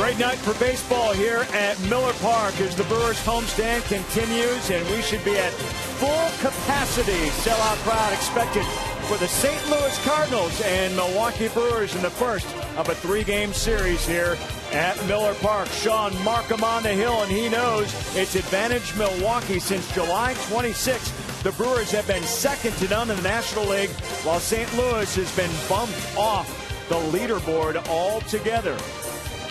Great night for baseball here at Miller Park as the Brewers homestand continues, and we should be at full capacity. Sellout crowd expected for the St. Louis Cardinals and Milwaukee Brewers in the first of a three-game series here at Miller Park. Sean Markham on the hill, and he knows it's advantage Milwaukee. Since July 26th, the Brewers have been second to none in the National League, while St. Louis has been bumped off the leaderboard altogether.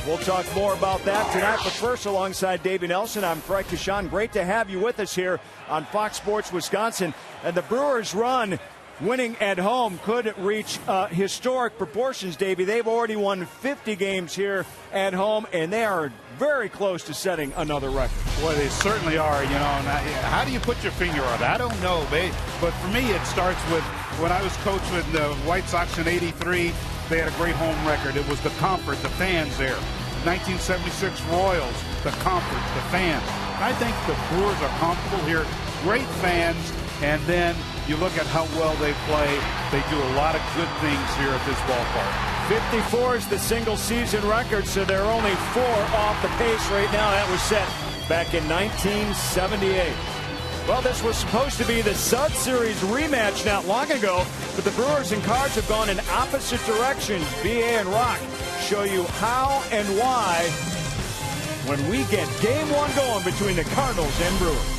We'll talk more about that tonight, but first, alongside Davey Nelson, I'm Frank Kashan. Great to have you with us here on Fox Sports Wisconsin. And the Brewers' run, winning at home, could reach historic proportions, Davey. They've already won 50 games here at home, and they are very close to setting another record. Well, they certainly are, you know. And how do you put your finger on it? I don't know, but for me, it starts with when I was coached with the White Sox in '83. They had a great home record. It was the comfort, the fans there. 1976 Royals, the comfort, the fans. I think the Brewers are comfortable here. Great fans, and then you look at how well they play. They do a lot of good things here at this ballpark. 54 is the single season record, so they're only 4 off the pace right now. That was set back in 1978. Well, this was supposed to be the Sud Series rematch not long ago, but the Brewers and Cards have gone in opposite directions. BA and Rock show you how and why when we get game one going between the Cardinals and Brewers.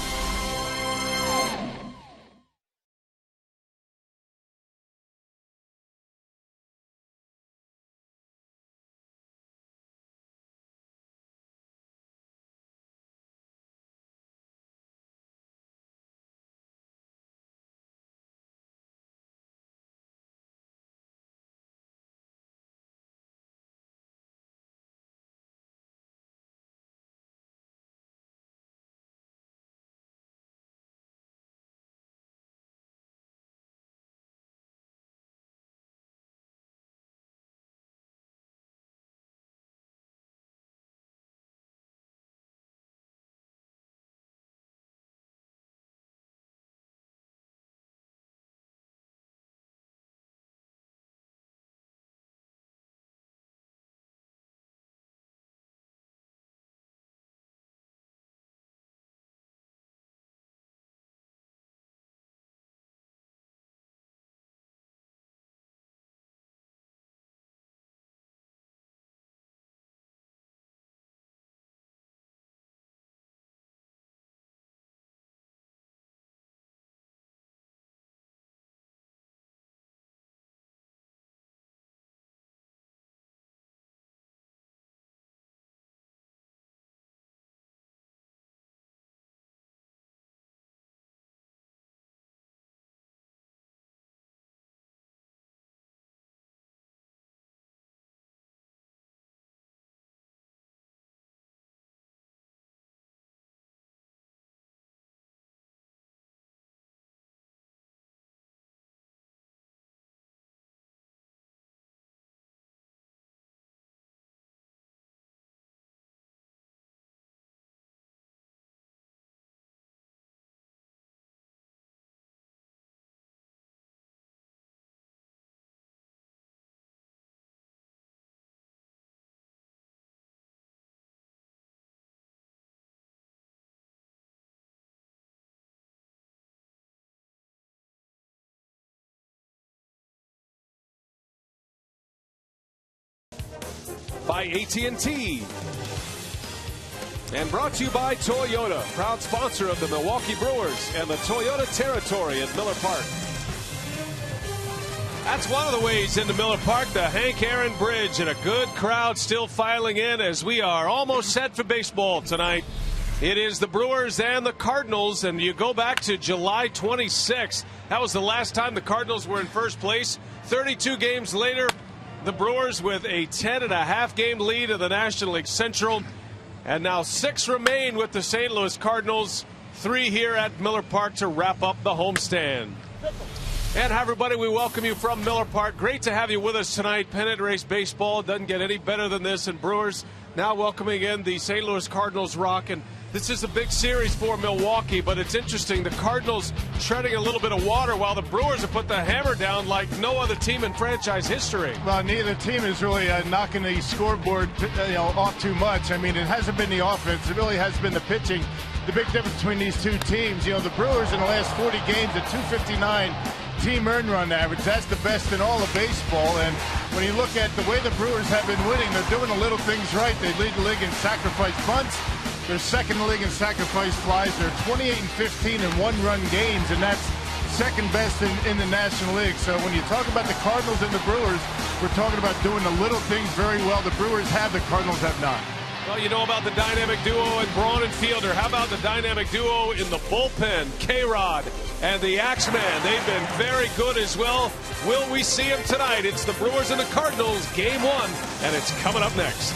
By AT&T. And brought to you by Toyota, proud sponsor of the Milwaukee Brewers and the Toyota territory at Miller Park. That's one of the ways into Miller Park, the Hank Aaron Bridge, and a good crowd still filing in as we are almost set for baseball tonight. It is the Brewers and the Cardinals, and you go back to July 26th. That was the last time the Cardinals were in first place. 32 games later, the Brewers with a 10.5 game lead in the National League Central. And now 6 remain with the St. Louis Cardinals. 3 here at Miller Park to wrap up the homestand. And hi, everybody. We welcome you from Miller Park. Great to have you with us tonight. Pennant race baseball doesn't get any better than this. And Brewers now welcoming in the St. Louis Cardinals rock. And This is a big series for Milwaukee, but it's interesting. The Cardinals treading a little bit of water while the Brewers have put the hammer down like no other team in franchise history. Well, neither team is really knocking the scoreboard off too much. I mean, it hasn't been the offense. It really has been the pitching. The big difference between these two teams, the Brewers in the last 40 games at 259 team earned run average. That's the best in all of baseball. And when you look at the way the Brewers have been winning, they're doing the little things right. They lead the league in sacrifice bunts. They're second in the league in sacrifice flies. They're 28-15 in one-run games, and that's second best in the National League. So when you talk about the Cardinals and the Brewers, we're talking about doing the little things very well. The Brewers have, the Cardinals have not. Well, you know about the dynamic duo in Braun and Fielder. How about the dynamic duo in the bullpen, K-Rod and the Axeman? They've been very good as well. Will we see them tonight? It's the Brewers and the Cardinals, Game 1, and it's coming up next.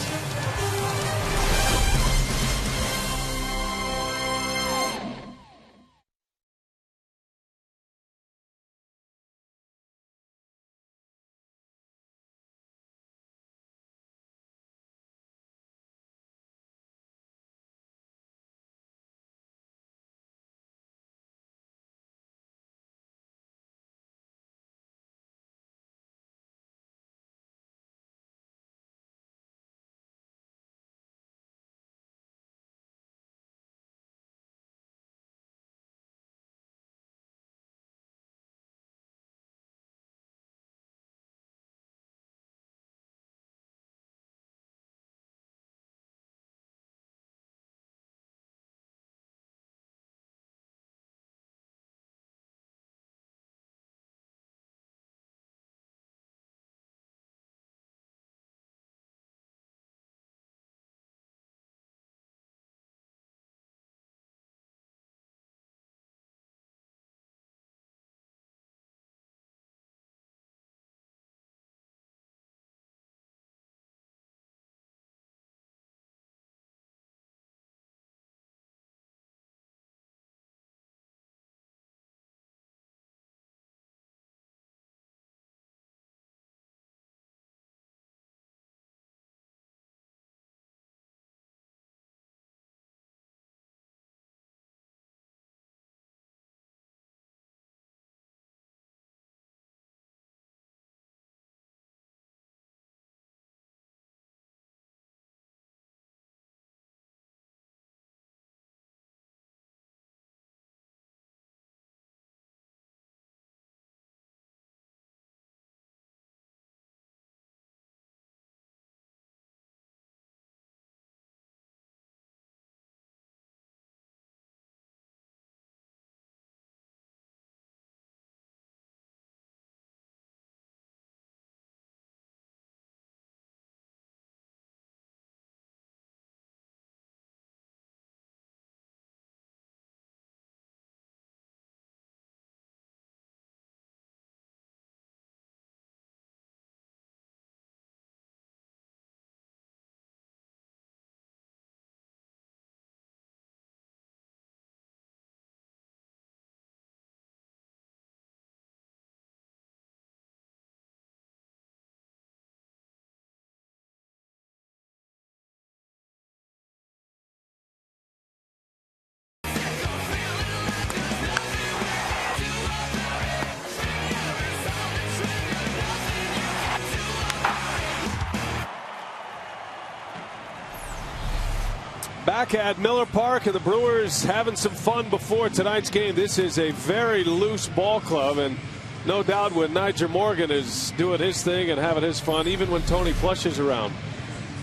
Back at Miller Park, and the Brewers having some fun before tonight's game. This is a very loose ball club, and no doubt when Nigel Morgan is doing his thing and having his fun, even when Tony Plush is around.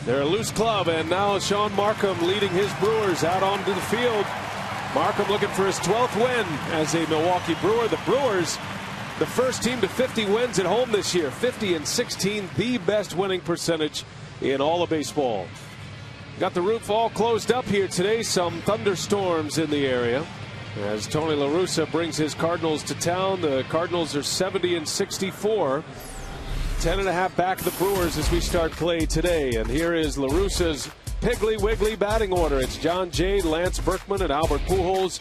They're a loose club, and now Sean Markham leading his Brewers out onto the field. Markham looking for his 12th win as a Milwaukee Brewer. The Brewers, the first team to 50 wins at home this year, 50-16, the best winning percentage in all of baseball. Got the roof all closed up here today. Some thunderstorms in the area as Tony La Russa brings his Cardinals to town. The Cardinals are 70-64. 10.5 back the Brewers as we start play today. And here is La Russa's Piggly Wiggly batting order. It's John Jay, Lance Berkman, and Albert Pujols.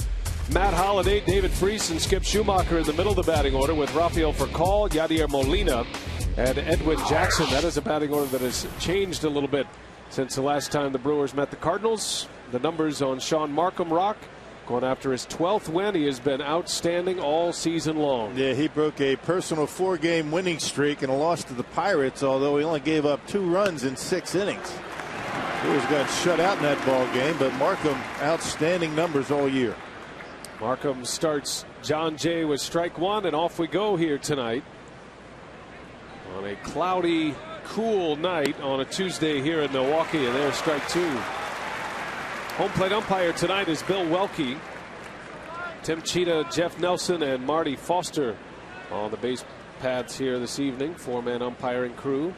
Matt Holliday, David Freese, and Skip Schumacher in the middle of the batting order with Rafael Furcal, Yadier Molina, and Edwin Jackson. That is a batting order that has changed a little bit since the last time the Brewers met the Cardinals. the numbers on Sean Markham, Rock. Going after his 12th win. He has been outstanding all season long. Yeah, he broke a personal 4-game winning streak and a loss to the Pirates, although he only gave up 2 runs in 6 innings. He was got shut out in that ball game, but Markham, outstanding numbers all year. Markham starts John Jay with strike 1, and off we go here tonight on a cloudy, cool night on a Tuesday here in Milwaukee, and there's strike 2. Home plate umpire tonight is Bill Welke. Tim Cheetah, Jeff Nelson, and Marty Foster on the base paths here this evening. 4-man umpiring crew.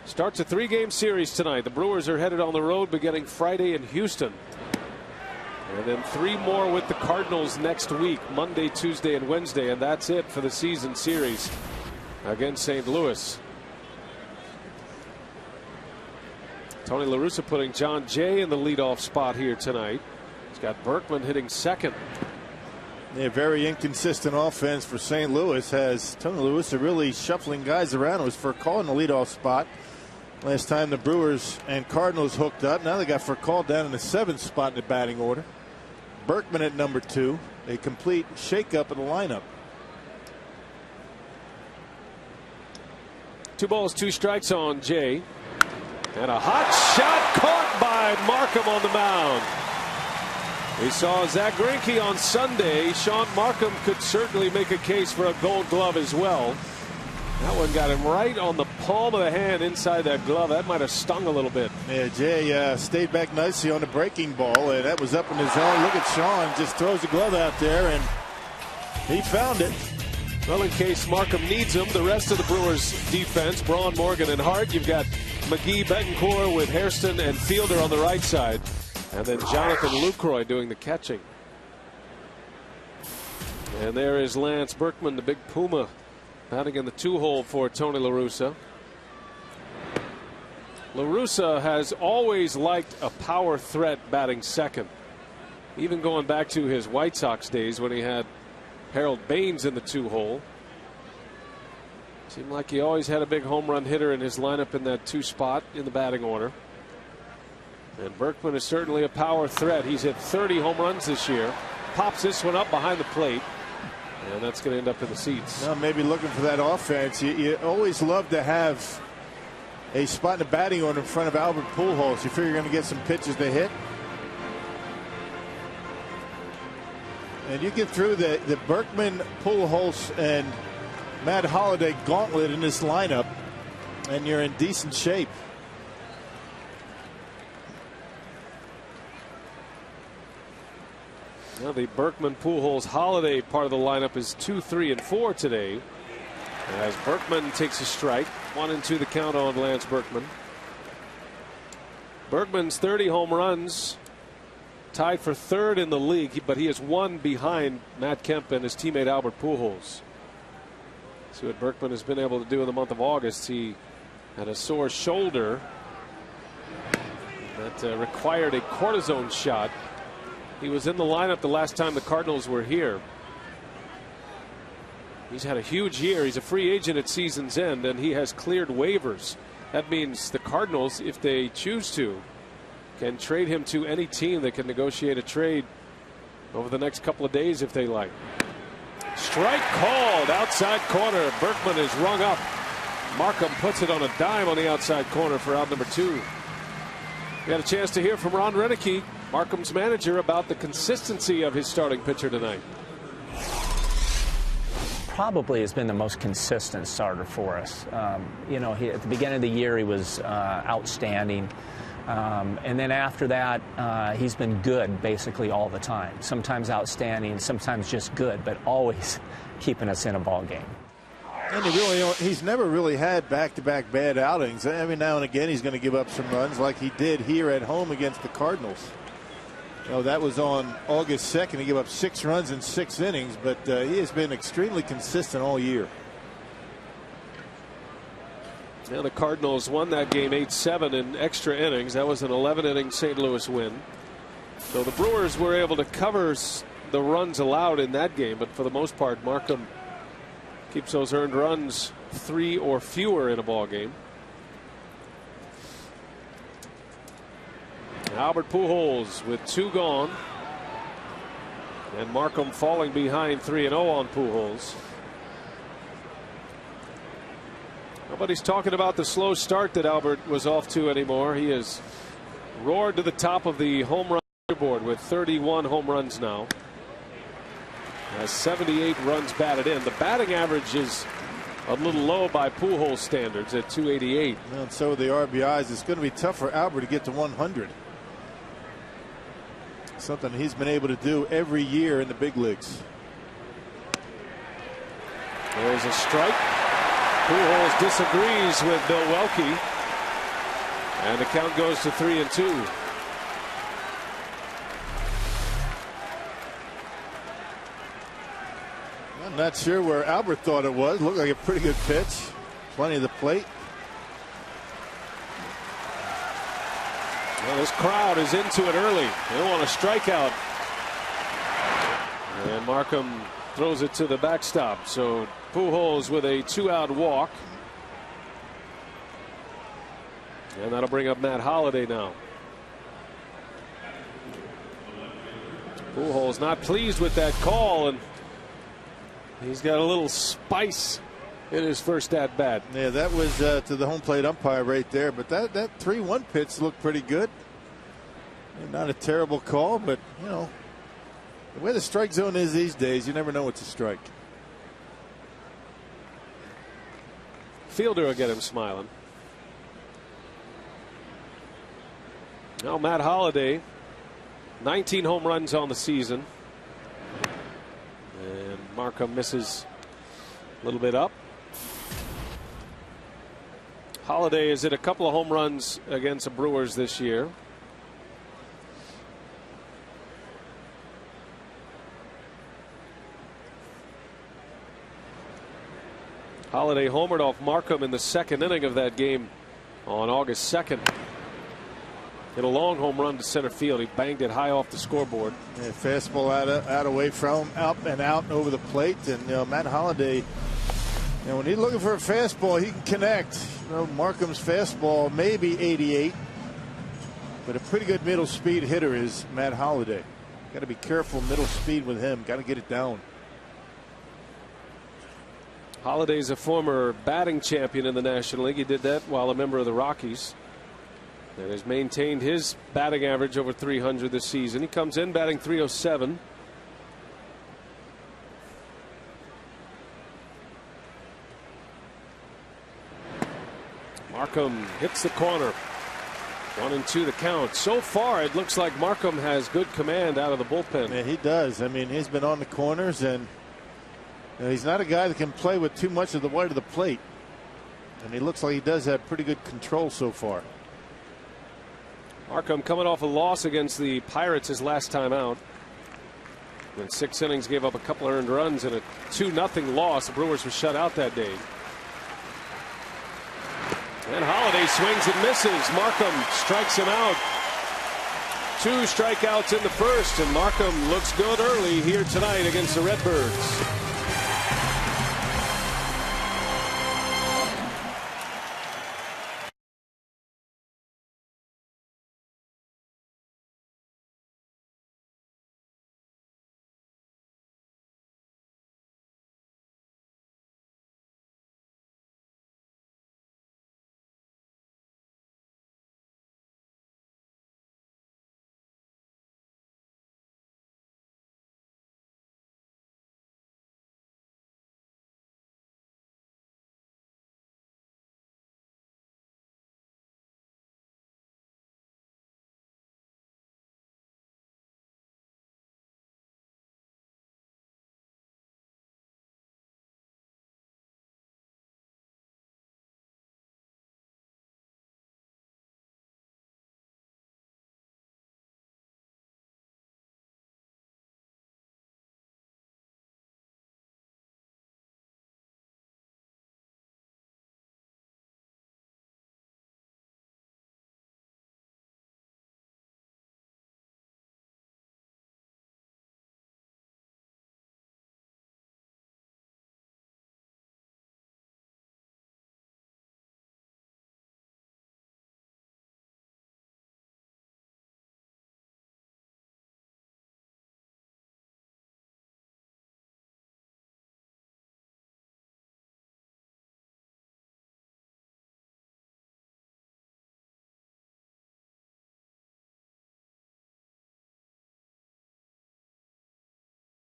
Starts a 3-game series tonight. The Brewers are headed on the road beginning Friday in Houston. And then 3 more with the Cardinals next week, Monday, Tuesday, and Wednesday. And that's it for the season series against St. Louis. Tony La Russa putting John Jay in the leadoff spot here tonight. He's got Berkman hitting second. Yeah, very inconsistent offense for St. Louis. Has Tony La Russa really shuffling guys around. It was Furcal in the leadoff spot last time the Brewers and Cardinals hooked up. Now they got Furcal down in the 7th spot in the batting order. Berkman at number 2. A complete shakeup of the lineup. 2 balls, 2 strikes on Jay. And a hot shot caught by Markham on the mound. We saw Zach Greinke on Sunday. Sean Markham could certainly make a case for a Gold Glove as well. That one got him right on the palm of the hand inside that glove. That might have stung a little bit. Yeah, Jay stayed back nicely on the breaking ball, and that was up in his zone. Look at Sean, just throws the glove out there, and he found it. Well, in case Markham needs him, the rest of the Brewers defense, Braun, Morgan, and Hart, you've got McGee, Betancourt with Hairston and Fielder on the right side. And then Jonathan Lucroy doing the catching. And there is Lance Berkman, the big Puma, batting in the 2-hole for Tony La Russa. La Russa has always liked a power threat batting second. Even going back to his White Sox days when he had Harold Baines in the 2-hole. Seemed like he always had a big home run hitter in his lineup in that 2 spot in the batting order. And Berkman is certainly a power threat. He's hit 30 home runs this year. Pops this one up behind the plate. And that's going to end up in the seats. Now maybe looking for that offense. You always love to have a spot in the batting order in front of Albert Pujols. You figure you're going to get some pitches to hit. And you get through the Berkman, Pujols, and Matt Holliday gauntlet in this lineup, and you're in decent shape. Now the Berkman, Pujols, Holliday part of the lineup is 2, 3, and 4 today. As Berkman takes a strike, 1-2 the count on Lance Berkman. Berkman's 30 home runs, tied for 3rd in the league, but he is 1 behind Matt Kemp and his teammate Albert Pujols. See what Berkman has been able to do in the month of August. He had a sore shoulder that required a cortisone shot. He was in the lineup the last time the Cardinals were here. He's had a huge year. He's a free agent at season's end, and he has cleared waivers. That means the Cardinals, if they choose to, can trade him to any team that can negotiate a trade over the next couple of days if they like. Strike called outside corner. Berkman is rung up. Markham puts it on a dime on the outside corner for out number 2. We had a chance to hear from Ron Renicky, Markham's manager, about the consistency of his starting pitcher tonight. Probably has been the most consistent starter for us. You know, at the beginning of the year he was outstanding. And then after that, he's been good basically all the time. Sometimes outstanding, sometimes just good, but always keeping us in a ball game. And he's never really had back-to-back bad outings. Every now and again he's going to give up some runs like he did here at home against the Cardinals. You know, that was on August 2nd. He gave up 6 runs in 6 innings, but he has been extremely consistent all year. Now the Cardinals won that game 8-7 in extra innings. That was an 11-inning St. Louis win. So the Brewers were able to cover the runs allowed in that game, but for the most part Markham keeps those earned runs 3 or fewer in a ball game. Albert Pujols with 2 gone. And Markham falling behind 3-0 on Pujols. Nobody's talking about the slow start that Albert was off to anymore. He has roared to the top of the home run board with 31 home runs now. Has 78 runs batted in. The batting average is a little low by Pujols standards at 288. And so are the RBIs. It's going to be tough for Albert to get to 100. Something he's been able to do every year in the big leagues. There's a strike. Pujols disagrees with Milwaukee. And the count goes to 3-2. I'm not sure where Albert thought it was. Looked like a pretty good pitch. Plenty of the plate. Well, this crowd is into it early. They don't want a strikeout. And Markham throws it to the backstop. So Pujols with a 2-out walk. And that'll bring up Matt Holliday now. Pujols not pleased with that call, and he's got a little spice in his first at bat. Yeah, that was to the home plate umpire right there. But that 3-1 pitch looked pretty good. Not a terrible call, but you know, the way the strike zone is these days, you never know it's a strike. Fielder will get him smiling. Now Matt Holliday, 19 home runs on the season. And Markham misses a little bit up. Holliday has hit a couple of home runs against the Brewers this year. Holliday homered off Markham in the 2nd inning of that game on August 2nd. Hit a long home run to center field. He banged it high off the scoreboard. Yeah, fastball out away from him, up and out and over the plate. And you know, Matt Holliday, when he's looking for a fastball, he can connect. You know, Markham's fastball maybe 88, but a pretty good middle speed hitter is Matt Holliday. Got to be careful middle speed with him. Got to get it down. Holliday's a former batting champion in the National League. He did that while a member of the Rockies, and has maintained his batting average over 300 this season. He comes in batting 307. Markham hits the corner. 1-2 the count. So far it looks like Markham has good command out of the bullpen. Yeah, he does. I mean, he's been on the corners, and he's not a guy that can play with too much of the white of the plate. And he looks like he does have pretty good control so far. Markham coming off a loss against the Pirates his last time out. In 6 innings, gave up a couple earned runs in a 2-0 loss. The Brewers were shut out that day. And Holliday swings and misses. Markham strikes him out. 2 strikeouts in the first, and Markham looks good early here tonight against the Redbirds.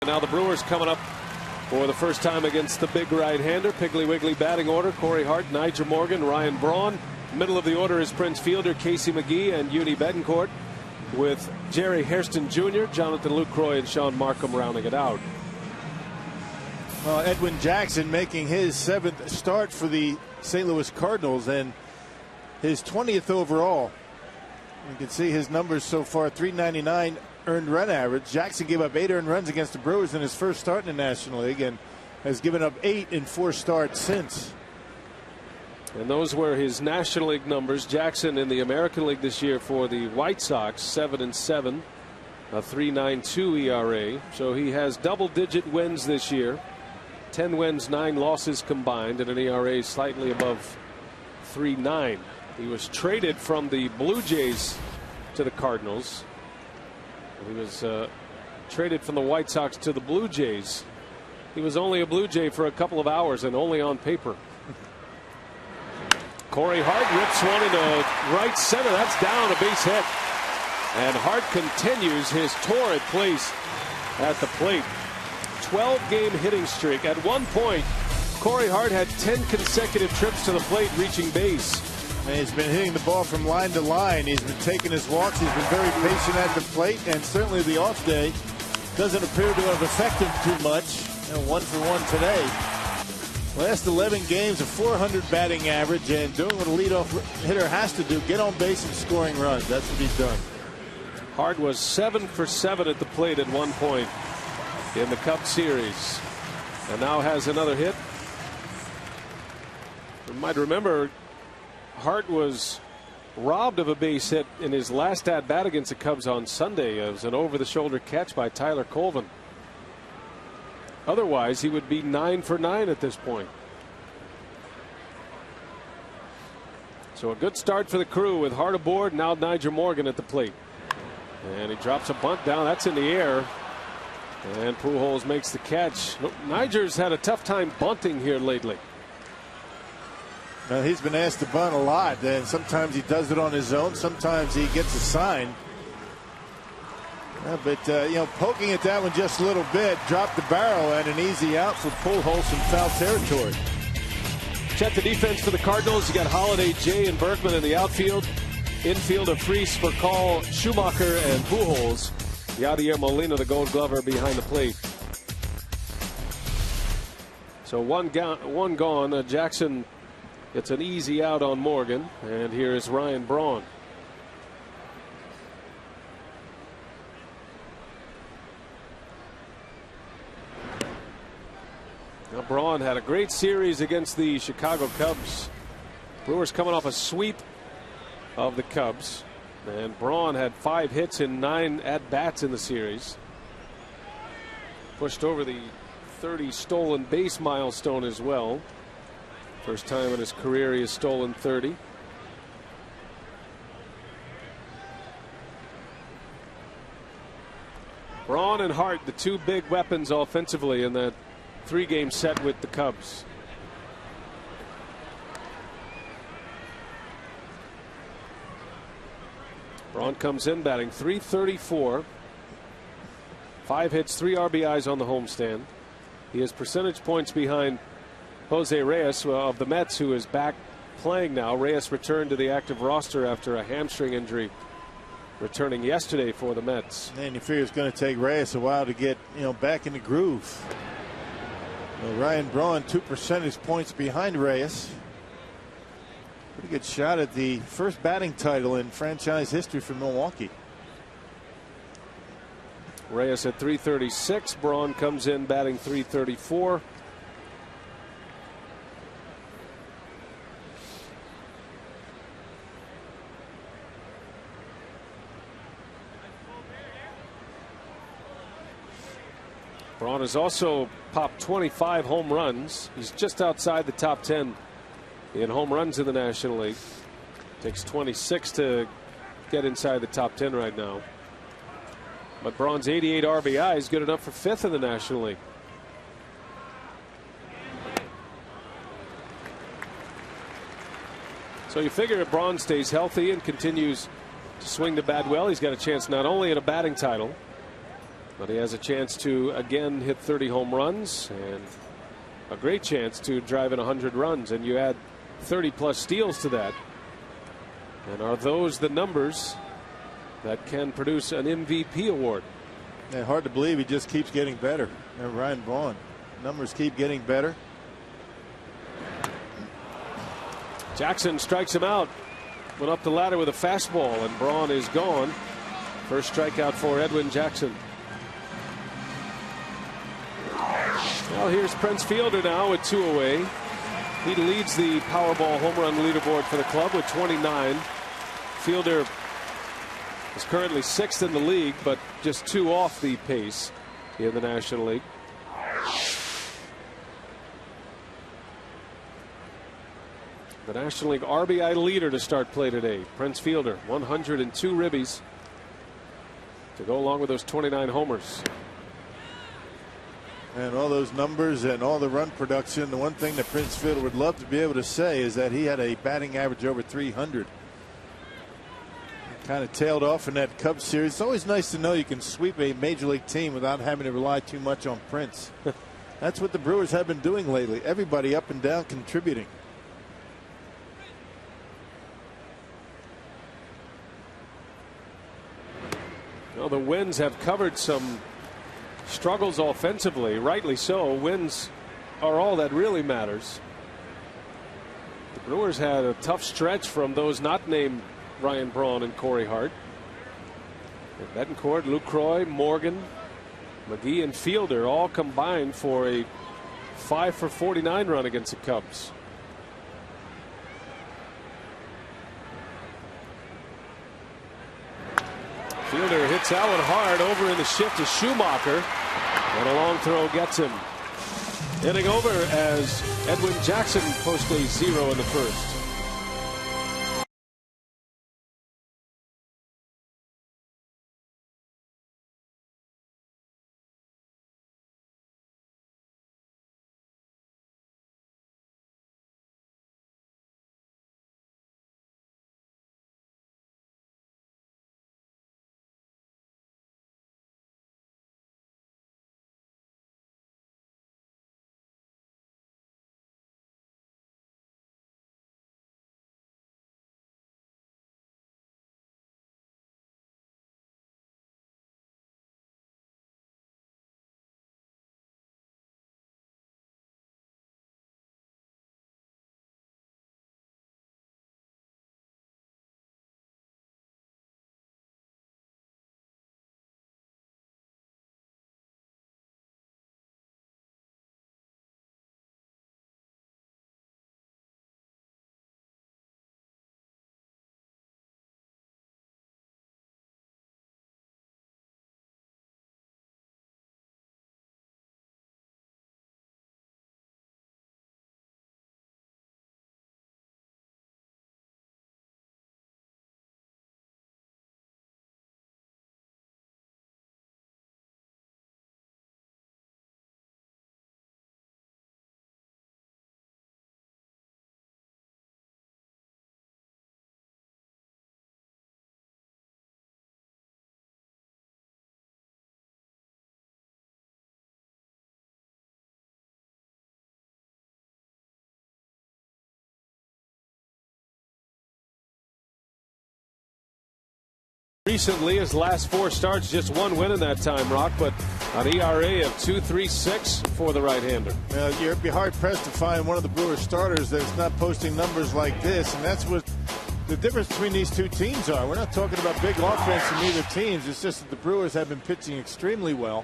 Now the Brewers coming up for the first time against the big right-hander. Piggly Wiggly batting order: Corey Hart, Nigel Morgan, Ryan Braun. Middle of the order is Prince Fielder, Casey McGee, and Uni Betancourt, with Jerry Hairston Jr., Jonathan Lucroy, and Sean Markham rounding it out. Edwin Jackson making his 7th start for the St. Louis Cardinals and his 20th overall. You can see his numbers so far: 399 earned run average. Jackson gave up 8 earned runs against the Brewers in his first start in the National League and has given up 8 in 4 starts since. And those were his National League numbers. Jackson in the American League this year for the White Sox, 7-7, a 3.92 ERA. So he has double-digit wins this year. 10 wins, 9 losses combined, and an ERA slightly above 3.9. He was traded from the Blue Jays to the Cardinals. He was traded from the White Sox to the Blue Jays. He was only a Blue Jay for a couple of hours and only on paper. Corey Hart rips one into right center. That's down, a base hit. And Hart continues his torrid pace at the plate. 12-game hitting streak. At one point, Corey Hart had 10 consecutive trips to the plate, reaching base. And he's been hitting the ball from line to line. He's been taking his walks. He's been very patient at the plate, and certainly the off day doesn't appear to have affected him too much. 1 for 1 today. Last 11 games, a .400 batting average, and doing what a leadoff hitter has to do: get on base and scoring runs. That's what he's done. Hart was 7 for 7 at the plate at one point in the Cup Series, and now has another hit. You might remember, Hart was robbed of a base hit in his last at bat against the Cubs on Sunday. It was an over-the-shoulder catch by Tyler Colvin. Otherwise, he would be 9 for 9 at this point. So a good start for the Crew with Hart aboard. Now Nigel Morgan at the plate, and he drops a bunt down. That's in the air, and Pujols makes the catch. Niger's had a tough time bunting here lately. Now, he's been asked to bunt a lot, and sometimes he does it on his own. Sometimes he gets a sign. But poking at that one just a little bit, dropped the barrel, and an easy out for Pujols in foul territory. Check the defense for the Cardinals. You got Holiday, Jay, and Berkman in the outfield. Infield of Freese, Furcal, Schumacher, and Pujols. Yadier Molina, the Gold Glover, behind the plate. So one gone. Jackson gets an easy out on Morgan, and here is Ryan Braun. Now Braun had a great series against the Chicago Cubs. Brewers coming off a sweep of the Cubs, and Braun had 5 hits in 9 at-bats in the series. Pushed over the 30 stolen base milestone as well. First time in his career he has stolen 30. Braun and Hart, the 2 big weapons offensively in that 3-game set with the Cubs. Braun comes in batting .334. 5 hits, 3 RBIs on the homestand. He has percentage points behind Jose Reyes of the Mets, who is back playing now. Reyes returned to the active roster after a hamstring injury, returning yesterday for the Mets. And you figure it's going to take Reyes a while to get back in the groove. Ryan Braun 2 percentage points behind Reyes. Pretty good shot at the first batting title in franchise history for Milwaukee. Reyes at .336. Braun comes in batting .334. Braun has also popped 25 home runs. He's just outside the top 10 in home runs in the National League. Takes 26 to get inside the top 10 right now. But Braun's 88 RBI is good enough for 5th in the National League. So you figure if Braun stays healthy and continues to swing the bat well, he's got a chance not only at a batting title, But he has a chance to again hit 30 home runs and a great chance to drive in 100 runs, and you add 30+ steals to that. And are those the numbers that can produce an MVP award? Yeah, hard to believe he just keeps getting better. And Ryan Braun, numbers keep getting better. Jackson strikes him out. Went up the ladder with a fastball, and Braun is gone. First strikeout for Edwin Jackson. Well, here's Prince Fielder now with 2 away. He leads the Powerball home run leaderboard for the club with 29. Fielder is currently 6th in the league, but just 2 off the pace in the National League. The National League RBI leader to start play today, Prince Fielder, 102 ribbies to go along with those 29 homers. And all those numbers and all the run production, the one thing that Prince Fielder would love to be able to say is that he had a batting average over 300. Kind of tailed off in that Cubs series. It's always nice to know you can sweep a major league team without having to rely too much on Prince. That's what the Brewers have been doing lately. Everybody up and down contributing. Well, the Winds have covered some struggles offensively, rightly so. Wins are all that really matters. The Brewers had a tough stretch from those not named Ryan Braun and Corey Hart. And Betancourt, Lucroy, Morgan, McGee, and Fielder all combined for a 5-for-49 run against the Cubs. Fielder hits that one hard over in the shift to Schumacher, and a long throw gets him. Inning over as Edwin Jackson posts a 0 in the first. Recently, his last 4 starts, just 1 win in that time, Rock, but an ERA of 2.36 for the right-hander. You'd be hard-pressed to find one of the Brewers starters that's not posting numbers like this, and that's what the difference between these two teams are. We're not talking about big offense from either teams. It's just that the Brewers have been pitching extremely well,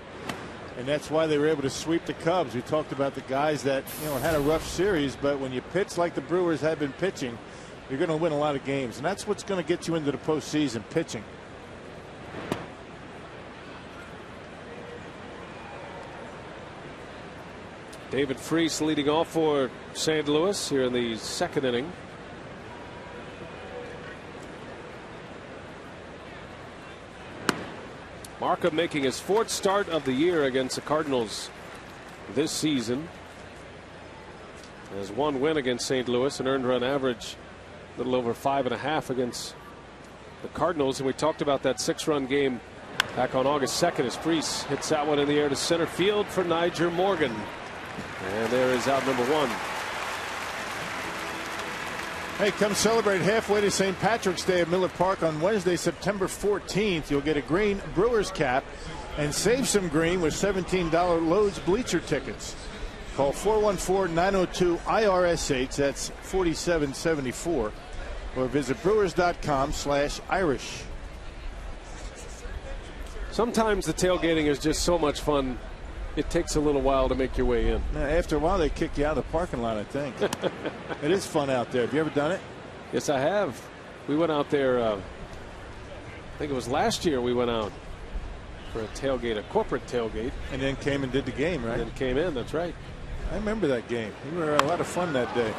and that's why they were able to sweep the Cubs. We talked about the guys that had a rough series, but when you pitch like the Brewers have been pitching, you're going to win a lot of games, and that's what's going to get you into the postseason, pitching. David Freese leading off for St. Louis here in the 2nd inning. Markham making his 4th start of the year against the Cardinals this season. Has 1 win against St. Louis, an earned run average a little over 5.5 against the Cardinals. And we talked about that 6-run game back on August 2nd as Freese hits that one in the air to center field for Nyjer Morgan. And there is out number 1. Hey, come celebrate halfway to St. Patrick's Day at Miller Park on Wednesday, September 14th. You'll get a green Brewers cap and save some green with $17 Lowe's bleacher tickets. Call 414-902-IRSH. That's 4774. Or visit brewers.com/Irish. Sometimes the tailgating is just so much fun. It takes a little while to make your way in. After a while, they kick you out of the parking lot, I think. It is fun out there. Have you ever done it? Yes, I have. We went out there, I think it was last year we went out for a tailgate, a corporate tailgate. And then came and did the game, right? And then came in, that's right. I remember that game. We were a lot of fun that day.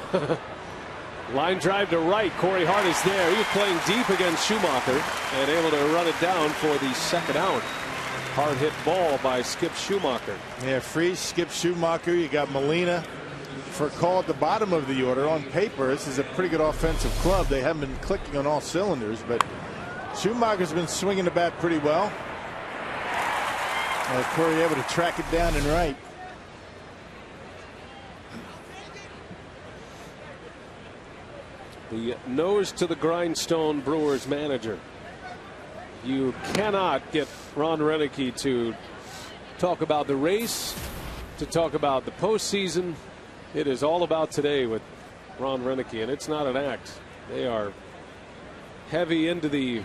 Line drive to right. Corey Hart is there. He was playing deep against Schumacher and able to run it down for the second out. Hard hit ball by Skip Schumacher. Yeah, Freese, Skip Schumacher. You got Molina for call at the bottom of the order. On paper, this is a pretty good offensive club. They haven't been clicking on all cylinders, but Schumacher's been swinging the bat pretty well. Corey able to track it down and right. The nose to the grindstone Brewers manager. You cannot get Ron Renicky to talk about the race, to talk about the postseason. It is all about today with Ron Renicky, and it's not an act. They are heavy into the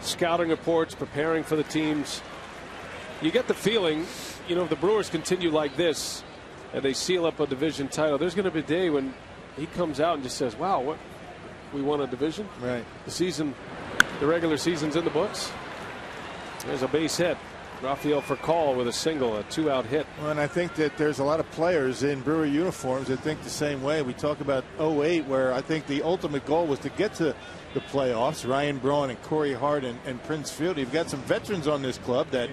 scouting reports, preparing for the teams. You get the feeling, you know, if the Brewers continue like this and they seal up a division title, there's going to be a day when he comes out and just says, wow, what, we won a division? Right. The season, the regular season's in the books. There's a base hit. Rafael Furcal with a single, a 2-out hit. Well, and I think that there's a lot of players in Brewer uniforms that think the same way. We talk about 08, where I think the ultimate goal was to get to the playoffs. Ryan Braun and Corey Hart and Prince Field. You've got some veterans on this club that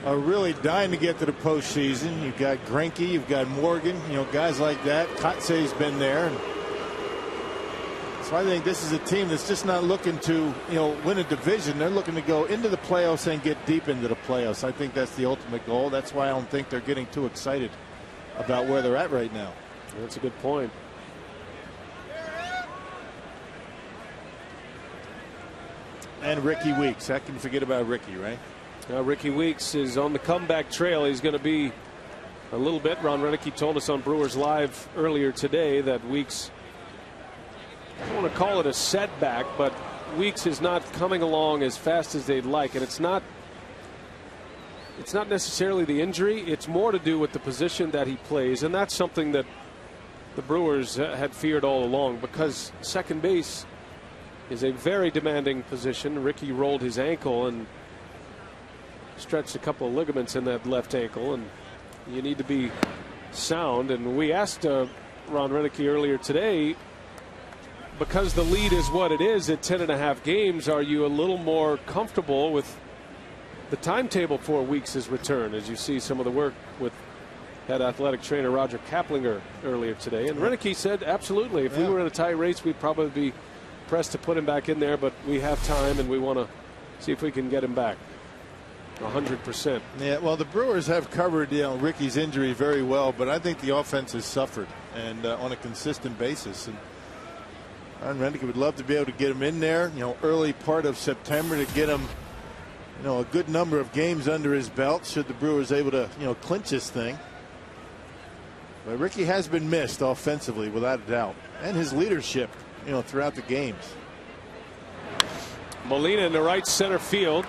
are really dying to get to the postseason. You've got Greinke, you've got Morgan, you know, guys like that. Kotze's been there. And so I think this is a team that's just not looking to, you know, win a division. They're looking to go into the playoffs and get deep into the playoffs. I think that's the ultimate goal. That's why I don't think they're getting too excited about where they're at right now. That's a good point. And Ricky Weeks. How can you forget about Ricky, right? Now Ricky Weeks is on the comeback trail. He's going to be a little bit. Ron Renicky told us on Brewers Live earlier today that Weeks, I don't want to call it a setback, but Weeks is not coming along as fast as they'd like, and it's not necessarily the injury. It's more to do with the position that he plays, and that's something that the Brewers had feared all along, because second base is a very demanding position. Ricky rolled his ankle and stretched a couple of ligaments in that left ankle, and you need to be sound. And we asked Ron Renicky earlier today, because the lead is what it is at 10.5 games, are you a little more comfortable with the timetable for Weeks' return, as you see some of the work with head athletic trainer Roger Kaplinger earlier today? And Renicky said absolutely, if we were in a tie race, we'd probably be pressed to put him back in there, but we have time and we want to see if we can get him back 100%. Yeah, well, the Brewers have covered, you know, Ricky's injury very well, but I think the offense has suffered, and on a consistent basis. And Ron Renicky would love to be able to get him in there, you know, early part of September, to get him, you know, a good number of games under his belt, should the Brewers able to, you know, clinch this thing. But Ricky has been missed offensively, without a doubt, and his leadership, you know, throughout the games. Molina in the right center field,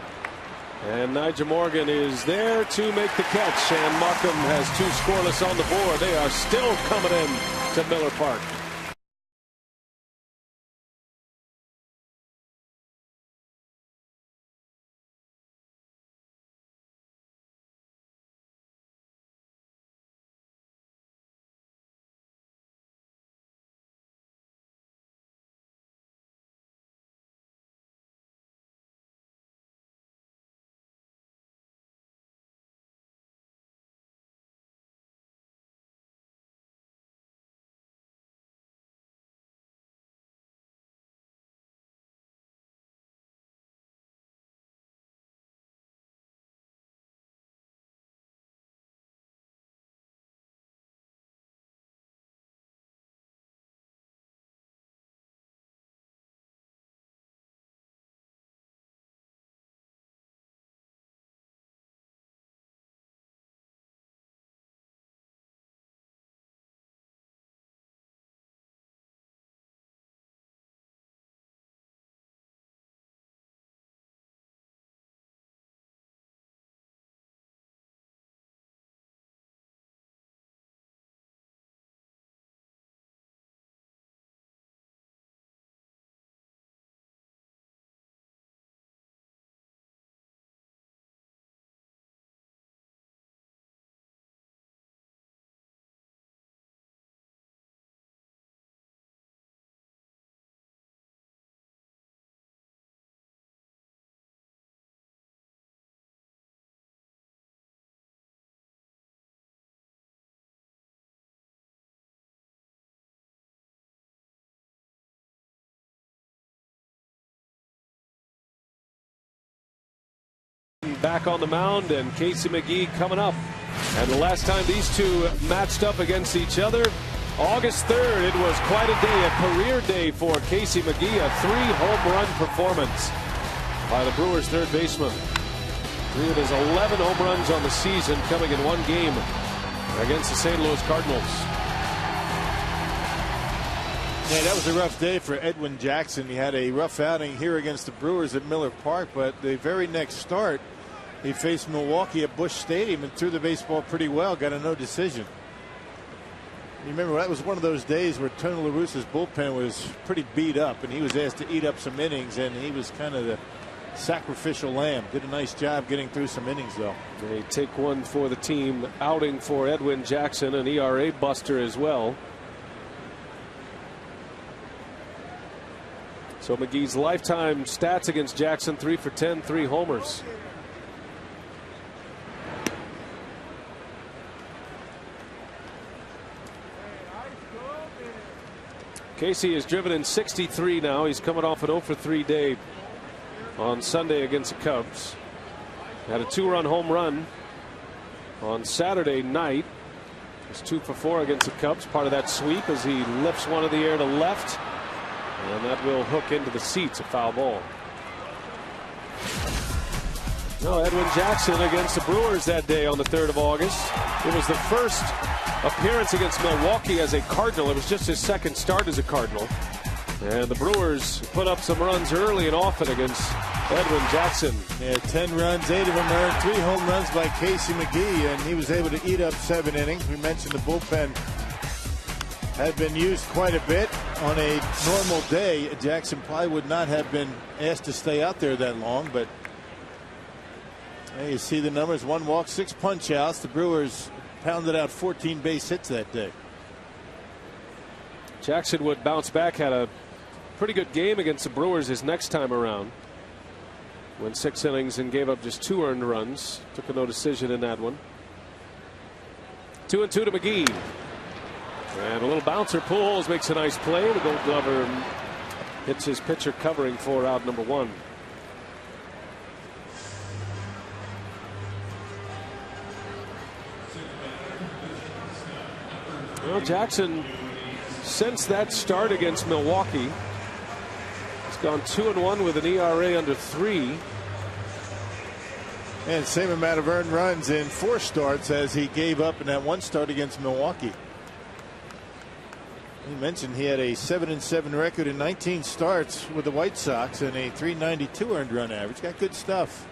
and Nyjer Morgan is there to make the catch, and Markham has 2 scoreless on the board. They are still coming in to Miller Park. back on the mound, and Casey McGee coming up. And the last time these two matched up against each other, August 3rd, it was quite a day, a career day for Casey McGee, a 3-home run performance by the Brewers' third baseman. 3 of his 11 home runs on the season coming in one game against the St. Louis Cardinals. Yeah, that was a rough day for Edwin Jackson. He had a rough outing here against the Brewers at Miller Park, but the very next start, he faced Milwaukee at Busch Stadium and threw the baseball pretty well, got a no decision. You remember, that was one of those days where Tony La Russa's bullpen was pretty beat up, and he was asked to eat up some innings, and he was kind of the sacrificial lamb. Did a nice job getting through some innings, though. They take one for the team outing for Edwin Jackson, an ERA buster as well. So McGee's lifetime stats against Jackson: 3 for 10, 3 homers. Casey has driven in 63 now. He's coming off an 0 for 3 day on Sunday against the Cubs. Had a 2-run home run on Saturday night. He's 2 for 4 against the Cubs. Part of that sweep as he lifts one in the air to left. And that will hook into the seats, a foul ball. No, Edwin Jackson against the Brewers that day on the 3rd of August. It was the first appearance against Milwaukee as a Cardinal. It was just his second start as a Cardinal. And the Brewers put up some runs early and often against Edwin Jackson. Yeah, 10 runs, 8 of them earned, 3 home runs by Casey McGee, and he was able to eat up 7 innings. We mentioned the bullpen had been used quite a bit. On a normal day, Jackson probably would not have been asked to stay out there that long, but hey, you see the numbers: 1 walk, 6 punch outs. The Brewers pounded out 14 base hits that day. Jackson would bounce back, had a pretty good game against the Brewers his next time around. Went 6 innings and gave up just 2 earned runs. Took a no decision in that one. 2-2 to McGee. And a little bouncer. Pujols makes a nice play. The Gold Glover hits his pitcher covering for out number 1. Well, Jackson, since that start against Milwaukee, has gone 2-1 with an ERA under 3. And same amount of earned runs in 4 starts as he gave up in that 1 start against Milwaukee. He mentioned he had a 7-7 record in 19 starts with the White Sox and a .392 earned run average. Got good stuff.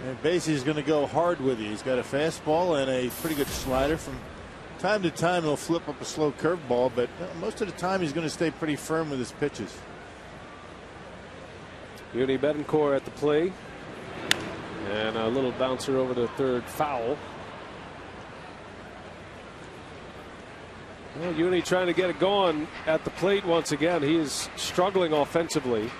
And Basie's going to go hard with you. He's got a fastball and a pretty good slider. From time to time he'll flip up a slow curveball, but most of the time he's going to stay pretty firm with his pitches. Yuni Betancourt at the plate, and a little bouncer over the third, foul. Well, Yuni trying to get it going at the plate once again. He is struggling offensively.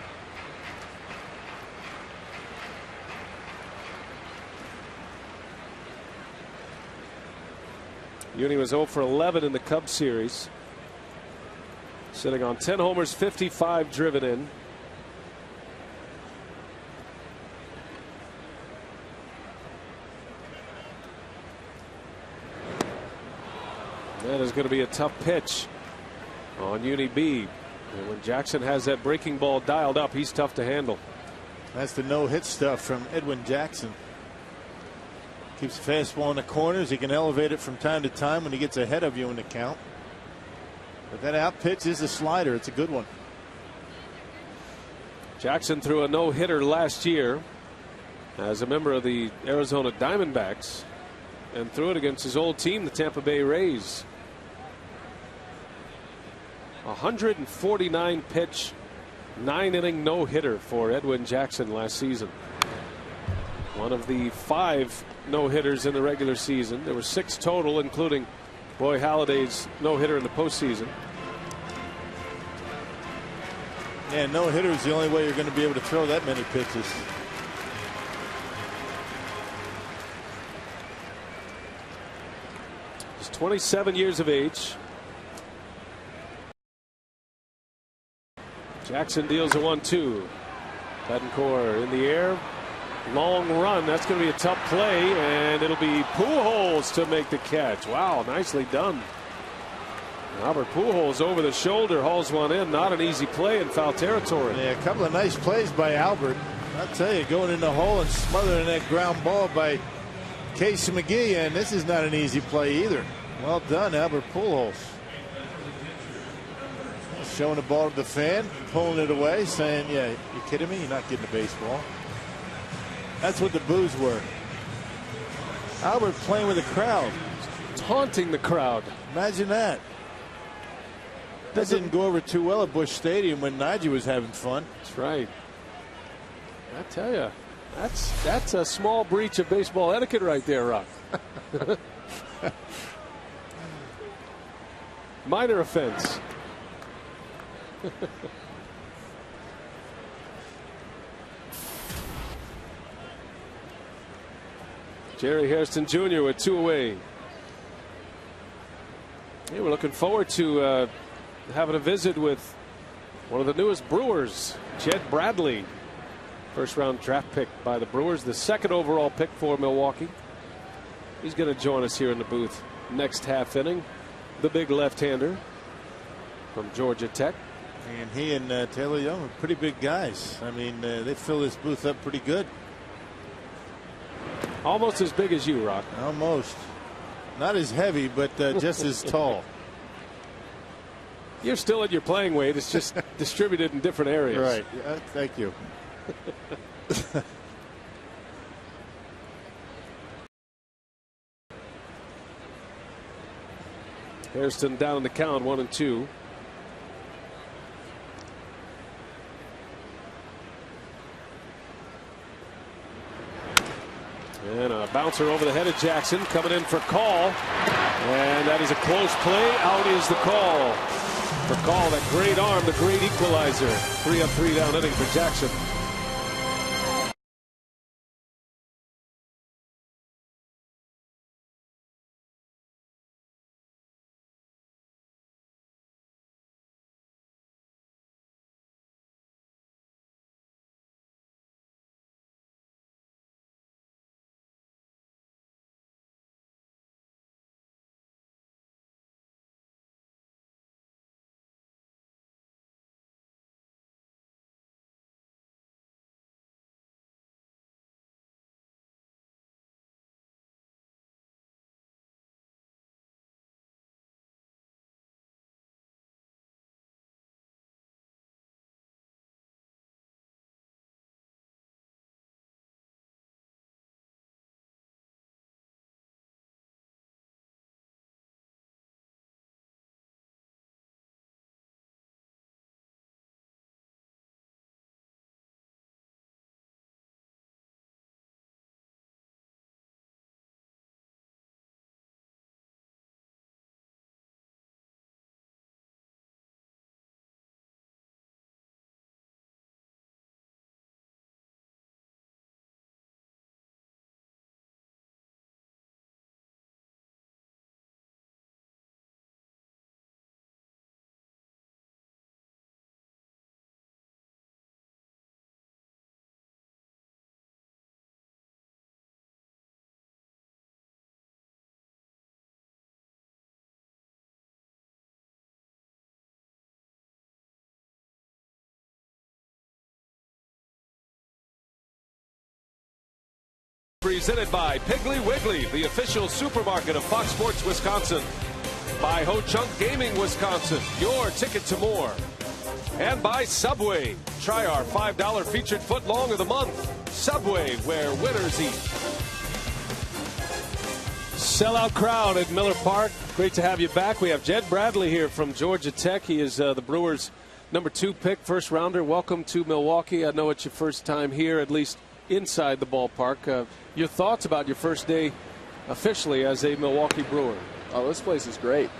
Yuni was 0 for 11 in the Cubs series. Sitting on 10 homers, 55 driven in. That is going to be a tough pitch on Uni B. And when Jackson has that breaking ball dialed up, he's tough to handle. That's the no-hit stuff from Edwin Jackson. Keeps the fastball in the corners. He can elevate it from time to time when he gets ahead of you in the count. But that out pitch is a slider. It's a good one. Jackson threw a no-hitter last year as a member of the Arizona Diamondbacks and threw it against his old team, the Tampa Bay Rays. 149 pitch, 9-inning no-hitter for Edwin Jackson last season. One of the 5 no-hitters in the regular season. There were 6 total, including Roy Halladay's no-hitter in the postseason. Yeah, no-hitter is the only way you're going to be able to throw that many pitches. He's 27 years of age. Jackson deals a 1-2. Betancourt in the air. Long run. That's going to be a tough play, and it'll be Pujols to make the catch. Wow, nicely done. Albert Pujols over the shoulder hauls one in. Not an easy play in foul territory. Yeah, a couple of nice plays by Albert. I'll tell you, going in the hole and smothering that ground ball by Casey McGee, and this is not an easy play either. Well done, Albert Pujols. Showing the ball to the fan, pulling it away, saying, yeah, you kidding me? You're not getting the baseball. That's what the boos were. Albert playing with the crowd. Taunting the crowd. Imagine that. That didn't go over too well at Busch Stadium when Najee was having fun. That's right. I tell you, that's a small breach of baseball etiquette right there, Rock. Minor offense. Jerry Hairston Jr. with 2 away. Hey, we're looking forward to having a visit with one of the newest Brewers, Jed Bradley. First round draft pick by the Brewers, the 2nd overall pick for Milwaukee. He's going to join us here in the booth next half inning. The big left-hander from Georgia Tech. And he and Taylor Young are pretty big guys. I mean, they fill this booth up pretty good. Almost as big as you, Rock. Almost. Not as heavy, but just as tall. You're still at your playing weight. It's just distributed in different areas. Right. Thank you. Hairston down in the count, 1-2. And a bouncer over the head of Jackson, coming in for Call. And that is a close play. Out is the call. For Call, that great arm, the great equalizer. 3-3 down inning for Jackson. Presented by Piggly Wiggly, the official supermarket of Fox Sports Wisconsin. By Ho Chunk Gaming Wisconsin, your ticket to more. And by Subway. Try our $5 featured footlong of the month. Subway, where winners eat. Sellout crowd at Miller Park. Great to have you back. We have Jed Bradley here from Georgia Tech. He is the Brewers' #2 pick, first rounder. Welcome to Milwaukee. I know it's your first time here, at least inside the ballpark. Your thoughts about your first day officially as a Milwaukee Brewer? Oh, this place is great.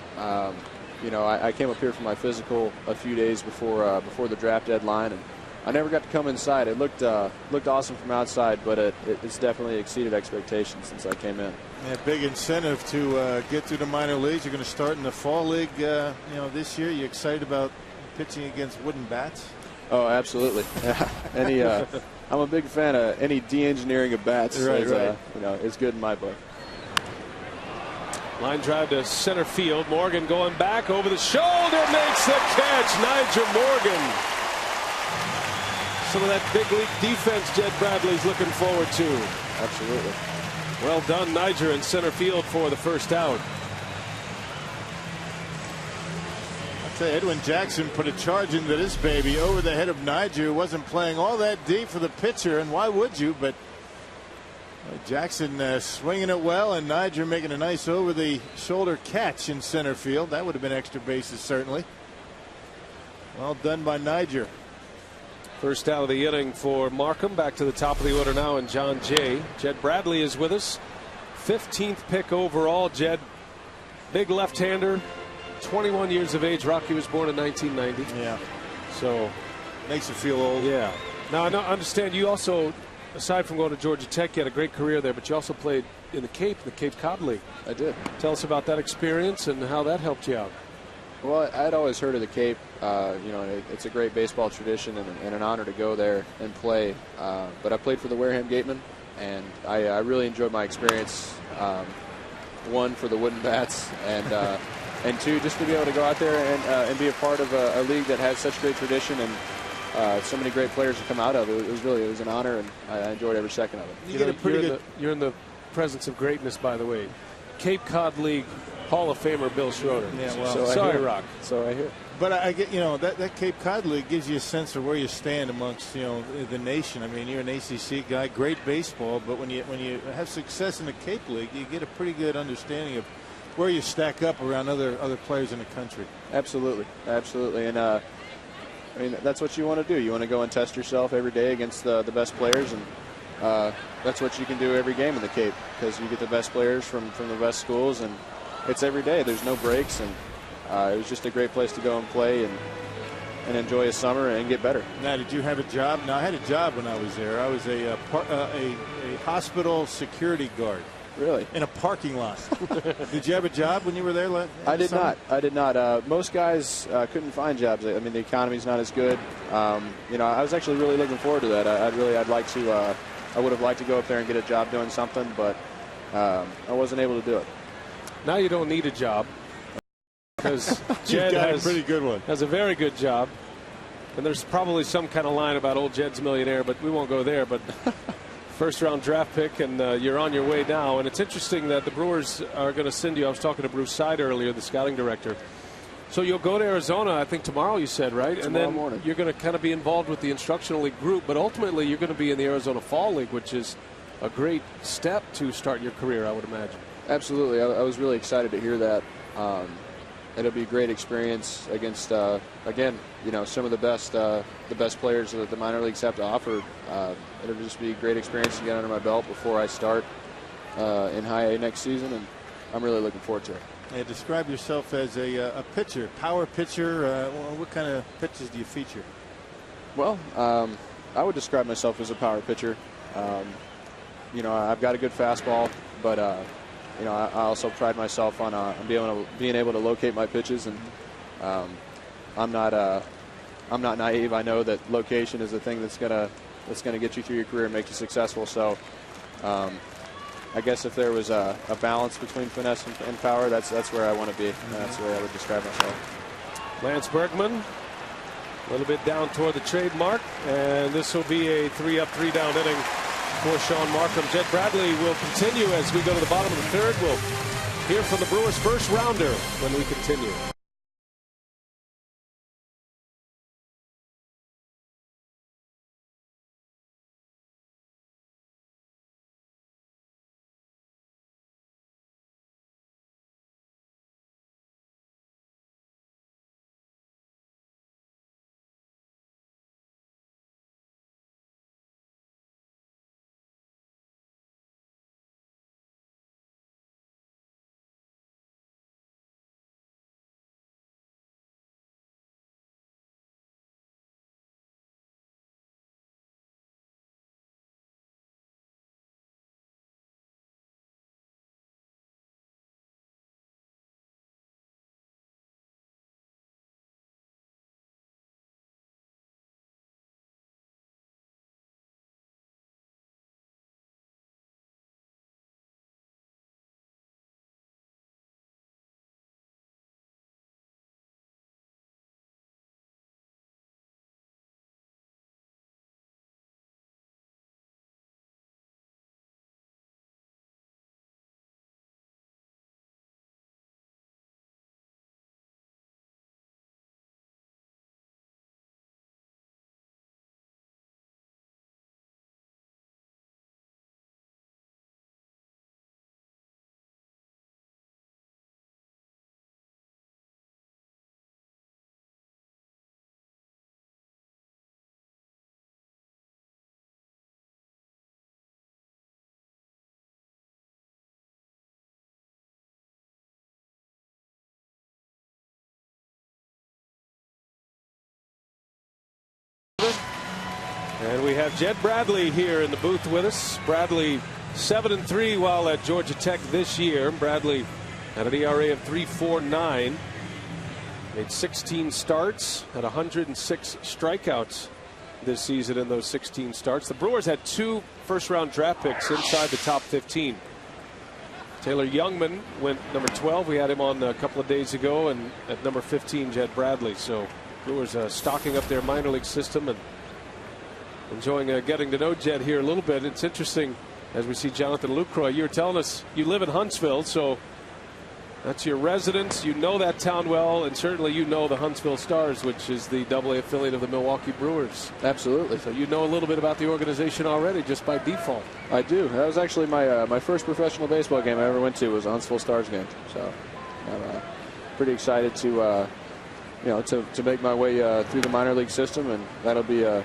You know, I came up here for my physical a few days before the draft deadline, and I never got to come inside. It looked awesome from outside, but it's definitely exceeded expectations since I came in. Yeah, big incentive to get through the minor leagues. You're going to start in the fall league, this year. You excited about pitching against wooden bats? Oh, absolutely. I'm a big fan of any de-engineering of bats. Right, right. You know, it's good in my book. Line drive to center field. Morgan going back over the shoulder, makes the catch. Nigel Morgan. Some of that big league defense Jed Bradley's looking forward to. Absolutely. Well done, Niger, in center field for the first out. Edwin Jackson put a charge into this baby over the head of Niger, who wasn't playing all that deep for the pitcher, and why would you? But Jackson swinging it well, and Niger making a nice over-the-shoulder catch in center field. That would have been extra bases, certainly. Well done by Niger. First out of the inning for Markham. Back to the top of the order now, and John Jay. Jed Bradley is with us. 15th pick overall. Jed, big left-hander. 21 years of age. Rocky was born in 1990. Yeah. So makes you feel old. Yeah. Now I understand you also, aside from going to Georgia Tech, you had a great career there, but you also played in the Cape Cod League. I did. Tell us about that experience and how that helped you out. Well, I'd always heard of the Cape. You know, it's a great baseball tradition and an honor to go there and play. But I played for the Wareham Gatemen, and I really enjoyed my experience. One, for the wooden bats, and two, just to be able to go out there and be a part of a league that has such great tradition and so many great players to come out of it. It was an honor, and I enjoyed every second of it. You get a pretty good. You're in the presence of greatness, by the way. Cape Cod League Hall of Famer Bill Schroeder. Yeah, well, so sorry, Rock. So I hear. But I get, you know, that Cape Cod League gives you a sense of where you stand amongst, you know, the nation. I mean, you're an ACC guy, great baseball, but when you have success in the Cape League, you get a pretty good understanding of where you stack up around other players in the country. Absolutely, and I mean, that's what you want to do. You want to go and test yourself every day against the best players, and that's what you can do every game in the Cape, because you get the best players from the best schools, and it's every day. There's no breaks, and it was just a great place to go and play and enjoy a summer and get better. Now, did you have a job? Now, I had a job when I was there. I was a hospital security guard. Really? In a parking lot. Did you have a job when you were there? I did not. I did not. Most guys couldn't find jobs. I mean, the economy's not as good. You know, I was actually really looking forward to that. I'd like to. I would have liked to go up there and get a job doing something, but I wasn't able to do it. Now you don't need a job, because Jed has a pretty good one. Has a very good job, and there's probably some kind of line about old Jed's millionaire, but we won't go there. But first-round draft pick, and you're on your way now. And it's interesting that the Brewers are going to send you. I was talking to Bruce Seid earlier, the scouting director. So you'll go to Arizona, I think tomorrow, you said, right? Tomorrow and then morning. You're going to kind of be involved with the instructional league group, but ultimately you're going to be in the Arizona Fall League, which is a great step to start your career, I would imagine. Absolutely. I was really excited to hear that. It'll be a great experience against, again, you know, some of the best players that the minor leagues have to offer. It'll just be a great experience to get under my belt before I start in High A next season, and I'm really looking forward to it. Yeah, describe yourself as a pitcher, power pitcher. What kind of pitches do you feature? Well, I would describe myself as a power pitcher. You know, I've got a good fastball, but you know, I also pride myself on being able to locate my pitches, and I'm not naive. I know that location is the thing that's gonna get you through your career and make you successful. So, I guess if there was a balance between finesse and power, that's where I want to be. And that's the way I would describe myself. Lance Bergman, a little bit down toward the trademark, and this will be a 3-up, 3-down inning for Sean Markham. Jed Bradley will continue as we go to the bottom of the third. We'll hear from the Brewers' first rounder when we continue. And we have Jed Bradley here in the booth with us. Bradley 7-3 while at Georgia Tech this year. Bradley had an ERA of 3.49. Made 16 starts, had 106 strikeouts this season in those 16 starts. The Brewers had 2 first-round draft picks inside the top 15. Taylor Youngman went number 12. We had him on a couple of days ago, and at number 15, Jed Bradley. So Brewers stocking up their minor league system and enjoying getting to know Jed here a little bit. It's interesting as we see Jonathan Lucroy. You were telling us you live in Huntsville, so that's your residence. You know that town well, and certainly you know the Huntsville Stars, which is the AA affiliate of the Milwaukee Brewers. Absolutely. So you know a little bit about the organization already just by default. I do. That was actually my first professional baseball game I ever went to was a Huntsville Stars game. So I'm pretty excited to to make my way through the minor league system, and that'll be a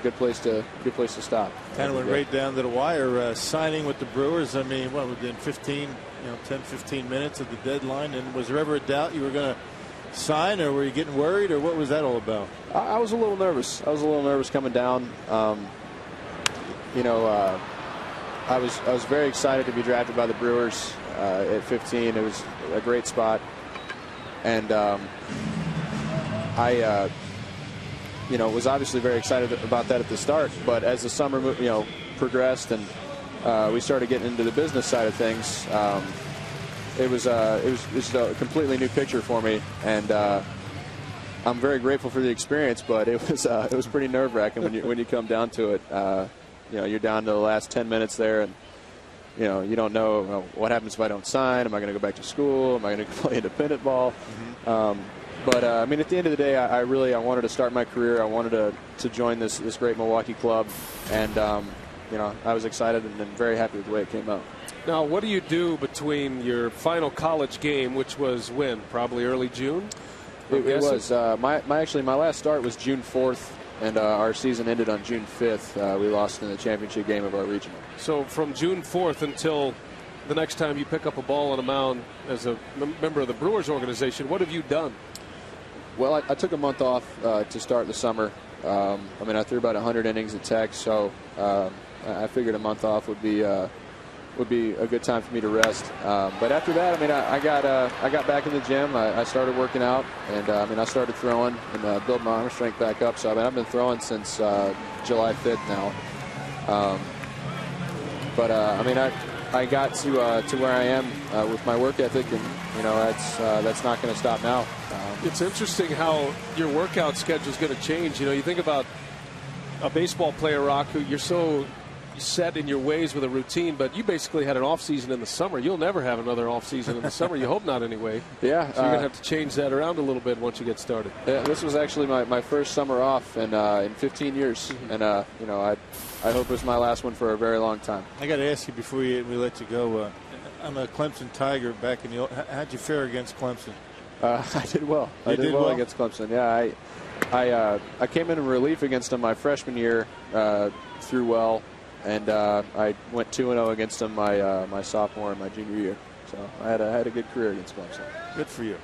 good place to stop. Kind of went right down to the wire, signing with the Brewers. I mean, what, within 10-15 minutes of the deadline. And was there ever a doubt you were going to sign, or were you getting worried, or what was that all about? I was a little nervous. I was a little nervous coming down. I was very excited to be drafted by the Brewers at 15. It was a great spot, and I was obviously very excited about that at the start. But as the summer progressed and we started getting into the business side of things, it was just a completely new picture for me, and I'm very grateful for the experience. But it was pretty nerve-wracking when you come down to it. You're down to the last 10 minutes there, and you don't know what happens if I don't sign. Am I going to go back to school? Am I going to play independent ball? Mm-hmm. But I mean, at the end of the day, I wanted to start my career. I wanted to join this great Milwaukee club, and I was excited and very happy with the way it came out. Now, what do you do between your final college game, which was when? Probably early June? It was. My last start was June 4th, and our season ended on June 5th. We lost in the championship game of our regional. So from June 4th until the next time you pick up a ball on a mound as a member of the Brewers organization, what have you done? Well, I took a month off to start the summer. I threw about 100 innings at Tech, so I figured a month off would be a good time for me to rest. But after that, I got back in the gym. I started working out, and I started throwing and build my arm strength back up. So I've been throwing since July 5th now. I got to where I am with my work ethic, and that's not going to stop now. It's interesting how your workout schedule is going to change. You think about a baseball player, Rock, who you're so set in your ways with a routine, but you basically had an off season in the summer. You'll never have another off season in the summer. You hope not, anyway. Yeah. So you're going to have to change that around a little bit once you get started. Yeah, this was actually my first summer off in 15 years, and I hope it was my last one for a very long time. I got to ask you before we let you go. I'm a Clemson Tiger back in the old. How'd you fare against Clemson? I did well. I did well against Clemson. Yeah, I came in relief against them my freshman year, threw well, and I went 2-0 against them my sophomore and my junior year. So I had a good career against Clemson. Good for you.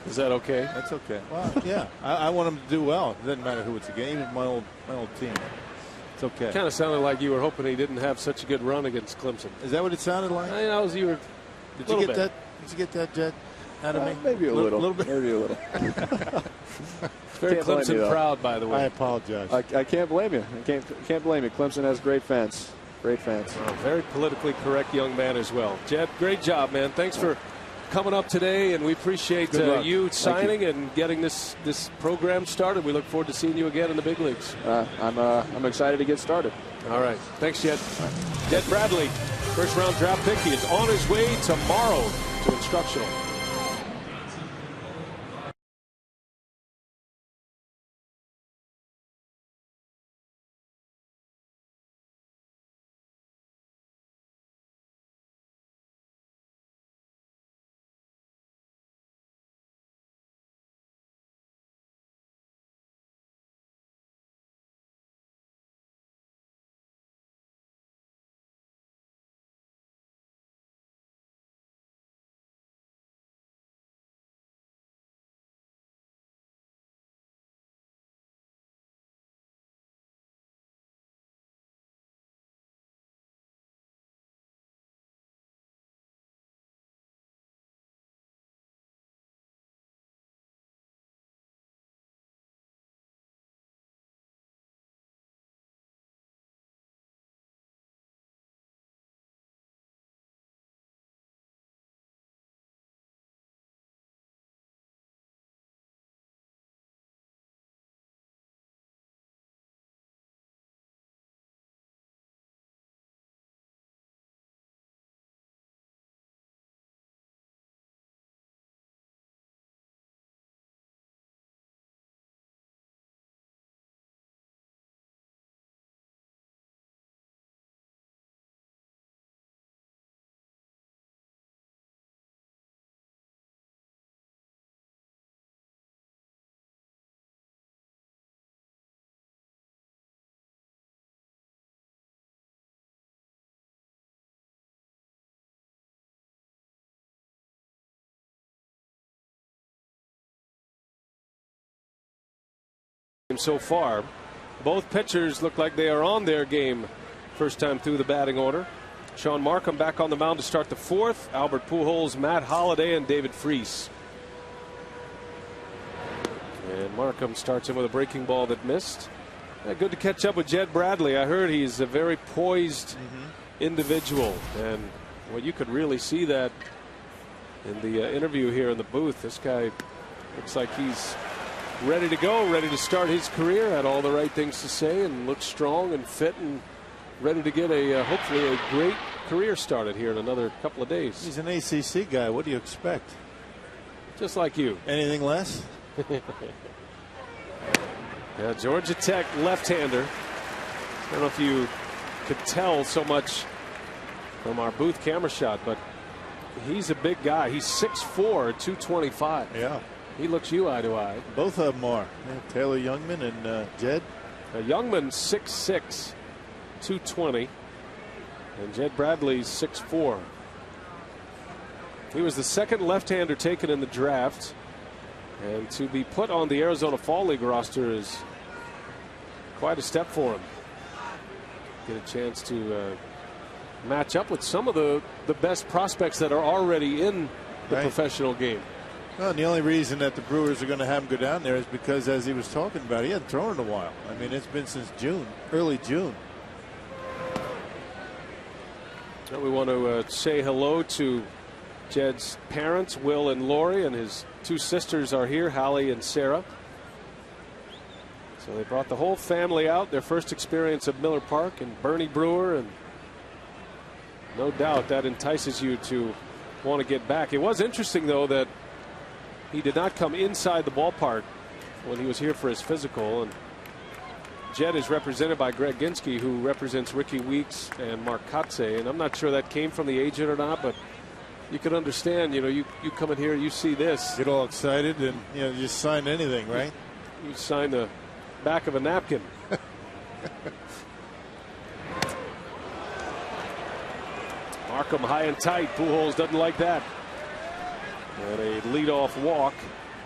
Is that okay? That's okay. Well, yeah, I want them to do well. It doesn't matter who it's against. Even my old team. It's okay. Kind of sounded like you were hoping he didn't have such a good run against Clemson. Is that what it sounded like? I know you were. Did you get that? Did you get that, Jed? Out of me? Maybe a little bit. Maybe a little. Very Clemson proud, by the way. I apologize. I can't blame you. I can't blame you. Clemson has great fans. Great fans. Well, very politically correct young man as well. Jed, great job, man. Thanks for coming up today, and we appreciate you signing and getting this program started. We look forward to seeing you again in the big leagues. I'm excited to get started. All right. Thanks, Jed. Jed Bradley, first-round draft pick. He is on his way tomorrow to instructional. so far. Both pitchers look like they are on their game first time through the batting order. Sean Markham back on the mound to start the fourth. Albert Pujols, Matt Holliday, and David Freese. And Markham starts in with a breaking ball that missed. Good to catch up with Jed Bradley. I heard he's a very poised individual, and well, you could really see that in the interview here in the booth. This guy looks like he's ready to go, ready to start his career, had all the right things to say, and looks strong and fit and ready to get a hopefully a great career started here in another couple of days. He's an ACC guy. What do you expect? Just like you. Anything less? Yeah, Georgia Tech left-hander. I don't know if you could tell so much from our booth camera shot, but he's a big guy. He's 6'4", 225. Yeah. He looks you eye to eye. Both of them are. Yeah, Taylor Youngman and Jed. Youngman 6'6", 220. And Jed Bradley's 6'4". He was the second left-hander taken in the draft. And to be put on the Arizona Fall League roster is quite a step for him. Get a chance to match up with some of the best prospects that are already in the professional game. Well, and the only reason that the Brewers are going to have him go down there is because, as he was talking about, he hadn't thrown in a while. I mean, it's been since June, early June. So we want to say hello to Jed's parents, Will and Lori, and his two sisters are here, Hallie and Sarah. So they brought the whole family out, their first experience at Miller Park, and Bernie Brewer, and no doubt that entices you to want to get back. It was interesting, though, that he did not come inside the ballpark when he was here for his physical. And Jed is represented by Greg Ginsky, who represents Ricky Weeks and Mark Kotze. And I'm not sure that came from the agent or not, but you can understand, you know, you come in here, you see this. Get all excited and, you know, just sign anything, right? You sign the back of a napkin. Markham high and tight. Pujols doesn't like that. And a leadoff walk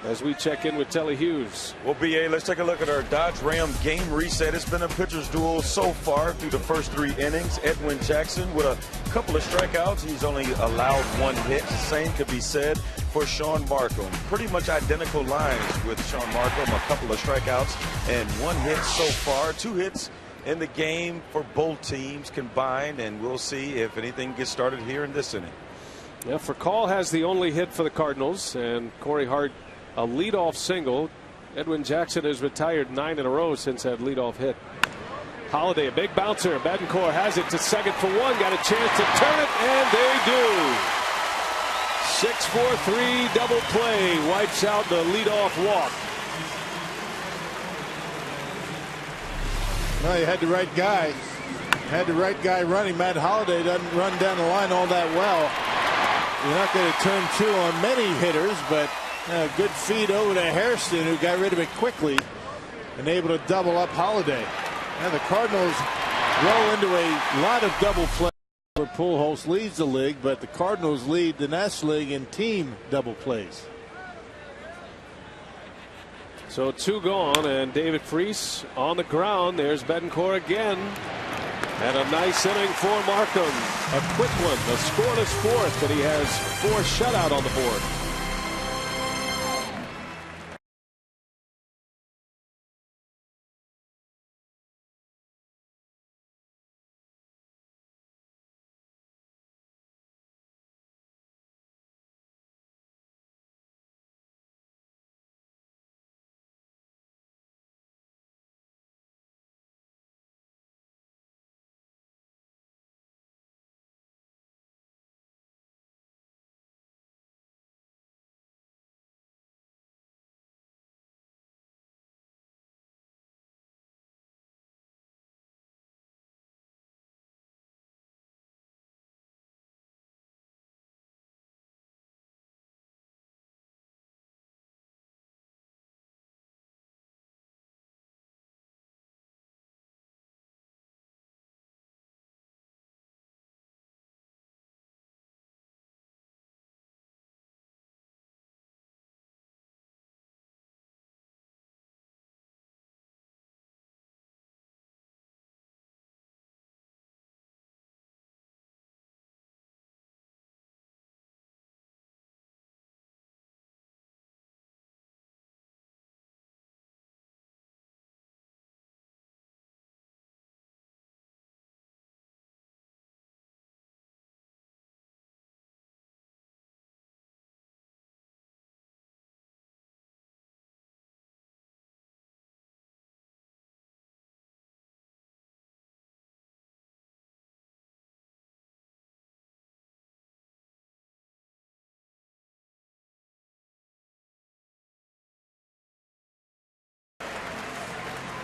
as we check in with Telly Hughes. Well, BA, let's take a look at our Dodge Ram game reset. It's been a pitcher's duel so far through the first 3 innings. Edwin Jackson with a couple of strikeouts. He's only allowed 1 hit. The same could be said for Sean Markham. Pretty much identical lines with Sean Markham. A couple of strikeouts and 1 hit so far. 2 hits in the game for both teams combined, and we'll see if anything gets started here in this inning. Yeah, Furcal has the only hit for the Cardinals, and Corey Hart a leadoff single. Edwin Jackson has retired 9 in a row since that leadoff hit. Holliday, a big bouncer. Betancourt has it to second for 1. Got a chance to turn it, and they do. 6-4-3 double play wipes out the leadoff walk. Well, you had the right guy. Had the right guy running. Matt Holliday doesn't run down the line all that well. You're not going to turn 2 on many hitters, but a good feed over to Hairston, who got rid of it quickly and able to double up Holliday. Now the Cardinals roll into a lot of double play. Pujols leads the league, but the Cardinals lead the National League in team double plays. So 2 gone, and David Freese on the ground. There's Betancourt again. And a nice inning for Markham. A quick one, a scoreless 4th, but he has 4 shutout on the board.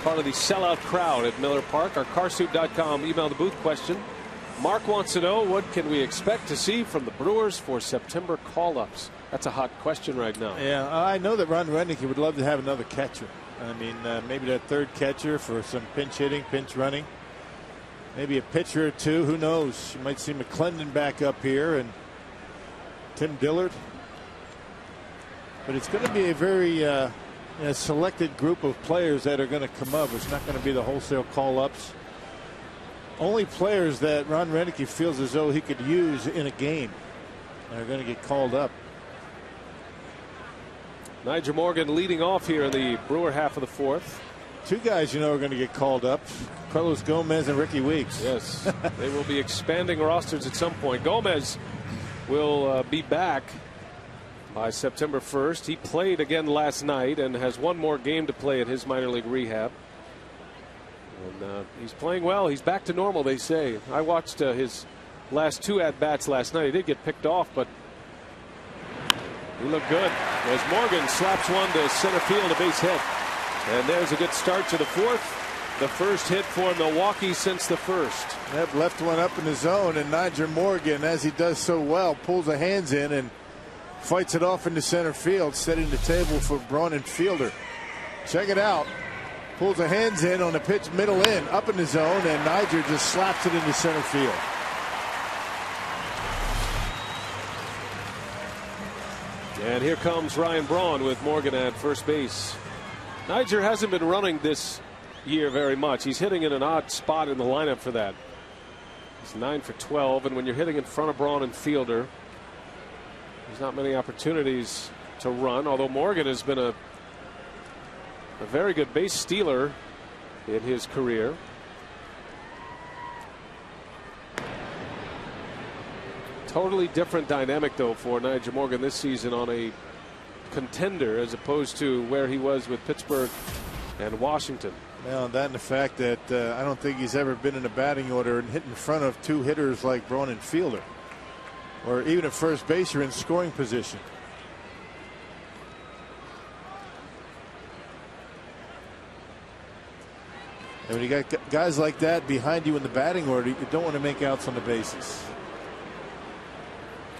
part of the sellout crowd at Miller Park. Our carsoup.com email the booth question. Mark wants to know, what can we expect to see from the Brewers for September call-ups? That's a hot question right now. Yeah, I know that Ron Renicky would love to have another catcher. I mean, maybe that third catcher for some pinch hitting, pinch running. Maybe a pitcher or two. Who knows? You might see McClendon back up here and Tim Dillard. But it's going to be a very selected group of players that are going to come up. It's not going to be the wholesale call-ups. Only players that Ron Renicky feels as though he could use in a game are going to get called up. Nigel Morgan leading off here in the Brewer half of the fourth. Two guys are going to get called up. Carlos Gomez and Ricky Weeks. Yes, they will be expanding rosters at some point. Gomez will be back by September 1st. He played again last night and has one more game to play at his minor league rehab. And he's playing well. He's back to normal, they say. I watched his last two at-bats last night. He did get picked off, but he looked good as Morgan slaps one to center field, a base hit. And there's a good start to the fourth. The first hit for Milwaukee since the first. Yep, left one up in the zone, and Nigel Morgan, as he does so well, pulls the hands in and fights it off into center field, setting the table for Braun and Fielder. Check it out. Pulls the hands in on the pitch, middle in, up in the zone, and Nigel just slaps it into center field. And here comes Ryan Braun with Morgan at first base. Nigel hasn't been running this year very much. He's hitting in an odd spot in the lineup for that. He's 9 for 12, and when you're hitting in front of Braun and Fielder, there's not many opportunities to run, although Morgan has been a very good base stealer in his career. Totally different dynamic, though, for Nigel Morgan this season on a contender as opposed to where he was with Pittsburgh and Washington. Well, that and the fact that I don't think he's ever been in a batting order and hit in front of two hitters like Braun and Fielder, or even at first base, you're in scoring position. And when you got guys like that behind you in the batting order, you don't want to make outs on the bases.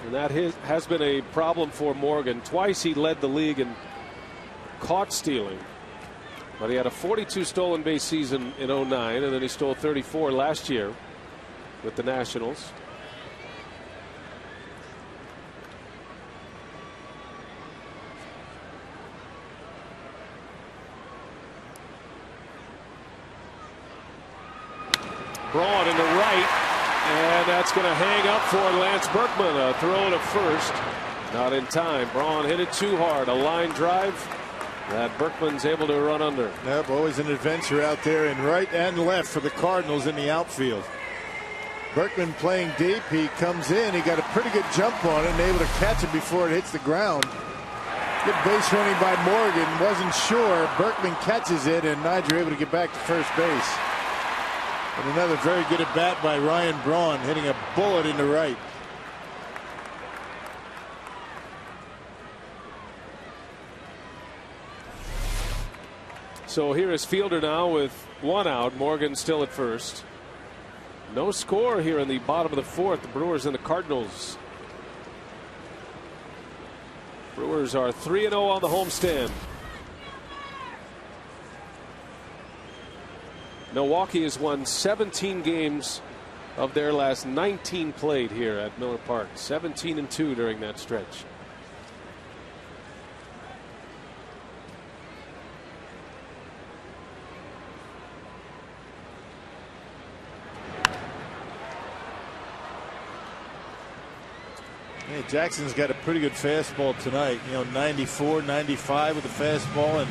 And that has been a problem for Morgan. Twice he led the league in caught stealing. But he had a 42 stolen base season in 09, and then he stole 34 last year with the Nationals. Braun in the right. And that's going to hang up for Lance Berkman. A throw to first. Not in time. Braun hit it too hard. A line drive that Berkman's able to run under. Yep, always an adventure out there in right and left for the Cardinals in the outfield. Berkman playing deep. He comes in. He got a pretty good jump on it and able to catch it before it hits the ground. Good base running by Morgan. Wasn't sure. Berkman catches it, and Nigel able to get back to first base. And another very good at bat by Ryan Braun, hitting a bullet into right. So here is Fielder now with one out. Morgan still at first. No score here in the bottom of the fourth. The Brewers and the Cardinals. Brewers are 3-0 on the homestand. Milwaukee has won 17 games of their last 19 played here at Miller Park. 17-2 during that stretch. Hey, Jackson's got a pretty good fastball tonight. 94, 95 with the fastball, and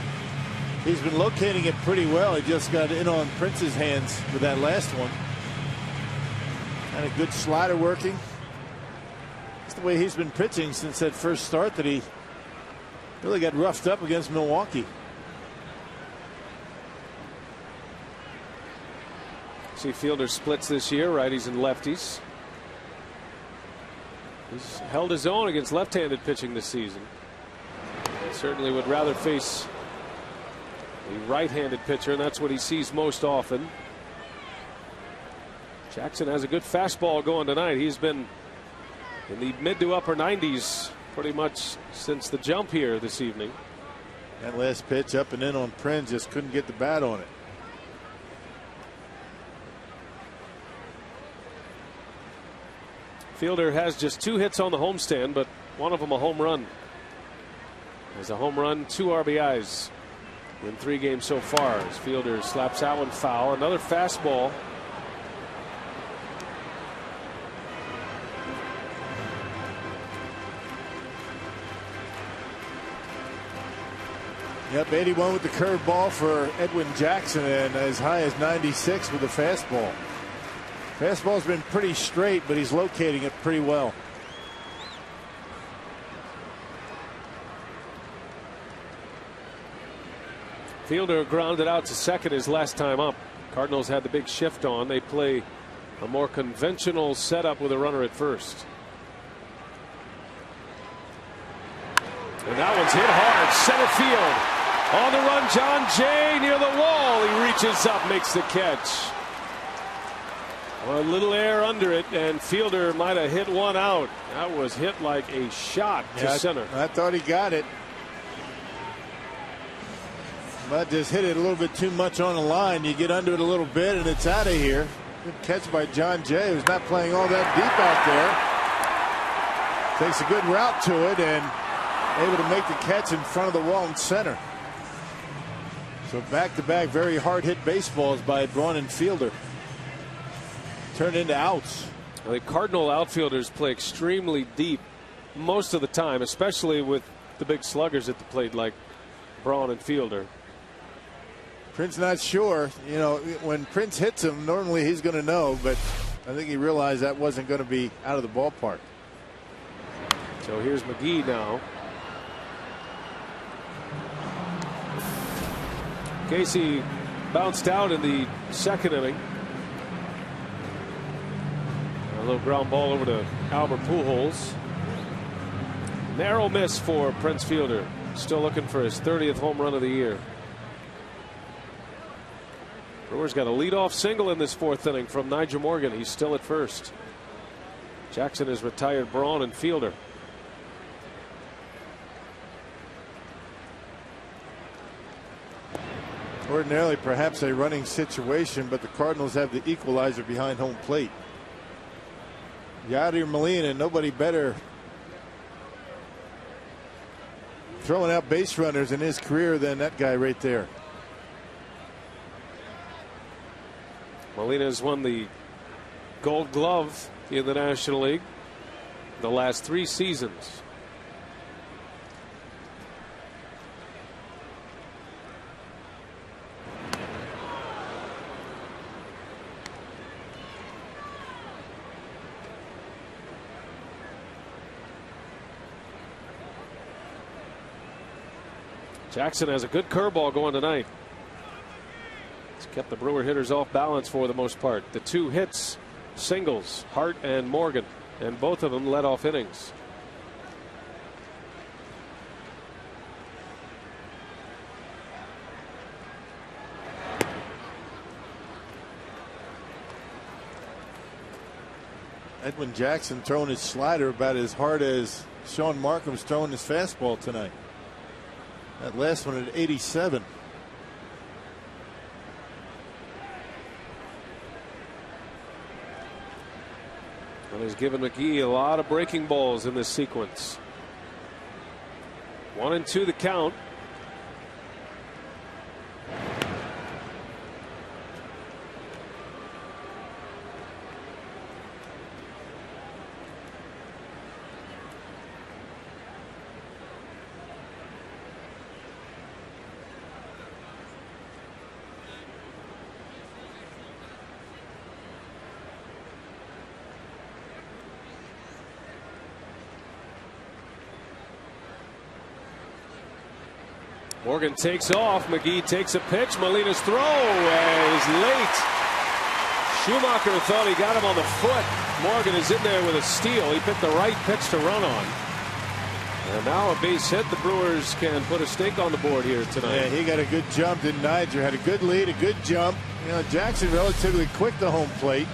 he's been locating it pretty well. He just got in on Prince's hands with that last one. And a good slider working. That's the way he's been pitching since that first start that he really got roughed up against Milwaukee. See Fielder splits this year, righties and lefties. He's held his own against left-handed pitching this season. Certainly would rather face the right-handed pitcher, and that's what he sees most often. Jackson has a good fastball going tonight. He's been in the mid to upper 90s pretty much since the jump here this evening. That last pitch up and in on Prinz, just couldn't get the bat on it. Fielder has just 2 hits on the homestand, but one of them a home run. There's a home run, 2 RBIs in 3 games so far. As Fielder slaps that one foul. Another fastball. Yep, 81 with the curveball for Edwin Jackson, and as high as 96 with the fastball. Fastball's been pretty straight, but he's locating it pretty well. Fielder grounded out to second his last time up. Cardinals had the big shift on. They play a more conventional setup with a runner at first. And that one's hit hard. Center field. On the run, John Jay near the wall. He reaches up, makes the catch. A little air under it, and Fielder might have hit one out. That was hit like a shot to center. I thought he got it. But just hit it a little bit too much on the line. You get under it a little bit, and it's out of here. Good catch by John Jay, who's not playing all that deep out there. Takes a good route to it, and able to make the catch in front of the wall in center. So back-to-back very hard-hit baseballs by Braun and Fielder. Turned into outs. The Cardinal outfielders play extremely deep most of the time, especially with the big sluggers at the plate like Braun and Fielder. Prince not sure. You know, when Prince hits him, normally he's going to know, but I think he realized that wasn't going to be out of the ballpark. So here's McGee now. Casey bounced out in the second inning. A little ground ball over to Albert Pujols. Narrow miss for Prince Fielder. Still looking for his 30th home run of the year. Brewers got a leadoff single in this 4th inning from Nigel Morgan. He's still at first. Jackson has retired Braun and Fielder. Ordinarily, perhaps a running situation, but the Cardinals have the equalizer behind home plate. Yadier Molina, nobody better throwing out base runners in his career than that guy right there. Molina has won the Gold Glove in the National League the last 3 seasons. Jackson has a good curveball going tonight. It's kept the Brewer hitters off balance for the most part. The 2 hits, singles, Hart and Morgan, and both of them led off innings. Edwin Jackson throwing his slider about as hard as Sean Markham's throwing his fastball tonight. That last one at 87. Well, he's given McGee a lot of breaking balls in this sequence. 1-2 the count. Morgan takes off. McGee takes a pitch. Molina's throw is late. Schumacher thought he got him on the foot. Morgan is in there with a steal. He picked the right pitch to run on. And now a base hit. The Brewers can put a stake on the board here tonight. Yeah, he got a good jump. Did Niger had a good lead, a good jump. You know, Jackson relatively quick to home plate.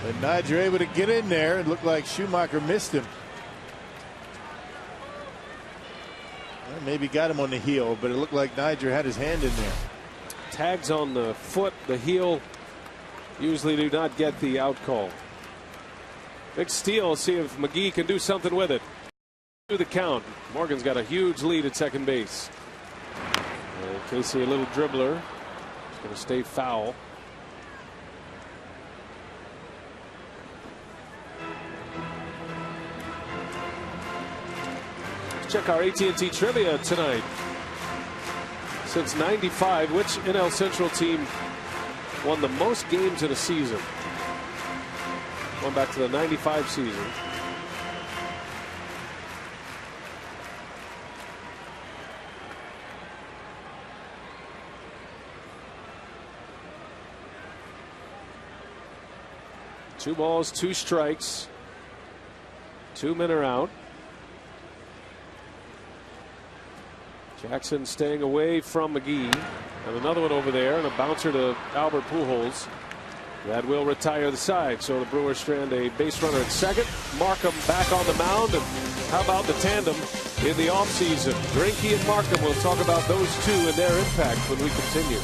But Niger able to get in there. It looked like Schumacher missed him. Well, maybe got him on the heel, but it looked like Niger had his hand in there. Tags on the foot, the heel usually do not get the out call. Big steal. See if McGee can do something with it. To the count. Morgan's got a huge lead at second base. And Casey, a little dribbler. He's going to stay foul. Let's check our AT&T trivia tonight. Since '95, which NL Central team won the most games in a season? Going back to the '95 season. Two balls, two strikes. 2 men are out. Jackson staying away from McGee. And another one over there, and a bouncer to Albert Pujols. That will retire the side. So the Brewers strand a base runner at second. Markham back on the mound. And how about the tandem in the offseason? Greinke and Markham. We'll talk about those two and their impact when we continue.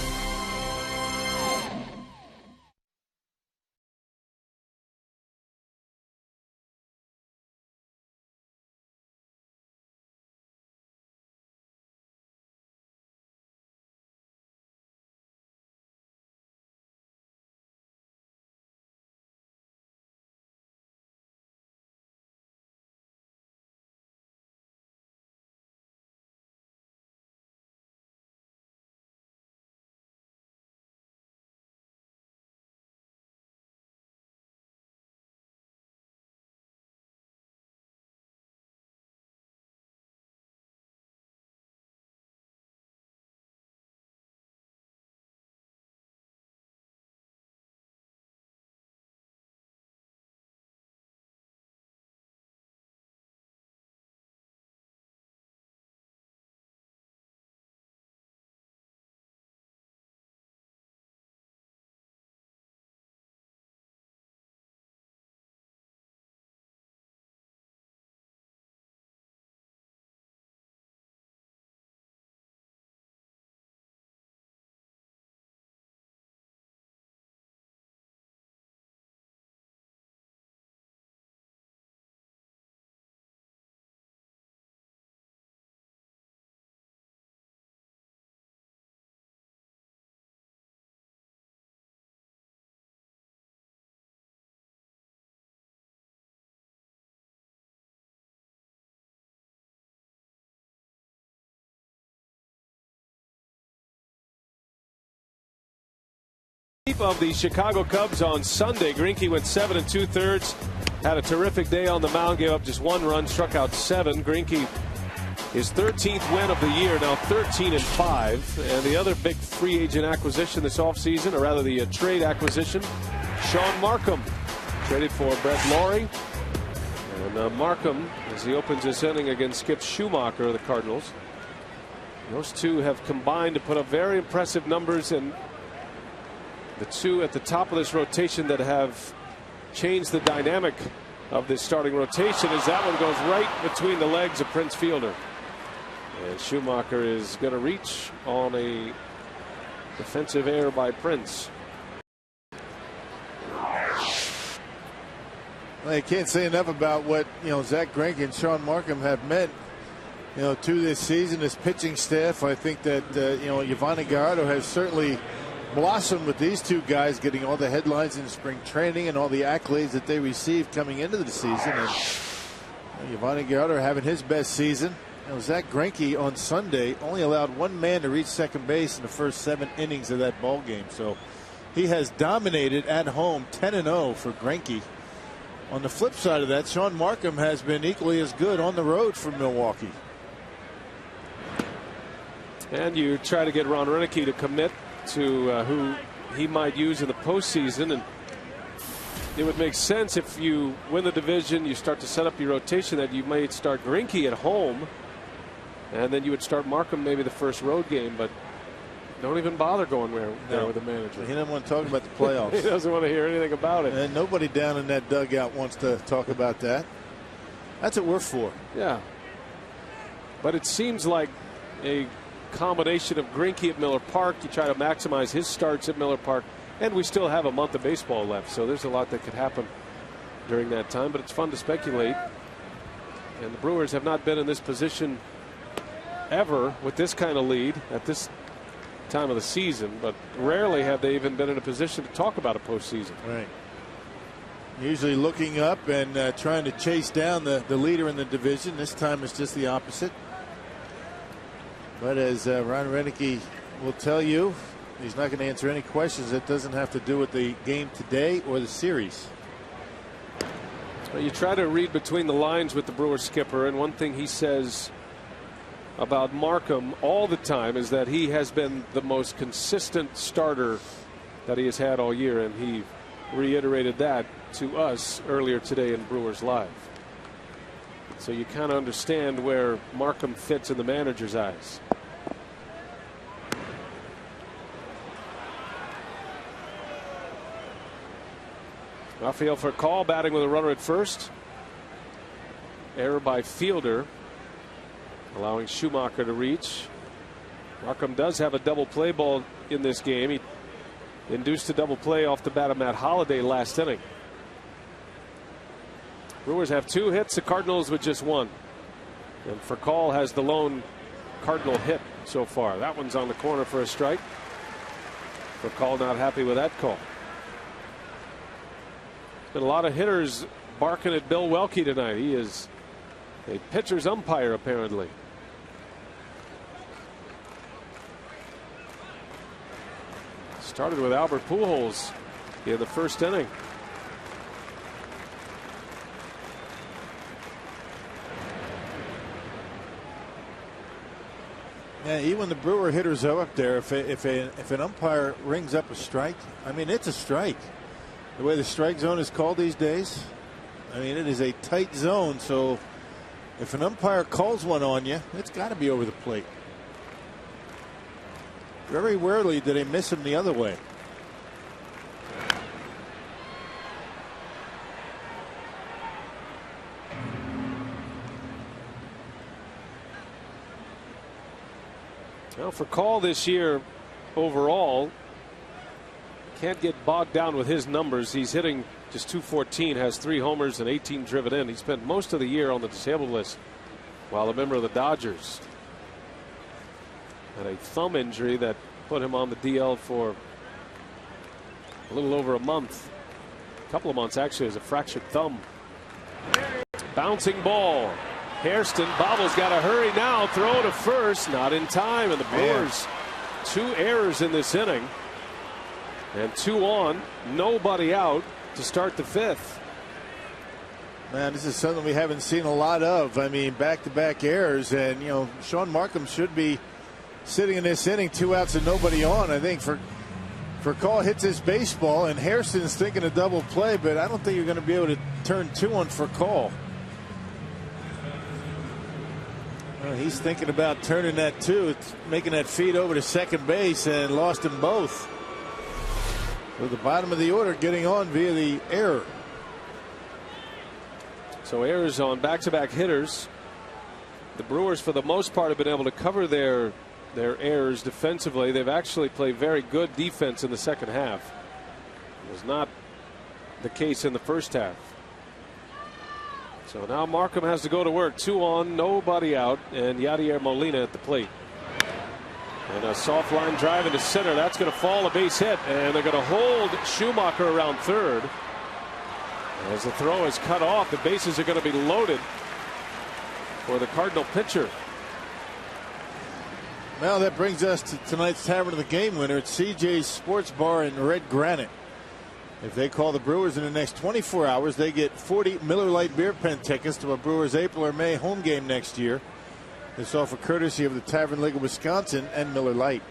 Of the Chicago Cubs on Sunday. Greinke went 7 2/3. Had a terrific day on the mound. Gave up just 1 run. Struck out 7. Greinke, his 13th win of the year. Now 13-5. And the other big free agent acquisition this offseason, or rather the trade acquisition, Sean Markham. Traded for Brett Laurie. And Markham, as he opens this inning against Skip Schumacher of the Cardinals. Those two have combined to put up very impressive numbers, and the two at the top of this rotation that have changed the dynamic of this starting rotation is that one goes right between the legs of Prince Fielder. And Schumacher is going to reach on a defensive error by Prince. Well, you can't say enough about what Zach Greinke and Sean Markham have meant to this season, this pitching staff. I think that Yvonne Gallardo has certainly blossomed with these two guys getting all the headlines in spring training and all the accolades that they received coming into the season. And Yvonne Gallardo having his best season. Zach Greinke on Sunday only allowed 1 man to reach second base in the first 7 innings of that ball game. So he has dominated at home. 10-0 for Greinke. On the flip side of that, Sean Markham has been equally as good on the road for Milwaukee. And you try to get Ron Renicky to commit to who he might use in the postseason, and it would make sense if you win the division, you start to set up your rotation, that you might start Greinke at home, and then you would start Markham maybe the first road game, but don't even bother going there with the manager. He doesn't want to talk about the playoffs. He doesn't want to hear anything about it. And nobody down in that dugout wants to talk about that. That's what we're for. Yeah. But it seems like a combination of Greinke at Miller Park. You try to maximize his starts at Miller Park. And we still have a month of baseball left, so there's a lot that could happen during that time. But it's fun to speculate. And the Brewers have not been in this position ever with this kind of lead at this time of the season, but rarely have they even been in a position to talk about a postseason. Right. Usually looking up and trying to chase down the leader in the division. This time it's just the opposite. But as Ron Renicky will tell you, he's not going to answer any questions that doesn't have to do with the game today or the series. Well, you try to read between the lines with the Brewers skipper, and one thing he says about Markham all the time is that he has been the most consistent starter that he has had all year, and he reiterated that to us earlier today in Brewers Live. So you kind of understand where Markham fits in the manager's eyes. Rafael Furcal batting with a runner at first. Error by Fielder, allowing Schumacher to reach. Markham does have a double play ball in this game. He induced a double play off the bat of Matt Holliday last inning. Brewers have 2 hits, the Cardinals with just 1. And Furcal has the lone Cardinal hit so far. That one's on the corner for a strike. Furcal not happy with that call. Been a lot of hitters barking at Bill Welke tonight. He is a pitcher's umpire, apparently. Started with Albert Pujols in the first inning. Yeah, even the Brewer hitters are up there. If an umpire rings up a strike, I mean, it's a strike. The way the strike zone is called these days, I mean, it is a tight zone. So if an umpire calls one on you, it's got to be over the plate. Very rarely do they miss him the other way. Well, for Call this year overall, can't get bogged down with his numbers. He's hitting just .214, has 3 homers and 18 driven in. He spent most of the year on the disabled list while a member of the Dodgers. Had a thumb injury that put him on the DL for a little over a month. A couple of months, actually, as a fractured thumb. Bouncing ball. Hairston, Bobbles got to hurry now. Throw to first. Not in time. And the Brewers, 2 errors in this inning. And 2 on. Nobody out to start the 5th. Man, this is something we haven't seen a lot of. I mean, back-to-back errors. And, you know, Sean Markham should be sitting in this inning, 2 outs and nobody on. I think Furcal hits his baseball, and Hairston's thinking a double play, but I don't think you're going to be able to turn 2 on Furcal. He's thinking about turning that 2, making that feed over to second base, and lost them both. So the bottom of the order getting on via the error. So errors on back-to-back hitters. The Brewers, for the most part, have been able to cover their errors defensively. They've actually played very good defense in the second half. It was not the case in the first half. So now Markham has to go to work. 2 on, nobody out, and Yadier Molina at the plate. And a soft line drive into center. That's going to fall, a base hit, and they're going to hold Schumacher around third. As the throw is cut off, the bases are going to be loaded for the Cardinal pitcher. Well, that brings us to tonight's Tavern of the Game winner at CJ's Sports Bar in Red Granite. If they call the Brewers in the next 24 hours, they get 40 Miller Lite beer pen tickets to a Brewers April or May home game next year. This offer courtesy of the Tavern League of Wisconsin and Miller Lite.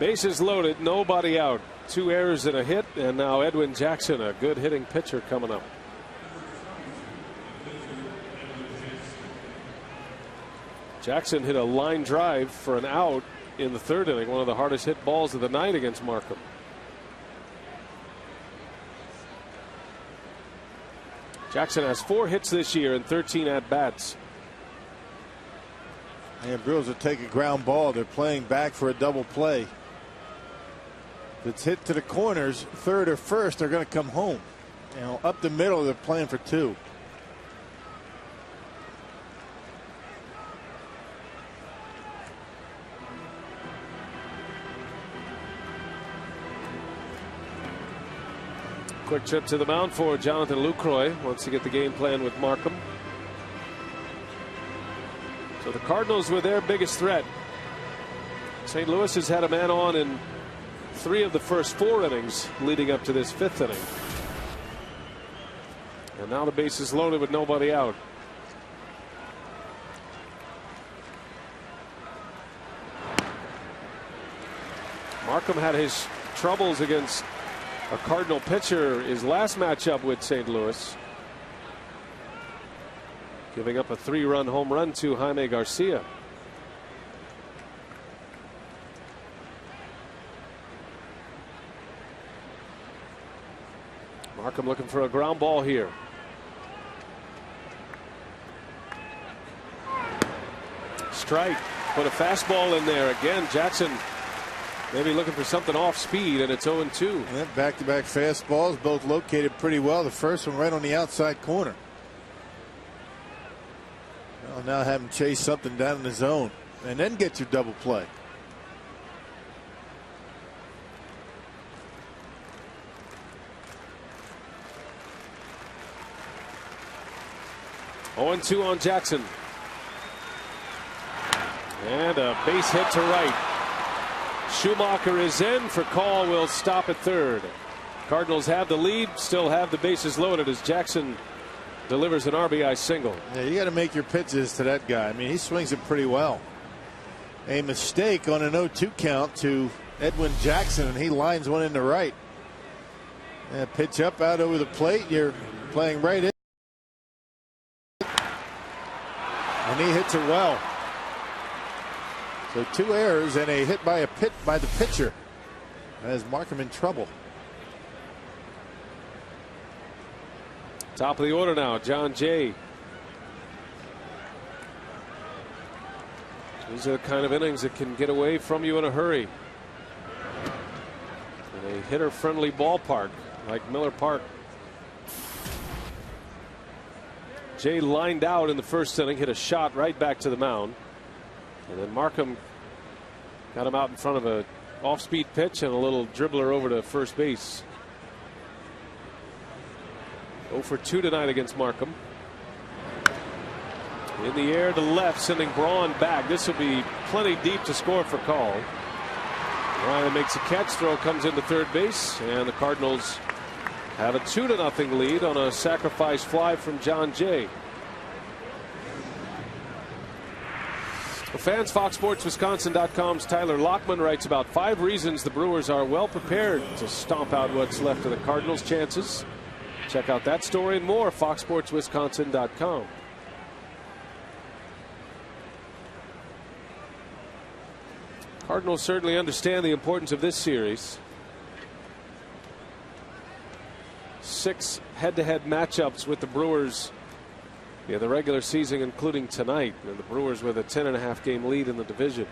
Bases loaded, nobody out. 2 errors and a hit, and now Edwin Jackson, a good hitting pitcher, coming up. Jackson hit a line drive for an out in the 3rd inning, one of the hardest hit balls of the night against Markham. Jackson has 4 hits this year and 13 at-bats. And Brewers will take a ground ball. They're playing back for a double play. If it's hit to the corners, 3rd or 1st, they're going to come home. You know, up the middle, they're playing for 2. Quick trip to the mound for Jonathan Lucroy. Wants to get the game plan with Markham. So the Cardinals were their biggest threat. St. Louis has had a man on in 3 of the first 4 innings leading up to this 5th inning. And now the base is loaded with nobody out. Markham had his troubles against a Cardinal pitcher his last matchup with St. Louis, giving up a 3-run home run to Jaime Garcia. Markham looking for a ground ball here. Strike. Put a fastball in there again. Jackson maybe looking for something off speed, and it's 0-2. Yeah, back-to-back fastballs, both located pretty well. The first one right on the outside corner. Well, now have him chase something down in the zone and then get your double play. Oh, 0-2 on Jackson. And a base hit to right. Schumacher is in for call. Will stop at 3rd. Cardinals have the lead, still have the bases loaded as Jackson delivers an RBI single. Yeah, you got to make your pitches to that guy. I mean, he swings it pretty well. A mistake on an 0-2 count to Edwin Jackson, and he lines one into right. Yeah, pitch up out over the plate. You're playing right in. And he hits it well. So 2 errors and a hit by the pitcher has Markham in trouble. Top of the order now, John Jay. These are the kind of innings that can get away from you in a hurry. In a hitter-friendly ballpark like Miller Park. Jay lined out in the 1st inning, hit a shot right back to the mound. And then Markham got him out in front of a off-speed pitch and a little dribbler over to first base. 0 for 2 tonight against Markham. In the air to left, sending Braun back. This will be plenty deep to score for call. Ryan makes a catch. Throw comes into 3rd base, and the Cardinals have a 2-0 lead on a sacrifice fly from John Jay. For fans, FoxSportsWisconsin.com's Tyler Lockman writes about 5 reasons the Brewers are well prepared to stomp out what's left of the Cardinals' chances. Check out that story and more, FoxSportsWisconsin.com. Cardinals certainly understand the importance of this series. 6 head-to-head matchups with the Brewers in the regular season, including tonight, and the Brewers with a 10.5 game lead in the division.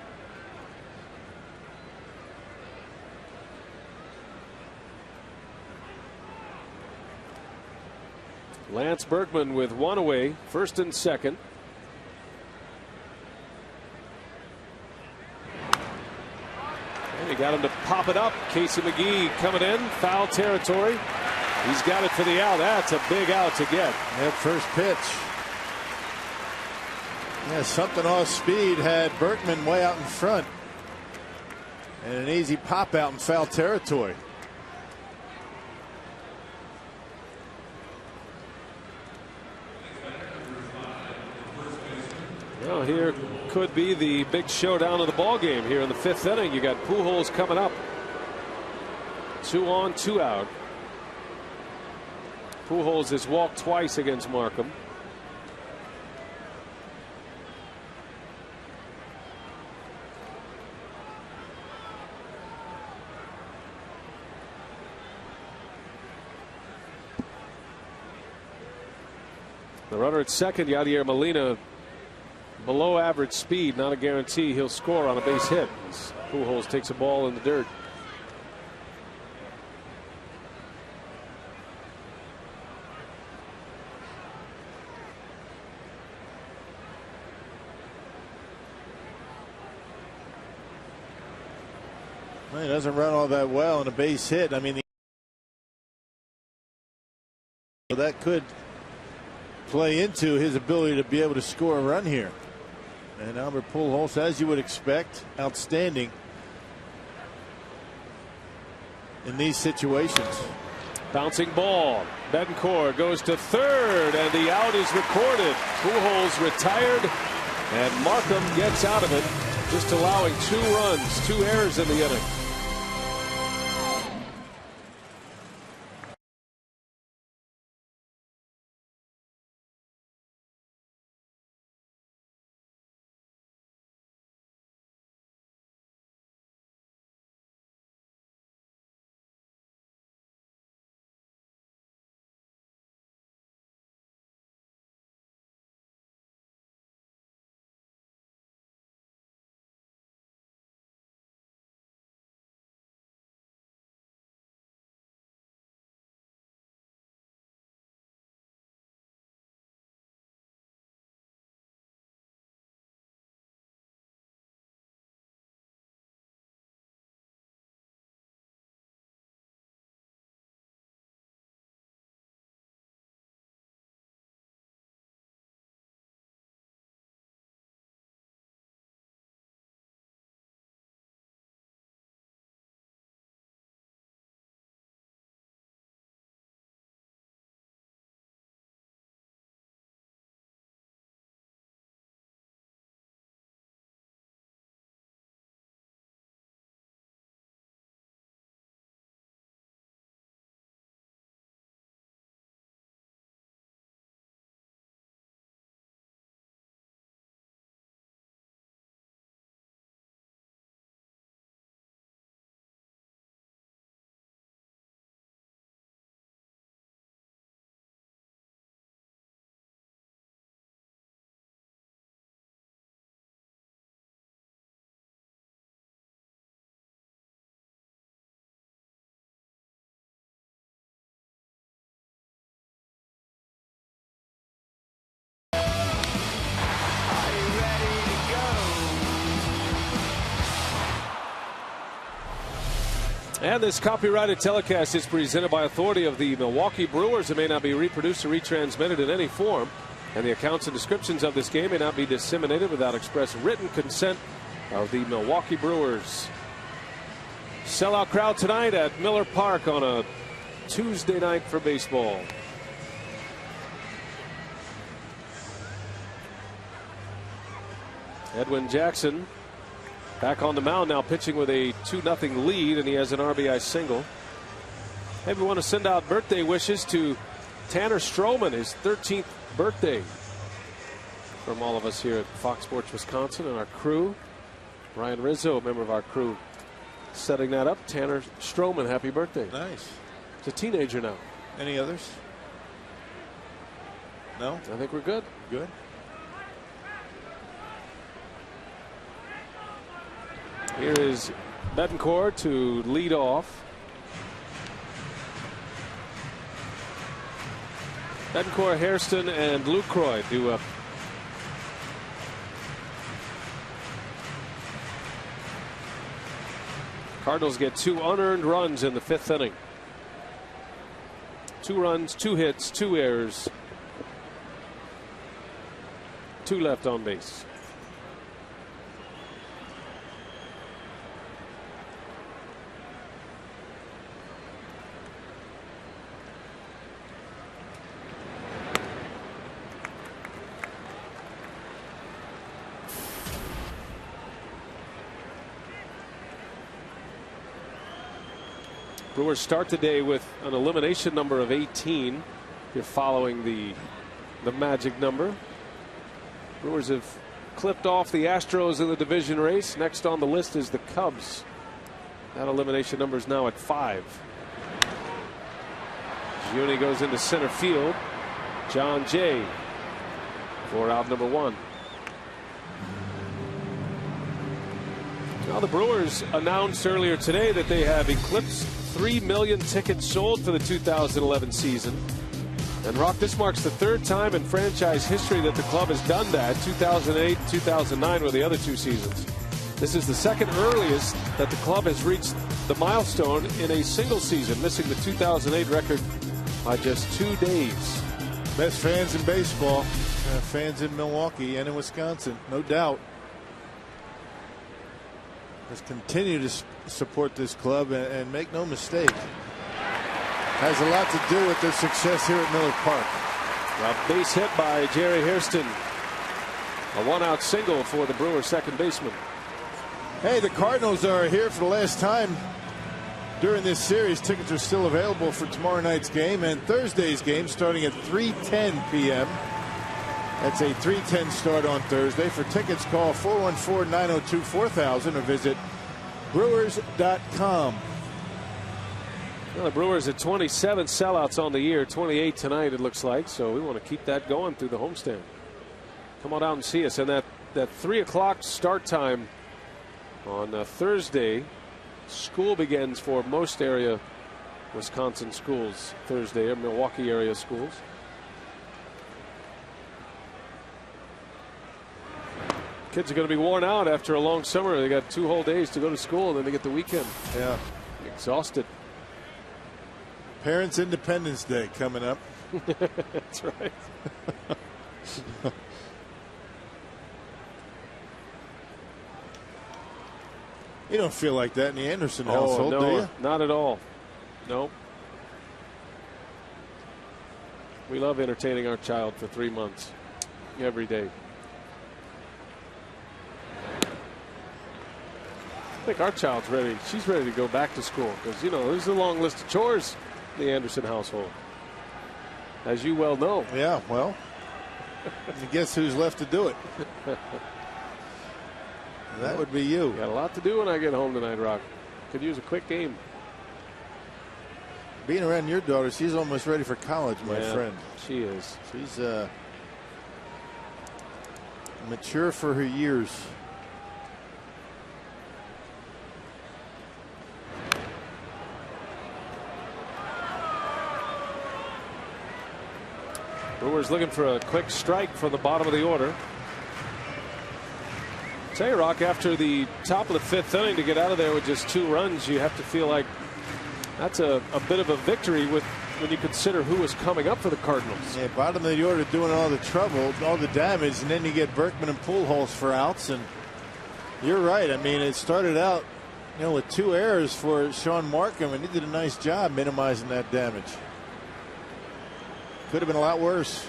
Lance Berkman with 1 away, 1st and 2nd. And he got him to pop it up. Casey McGee coming in, foul territory. He's got it for the out. That's a big out to get. That first pitch. Yeah, something off speed had Berkman way out in front. And an easy pop out in foul territory. Well, here could be the big showdown of the ball game here in the 5th inning. You got Pujols coming up. 2 on, 2 out. Pujols has walked twice against Markham. The runner at second, Yadier Molina, below average speed, not a guarantee he'll score on a base hit. Pujols takes a ball in the dirt. Well, he doesn't run all that well on a base hit. I mean, that could play into his ability to be able to score a run here. And Albert Pujols, as you would expect, outstanding in these situations. Bouncing ball. Betancourt goes to third, and the out is recorded. Pujols retired, and Markham gets out of it, just allowing 2 runs, 2 errors in the inning. And this copyrighted telecast is presented by authority of the Milwaukee Brewers. It may not be reproduced or retransmitted in any form, and the accounts and descriptions of this game may not be disseminated without express written consent of the Milwaukee Brewers. Sellout crowd tonight at Miller Park on a Tuesday night for baseball. Edwin Jackson back on the mound now, pitching with a 2-0 lead, and he has an RBI single. Hey, we want to send out birthday wishes to Tanner Stroman, his 13th birthday, from all of us here at Fox Sports Wisconsin and our crew. Ryan Rizzo, a member of our crew, setting that up. Tanner Stroman, happy birthday. Nice. He's a teenager now. Any others? No? I think we're good. Good. Here is Betancourt to lead off. Betancourt, Hairston, and Lucroy do up. Cardinals get 2 unearned runs in the 5th inning. 2 runs, 2 hits, 2 errors, 2 left on base. Brewers start the day with an elimination number of 18. You're following the magic number. Brewers have clipped off the Astros in the division race. Next on the list is the Cubs. That elimination number is now at 5. Giuni goes into center field. John Jay for out number 1. Now the Brewers announced earlier today that they have eclipsed 3 million tickets sold for the 2011 season. And Rock, this marks the 3rd time in franchise history that the club has done that. 2008, 2009 were the other 2 seasons. This is the 2nd earliest that the club has reached the milestone in a single season, missing the 2008 record by just 2 days. Best fans in baseball, fans in Milwaukee and in Wisconsin, no doubt. Let's continue to support this club and make no mistake. Has a lot to do with their success here at Miller Park. A base hit by Jerry Hairston. A 1-out single for the Brewers second baseman. Hey, the Cardinals are here for the last time during this series. Tickets are still available for tomorrow night's game and Thursday's game starting at 3:10 p.m. That's a 3:10 start on Thursday. For tickets, call 414-902-4000 or visit Brewers.com. Well, the Brewers at 27 sellouts on the year, 28 tonight it looks like, so we want to keep that going through the homestand. Come on out and see us. And that 3 o'clock start time on Thursday, school begins for most area Wisconsin schools Thursday, or Milwaukee area schools. Kids are going to be worn out after a long summer. They got 2 whole days to go to school, and then they get the weekend. Yeah. Exhausted. Parents' Independence Day coming up. That's right. You don't feel like that in the Anderson household, no, do you? Not at all. Nope. We love entertaining our child for 3 months every day. I think our child's ready. She's ready to go back to school because, you know, there's a long list of chores in the Anderson household, as you well know. Yeah, well, and guess who's left to do it? That would be you. Got a lot to do when I get home tonight, Rock. Could use a quick game. Being around your daughter, she's almost ready for college, my friend. She is. She's mature for her years. Brewers looking for a quick strike from the bottom of the order. Tell you, Rock, after the top of the 5th inning, to get out of there with just 2 runs, you have to feel like that's a bit of a victory when you consider who was coming up for the Cardinals. Yeah, bottom of the order doing all the trouble, all the damage, and then you get Berkman and Pujols for outs. And you're right. I mean, it started out, you know, with 2 errors for Sean Markham, and he did a nice job minimizing that damage. Could have been a lot worse.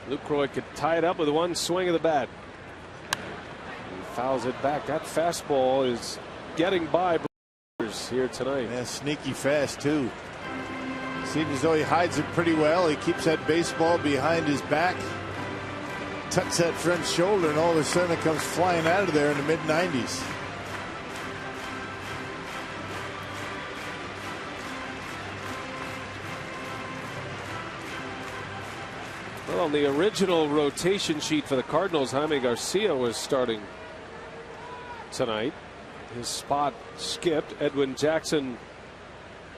Lucroy could tie it up with 1 swing of the bat. He fouls it back. That fastball is getting by Brewers here tonight. Yeah, sneaky fast too. Seems as though he hides it pretty well. He keeps that baseball behind his back, tucks that front shoulder, and all of a sudden it comes flying out of there in the mid-90s. Well, on the original rotation sheet for the Cardinals, Jaime Garcia was starting tonight. His spot skipped. Edwin Jackson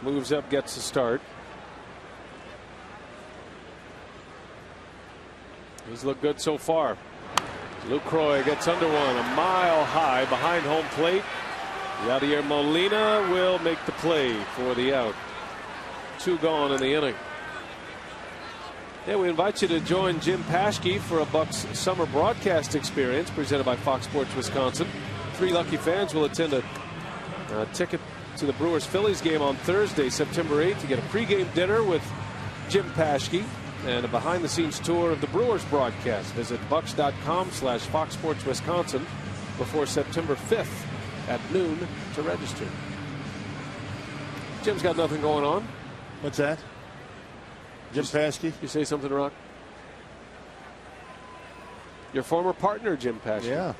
moves up, gets the start. He's looked good so far. Lucroy gets under one, a mile high behind home plate. Yadier Molina will make the play for the out. 2 gone in the inning. Yeah, we invite you to join Jim Paschke for a Bucks summer broadcast experience presented by Fox Sports Wisconsin. 3 lucky fans will attend a ticket to the Brewers-Phillies game on Thursday, September 8th, to get a pregame dinner with Jim Paschke and a behind-the-scenes tour of the Brewers broadcast. Visit bucks.com/Fox Sports Wisconsin before September 5th. at noon to register. Jim's got nothing going on. What's that? Jim Paskey? You say something, Rock? Your former partner, Jim Paskey. Yeah.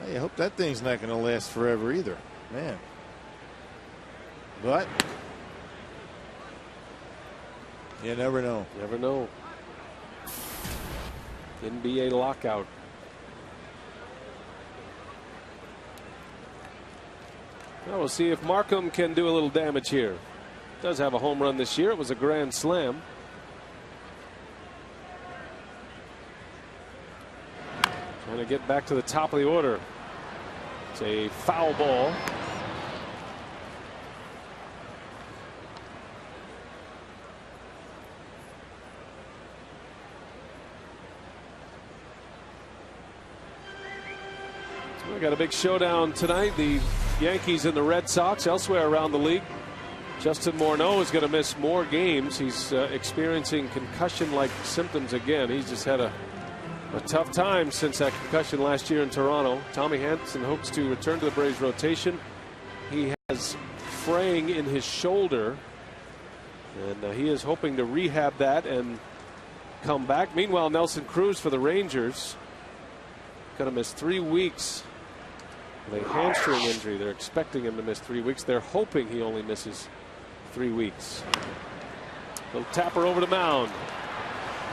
I hope that thing's not going to last forever either, man. But you never know. Never know. NBA lockout. Well, we'll see if Markham can do a little damage here. Does have a home run this year. It was a grand slam. Trying to get back to the top of the order. It's a foul ball. So we got a big showdown tonight. The Yankees and the Red Sox. Elsewhere around the league, Justin Morneau is going to miss more games. He's experiencing concussion-like symptoms again. He's just had a tough time since that concussion last year in Toronto. Tommy Hanson hopes to return to the Braves rotation. He has fraying in his shoulder, and he is hoping to rehab that and come back. Meanwhile, Nelson Cruz for the Rangers going to miss 3 weeks. A hamstring injury. They're expecting him to miss 3 weeks. They're hoping he only misses 3 weeks. Little tapper over the mound.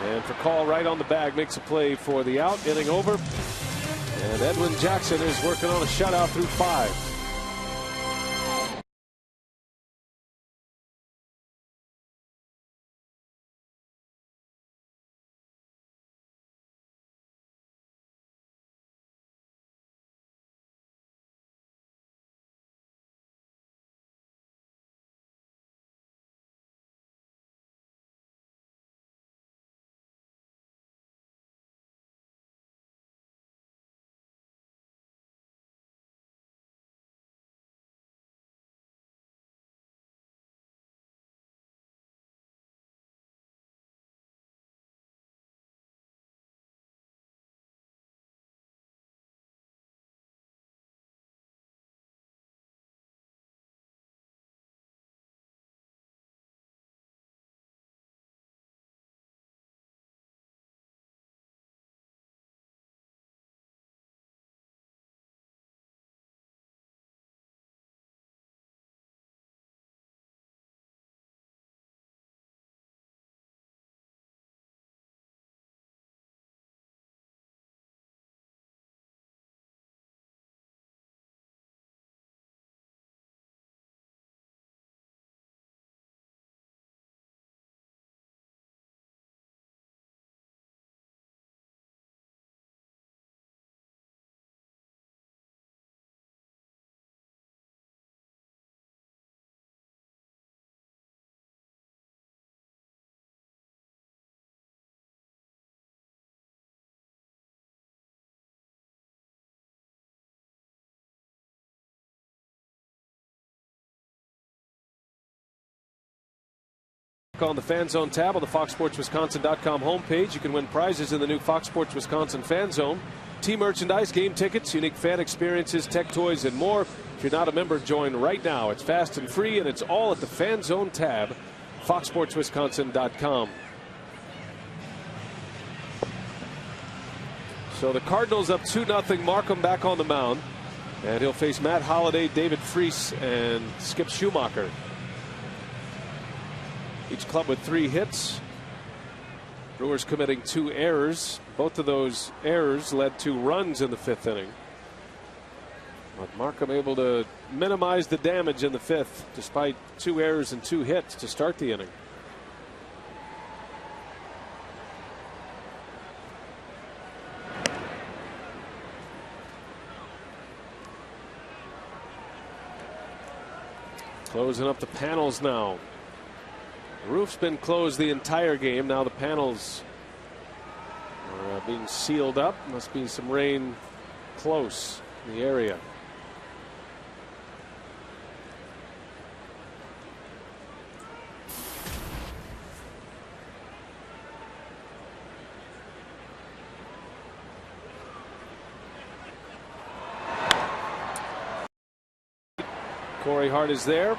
And for call right on the bag, makes a play for the out. Inning over. And Edwin Jackson is working on a shutout through 5. On the Fan Zone tab on the FoxSportsWisconsin.com homepage, you can win prizes in the new Fox Sports Wisconsin Fan Zone. Team merchandise, game tickets, unique fan experiences, tech toys, and more. If you're not a member, join right now. It's fast and free, and it's all at the Fan Zone tab, FoxSportsWisconsin.com. So the Cardinals up 2-0. Markham back on the mound, and he'll face Matt Holliday, David Freese, and Skip Schumacher. Each club with 3 hits. Brewers committing 2 errors. Both of those errors led to runs in the 5th inning. But Markham able to minimize the damage in the 5th despite 2 errors and 2 hits to start the inning. Closing up the panels now. The roof's been closed the entire game. Now the panels are being sealed up. Must be some rain close in the area. Corey Hart is there.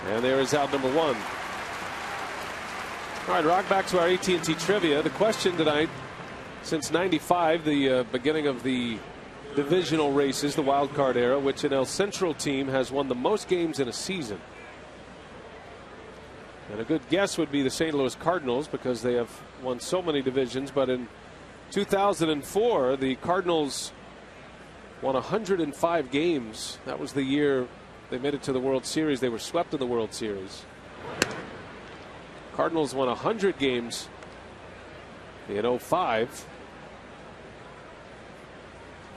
And there is out number 1. All right, Rock, back to our AT&T trivia. The question tonight, since '95, the beginning of the divisional races, the wild card era, which an El Central team has won the most games in a season? And a good guess would be the St. Louis Cardinals, because they have won so many divisions. But in 2004, the Cardinals won 105 games. That was the year they made it to the World Series. They were swept in the World Series. Cardinals won 100 games in '05.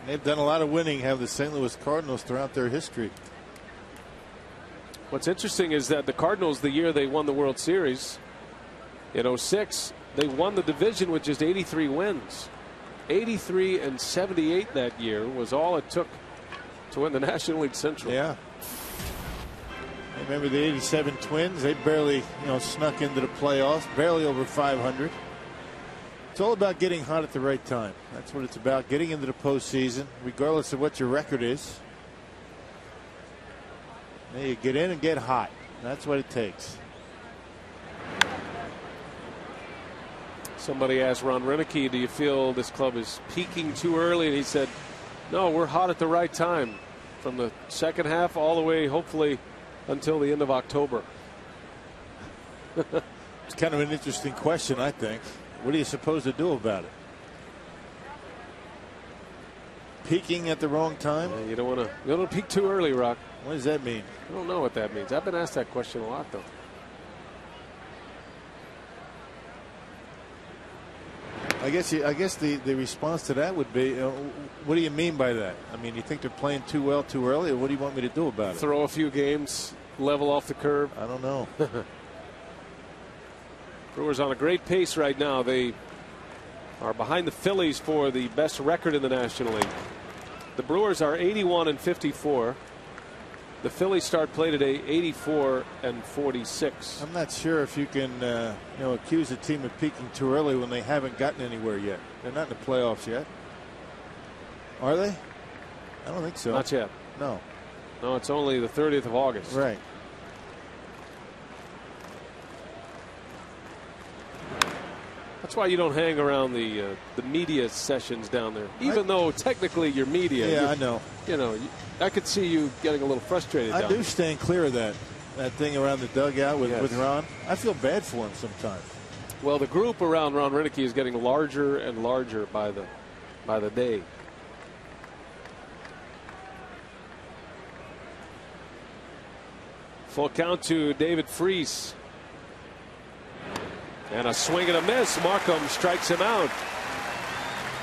They've done a lot of winning, have the St. Louis Cardinals, throughout their history. What's interesting is that the Cardinals, the year they won the World Series in '06, they won the division with just 83 wins. 83 and 78 that year was all it took to win the National League Central. Yeah. Remember the '87 Twins? They barely, snuck into the playoffs, barely over 500. It's all about getting hot at the right time. That's what it's about, getting into the postseason, regardless of what your record is. You get in and get hot. That's what it takes. Somebody asked Ron Renicky, do you feel this club is peaking too early? And he said, no, we're hot at the right time. From the second half all the way, hopefully, until the end of October. It's kind of an interesting question, I think. What are you supposed to do about it? Peaking at the wrong time? Yeah, you don't want to peak too early, Rock. What does that mean? I don't know what that means. I've been asked that question a lot, though. I guess the response to that would be, what do you mean by that? I mean, you think they're playing too well too early, or what do you want me to do about it? Throw a few games, level off the curve. I don't know. Brewers on a great pace right now. They are behind the Phillies for the best record in the National League. The Brewers are 81 and 54. The Phillies start play today 84 and 46. I'm not sure if you can accuse a team of peaking too early when they haven't gotten anywhere yet. They're not in the playoffs yet. Are they? I don't think so. Not yet. No. No, it's only the 30th of August. Right. That's why you don't hang around the media sessions down there, even though technically you're media. Yeah, I know. I could see you getting a little frustrated. I do stand clear of that thing around the dugout with Ron. I feel bad for him sometimes. Well, the group around Ron Renicky is getting larger and larger by the day. Full count to David Freese. And a swing and a miss. Markham strikes him out.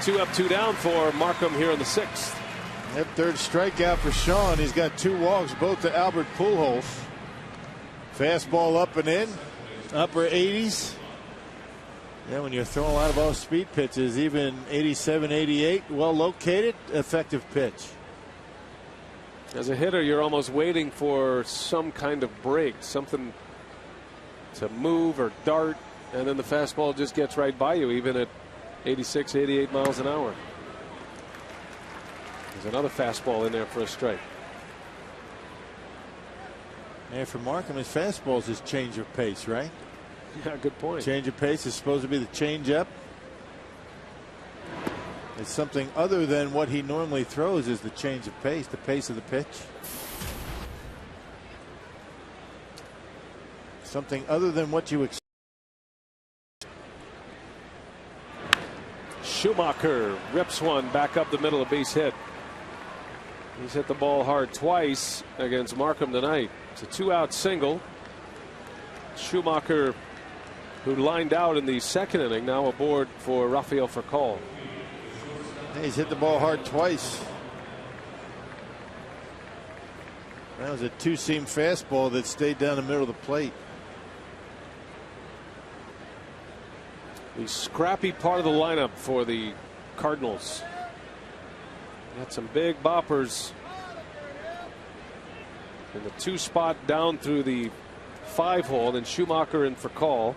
2 up, 2 down for Markham here in the 6th. That third strikeout for Sean. He's got 2 walks, both to Albert Pujols. Fastball up and in, upper 80s. Yeah, when you're throwing a lot of off-speed pitches, even 87, 88, well located, effective pitch. As a hitter, you're almost waiting for some kind of break, something to move or dart, and then the fastball just gets right by you, even at 86, 88 miles an hour. There's another fastball in there for a strike. And for Markham, his fastball is his change of pace, right? Yeah, good point. Change of pace is supposed to be the change up. It's something other than what he normally throws is the change of pace, the pace of the pitch. Something other than what you expect. Schumacher rips one back up the middle, of base hit. He's hit the ball hard twice against Markham tonight. It's a 2-out single. Schumacher, who lined out in the 2nd inning, now aboard for Rafael Furcal. He's hit the ball hard twice. That was a 2-seam fastball that stayed down the middle of the plate. The scrappy part of the lineup for the Cardinals. Got some big boppers in the 2 spot down through the 5 hole, then Schumacher and Furcal.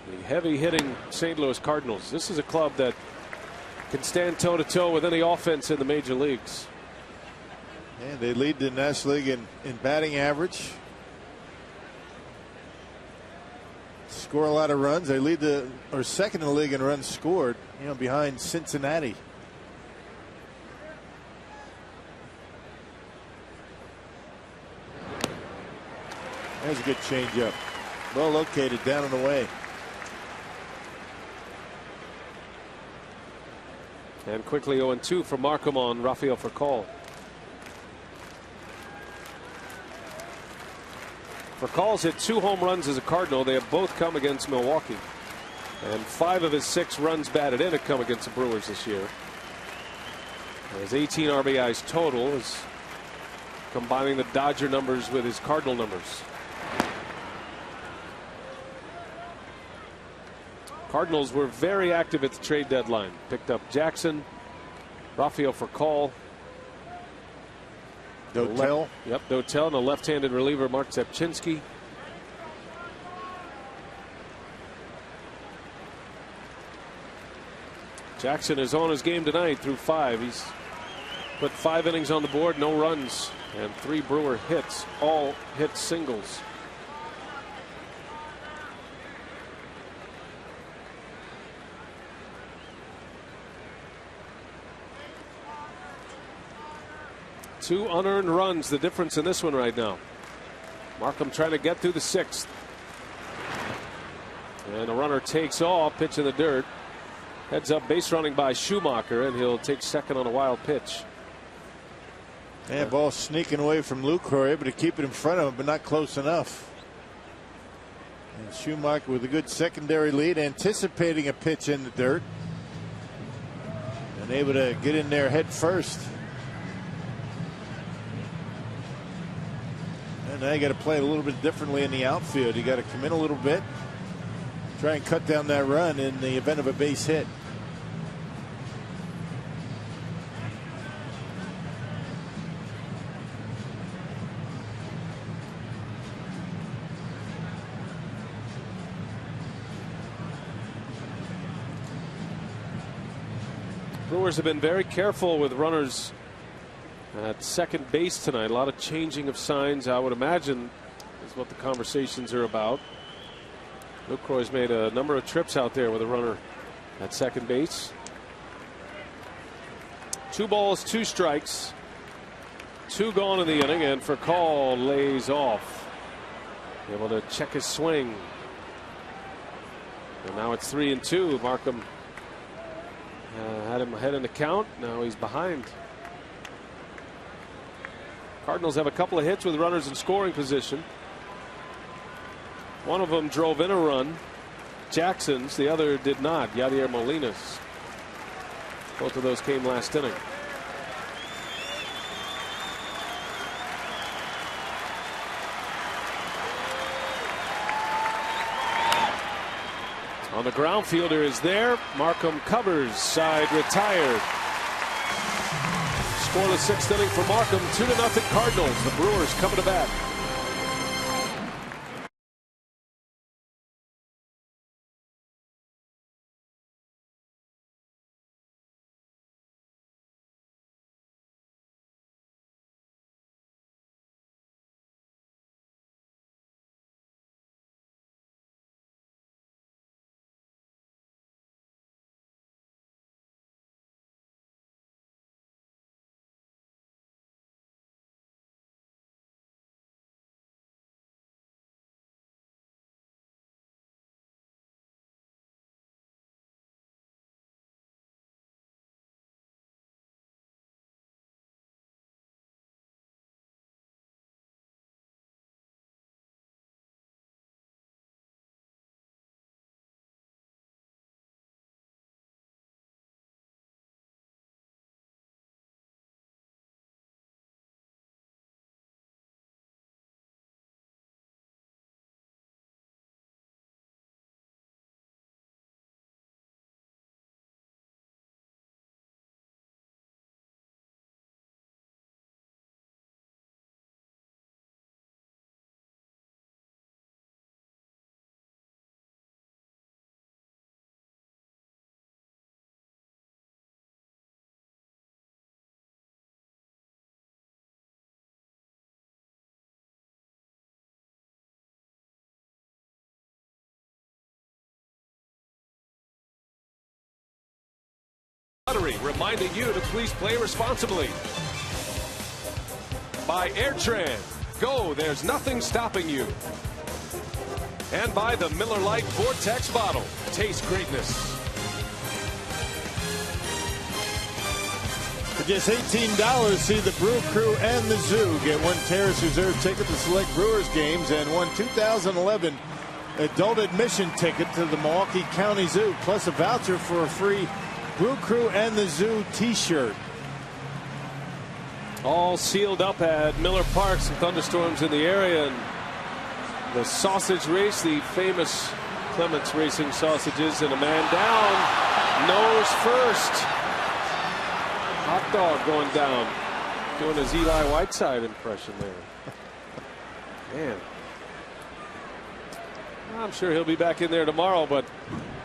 The heavy hitting St. Louis Cardinals. This is a club that can stand toe-to-toe with any offense in the major leagues. And they lead the National League in batting average. Score a lot of runs. They lead or second in the league in runs scored, behind Cincinnati. There's a good changeup. Well located down and away. And quickly 0-2 for Markham on Rafael Furcal. Furcal's hit 2 home runs as a Cardinal. They have both come against Milwaukee. And 5 of his 6 runs batted in have come against the Brewers this year. His 18 RBIs total is combining the Dodger numbers with his Cardinal numbers. Cardinals were very active at the trade deadline. Picked up Jackson, Rafael Furcal, Dotel. Dotel, and a left-handed reliever, Mark Zepchinski. Jackson is on his game tonight through 5. He's put 5 innings on the board, no runs, and 3 Brewer hits, all hit singles. Two unearned runs, the difference in this one right now. Markham trying to get through the 6th. And a runner takes off, pitch in the dirt. Heads up base running by Schumacher, and he'll take second on a wild pitch. And ball sneaking away from Lucroy, able to keep it in front of him, but not close enough. And Schumacher with a good secondary lead, anticipating a pitch in the dirt. And able to get in there head first. And now you got to play it a little bit differently in the outfield. You got to come in a little bit, try and cut down that run in the event of a base hit. Brewers have been very careful with runners at second base tonight. A lot of changing of signs, I would imagine, is what the conversations are about. Lucroy's made a number of trips out there with a runner at second base. 2 balls, 2 strikes. 2 gone in the inning, and Furcal lays off. Able to check his swing. And now it's 3-2. Markham had him ahead in the count. Now he's behind. Cardinals have a couple of hits with runners in scoring position. One of them drove in a run, Jackson's. The other did not, Yadier Molina's. Both of those came last inning. On the ground, fielder is there. Markham covers, side retired. Scoreless 6th inning for Markham, 2-0 Cardinals. The Brewers coming to bat. Brewery, reminding you to please play responsibly. By Airtran, go, there's nothing stopping you. And by the Miller Lite Vortex bottle, taste greatness. For just $18, see the Brew Crew and the Zoo. Get one Terrace Reserve ticket to select Brewers games and one 2011 adult admission ticket to the Milwaukee County Zoo, plus a voucher for a free Brew Crew and the Zoo t-shirt. All sealed up at Miller Park. Some thunderstorms in the area, and the sausage race, the famous Clements Racing sausages, and a man down, nose first. Hot dog going down, doing his Eli Whiteside impression there. Man, I'm sure he'll be back in there tomorrow, but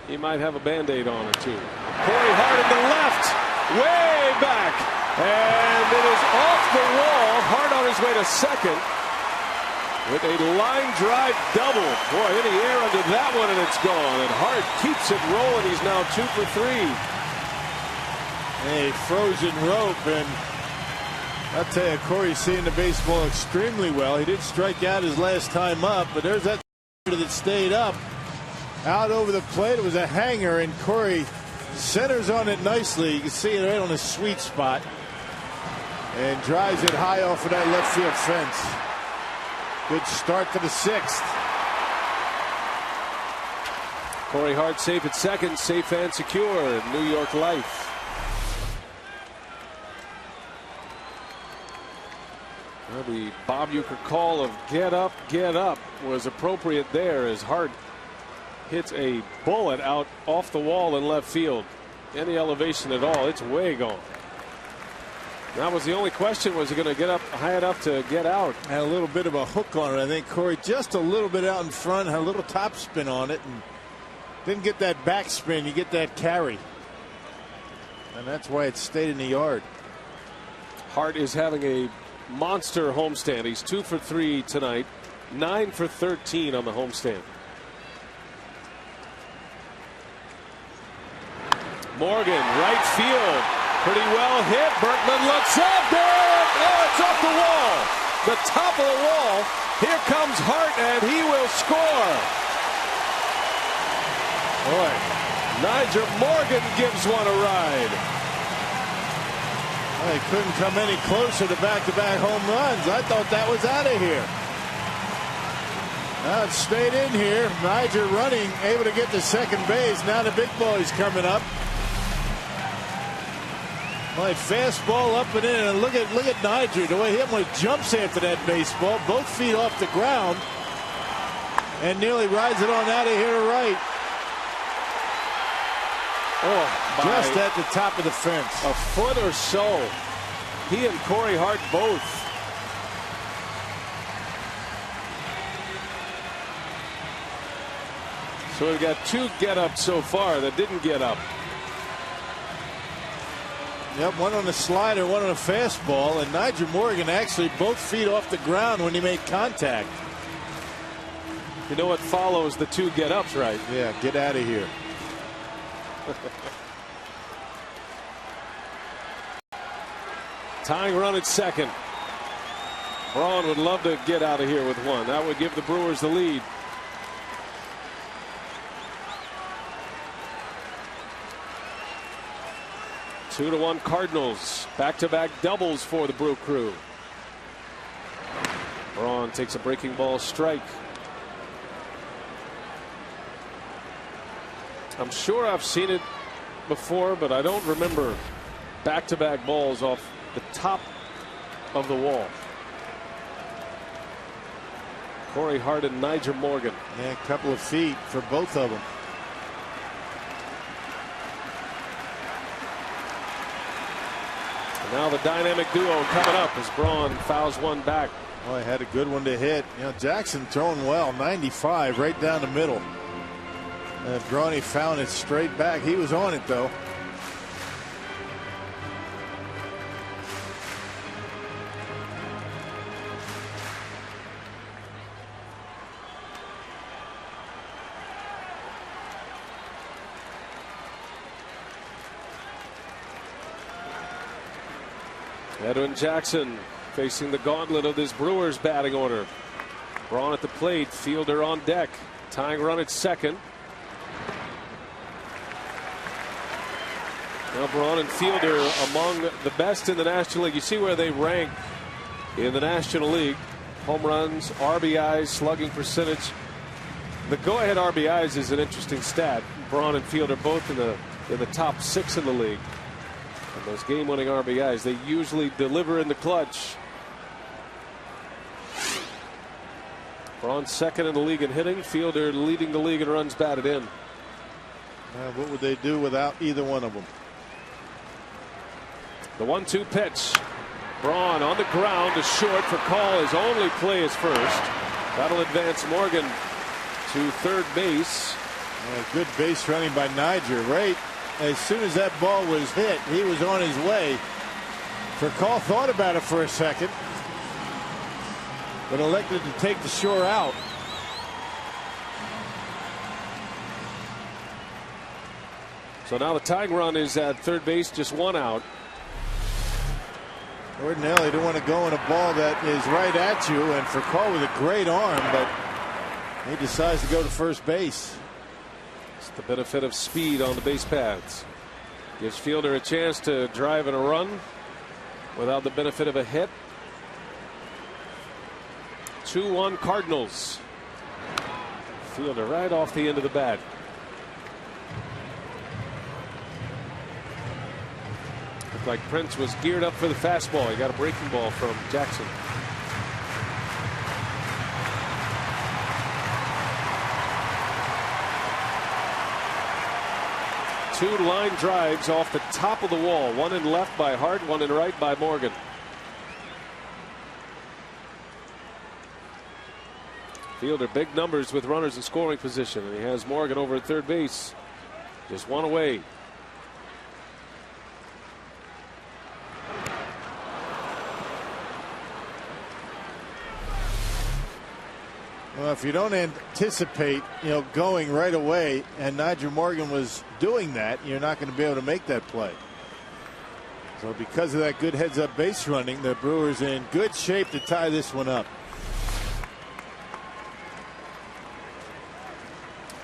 he might have a Band-Aid on or two. Corey Hart in the left, way back, and it is off the wall. Hart on his way to second with a line drive double. Boy, in the air under that one, and it's gone. And Hart keeps it rolling. He's now 2 for 3. A frozen rope, and I'll tell you, Corey's seeing the baseball extremely well. He did strike out his last time up, but there's that that stayed up out over the plate. It was a hanger, and Corey centers on it nicely. You can see it right on the sweet spot and drives it high off of that left field fence. Good start to the 6th. Corey Hart safe at second, safe and secure. New York Life. Well, the Bob Uecker call of get up was appropriate there as Hart hits a bullet out off the wall in left field. Any elevation at all, it's way gone. That was the only question. Was he going to get up high enough to get out? Had a little bit of a hook on it. I think Corey just a little bit out in front, had a little top spin on it, and didn't get that back spin. You get that carry, and that's why it stayed in the yard. Hart is having a monster homestand. He's 2 for 3 tonight, 9 for 13 on the homestand. Morgan, right field, pretty well hit. Berkman looks up there. Oh, it's off the wall. The top of the wall. Here comes Hart, and he will score. Boy, Nigel Morgan gives one a ride. Well, he couldn't come any closer to back-to-back home runs. I thought that was out of here. Now it stayed in here. Niger running, able to get to second base. Now the big boy's coming up. Well, fastball up and in, and look at Niger, the way he almost jumps after that baseball, both feet off the ground, and nearly rides it on out of here to right. Oh, just at the top of the fence. A foot or so. He and Corey Hart both. So we've got 2 get-ups so far that didn't get up. Yep, one on a slider, one on a fastball, and Nigel Morgan actually both feet off the ground when he made contact. You know what follows the 2 get-ups, right? Yeah, get out of here. Tying run at second. Braun would love to get out of here with one. That would give the Brewers the lead. 2-1 Cardinals. Back-to-back doubles for the Brew Crew. Braun takes a breaking ball strike. I'm sure I've seen it before, but I don't remember back-to-back balls off the top of the wall. Corey Hart and Nigel Morgan. Yeah, a couple of feet for both of them. And now the dynamic duo coming up as Braun fouls one back. Oh, he had a good one to hit. You know, Jackson throwing well, 95 right down the middle. Brawny found it straight back. He was on it, though. Edwin Jackson facing the gauntlet of this Brewers batting order. Braun at the plate, Fielder on deck. Tying run at second. Now Braun and Fielder among the best in the National League. You see where they rank in the National League. Home runs, RBIs, slugging percentage. The go-ahead RBIs is an interesting stat. Braun and Fielder both in the top 6 in the league. And those game-winning RBIs, they usually deliver in the clutch. Braun second in the league in hitting. Fielder leading the league in runs batted in. What would they do without either one of them? The 1-2 pitch. Braun on the ground to short for call. His only play is first. That'll advance Morgan to third base. Good base running by Niger. Right as soon as that ball was hit, he was on his way. Furcal thought about it for a second, but elected to take the shore out. So now the tying run is at third base, just 1 out. Ordinarily, you don't want to go in a ball that is right at you, and Furcal with a great arm, but he decides to go to first base. It's the benefit of speed on the base paths. Gives Fielder a chance to drive in a run without the benefit of a hit. 2-1 Cardinals. Fielder right off the end of the bat. Looked like Prince was geared up for the fastball. He got a breaking ball from Jackson. Two line drives off the top of the wall. One in left by Hart, one in right by Morgan. Fielder big numbers with runners in scoring position, and he has Morgan over at third base. Just one away. Well, if you don't anticipate, going right away, and Nigel Morgan was doing that, you're not going to be able to make that play. So because of that good heads-up base running, the Brewers in good shape to tie this one up.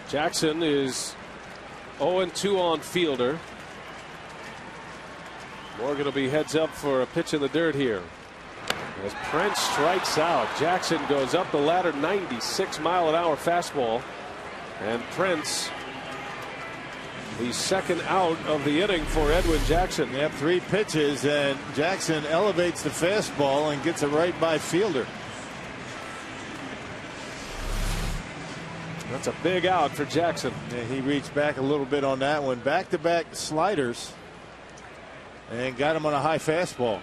Jackson is 0-2 on Fielder. Morgan will be heads up for a pitch in the dirt here. As Prince strikes out, Jackson goes up the ladder, 96-mile-an-hour fastball, and Prince, the second out of the inning for Edwin Jackson. They have 3 pitches, and Jackson elevates the fastball and gets it right by Fielder. That's a big out for Jackson. Yeah, he reached back a little bit on that one. Back-to-back sliders, and got him on a high fastball.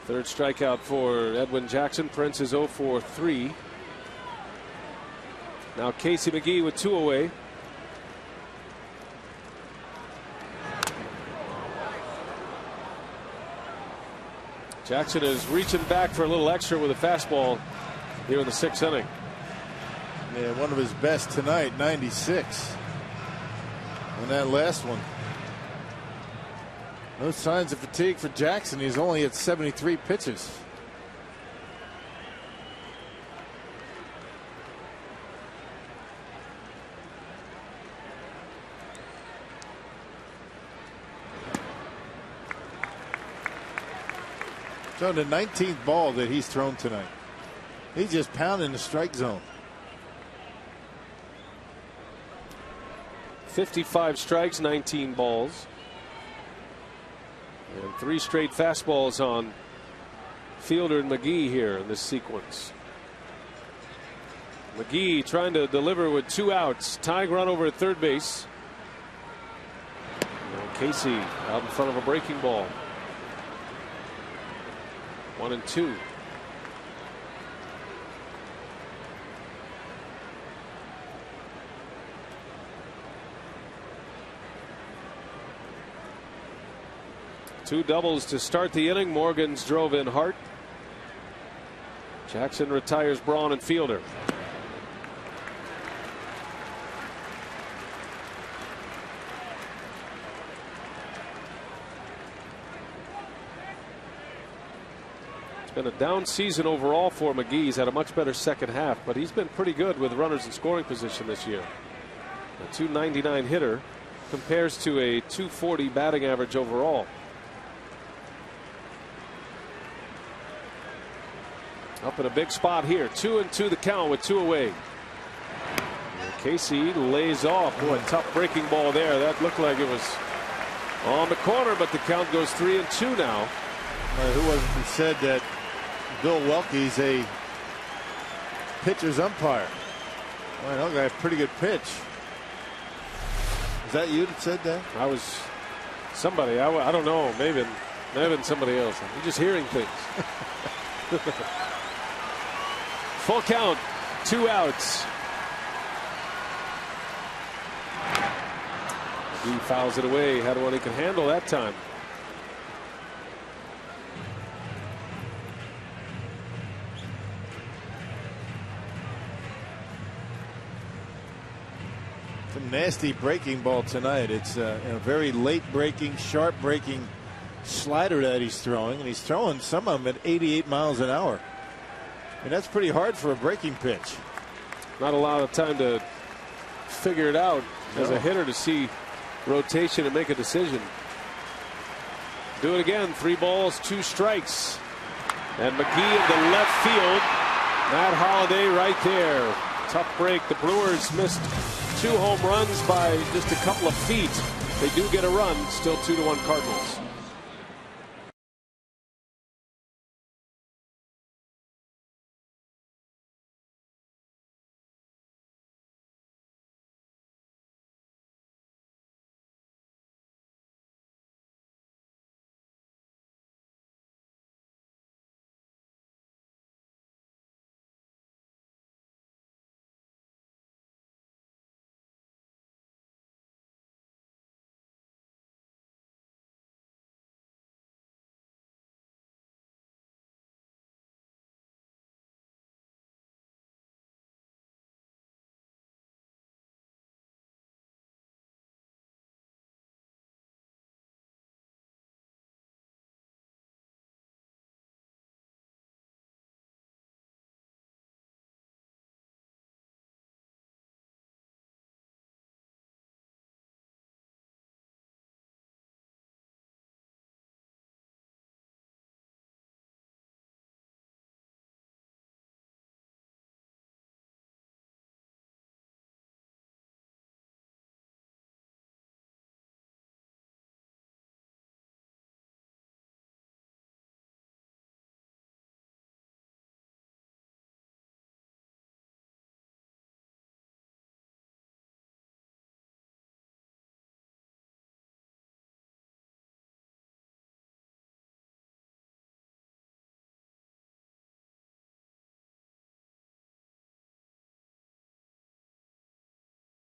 Third strikeout for Edwin Jackson. Prince is 0 for 3. Now Casey McGee with 2 away. Jackson is reaching back for a little extra with a fastball here in the 6th inning. Yeah, one of his best tonight, 96. On that last one. No signs of fatigue for Jackson. He's only at 73 pitches. So the 19th ball that he's thrown tonight. He's just pounding the strike zone. 55 strikes, 19 balls. And 3 straight fastballs on Fielder and McGee here in this sequence. McGee trying to deliver with 2 outs. Tying run over at third base. And Casey out in front of a breaking ball. 1-2. Two doubles to start the inning. Morgan's drove in Hart. Jackson retires Braun and Fielder. Been a down season overall for McGee. He's had a much better second half, but he's been pretty good with runners in scoring position this year. A .299 hitter compares to a .240 batting average overall. Up in a big spot here. 2-2 the count with 2 away. And Casey lays off. Boy, tough breaking ball there. That looked like it was on the corner, but the count goes 3-2 now. Who was it who said that Bill Welke's a pitcher's umpire? Well, that guy had a pretty good pitch. Is that you that said that? I was somebody. I don't know. Maybe somebody else. You're just hearing things. Full count, 2 outs. He fouls it away. Had one he could handle that time. Some nasty breaking ball tonight. It's a very late breaking, sharp breaking slider that he's throwing, and he's throwing some of them at 88 miles an hour. And that's pretty hard for a breaking pitch. Not a lot of time to figure it out as a hitter to see rotation and make a decision. Do it again. 3 balls, 2 strikes. And McGee in the left field. Matt Holliday right there. Tough break. The Brewers missed 2 home runs by just a couple of feet. They do get a run. Still 2-1 Cardinals.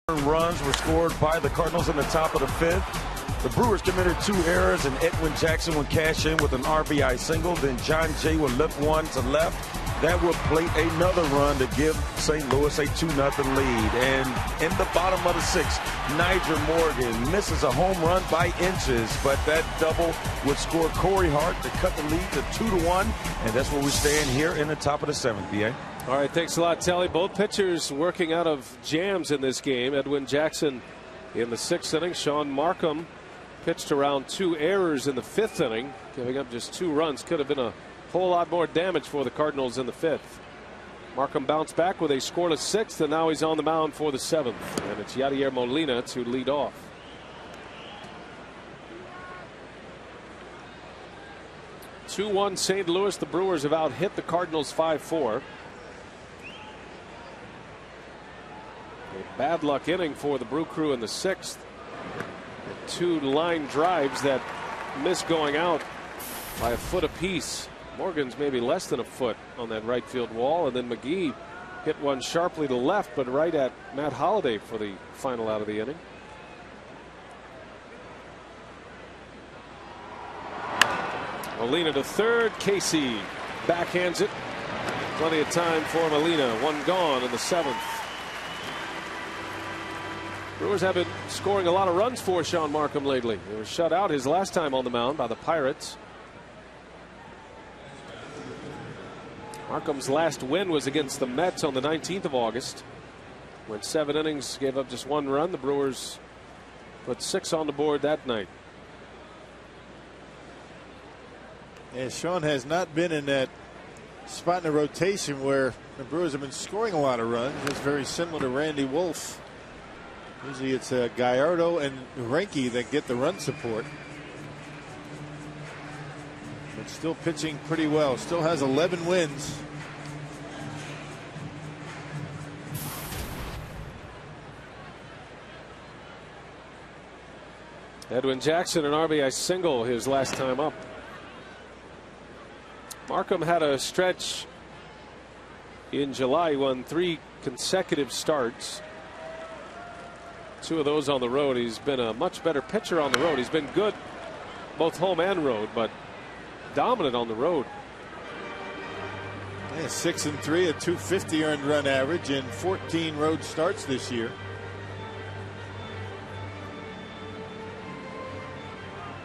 Runs were scored by the Cardinals in the top of the 5th. The Brewers committed 2 errors, and Edwin Jackson would cash in with an RBI single. Then John Jay would lift one to left. That would plate another run to give St. Louis a 2-0 lead. And in the bottom of the 6th, Nigel Morgan misses a home run by inches, but that double would score Corey Hart to cut the lead to 2-1. And that's where we stand here in the top of the 7th, B.A. All right, thanks a lot, Telly. Both pitchers working out of jams in this game. Edwin Jackson in the 6th inning. Sean Markham pitched around 2 errors in the 5th inning, giving up just 2 runs. Could have been a whole lot more damage for the Cardinals in the 5th. Markham bounced back with a scoreless 6th, and now he's on the mound for the 7th. And it's Yadier Molina to lead off. (2-1) St. Louis. The Brewers have out hit the Cardinals 5-4. A bad luck inning for the Brew Crew in the 6th. 2 line drives that miss going out by a foot apiece. Morgan's maybe less than a foot on that right field wall, and then McGee hit one sharply to left, but right at Matt Holliday for the final out of the inning. Molina to third. Casey backhands it. Plenty of time for Molina. 1 gone in the 7th. Brewers have been scoring a lot of runs for Sean Markham lately. They were shut out his last time on the mound by the Pirates. Markham's last win was against the Mets on the 19th of August. Went 7 innings, gave up just 1 run. The Brewers put 6 on the board that night. Yeah, Sean has not been in that spot in the rotation where the Brewers have been scoring a lot of runs. It's very similar to Randy Wolf. Usually it's Gallardo and Reinke that get the run support. But still pitching pretty well. Still has 11 wins. Edwin Jackson, an RBI single his last time up. Markham had a stretch in July. He won 3 consecutive starts. 2 of those on the road. He's been a much better pitcher on the road. He's been good both home and road, but dominant on the road. Yeah, 6-3, a .250 earned run average in 14 road starts this year.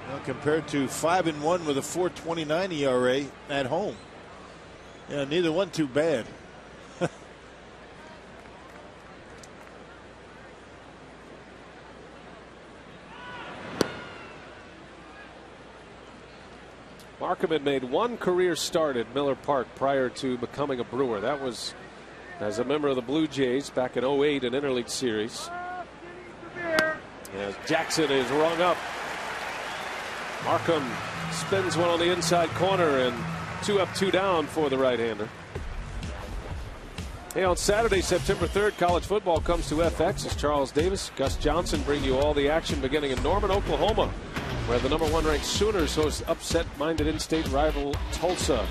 Well, compared to 5-1 with a 4.29 ERA at home. Yeah, neither one too bad. Markham had made 1 career start at Miller Park prior to becoming a Brewer. That was as a member of the Blue Jays back in '08, an interleague series. As Jackson is rung up. Markham spins one on the inside corner, and 2 up, 2 down for the right-hander. Hey, on Saturday, September 3rd, college football comes to FX as Charles Davis, Gus Johnson bring you all the action beginning in Norman, Oklahoma, where the #1 ranked Sooners host upset-minded in-state rival Tulsa.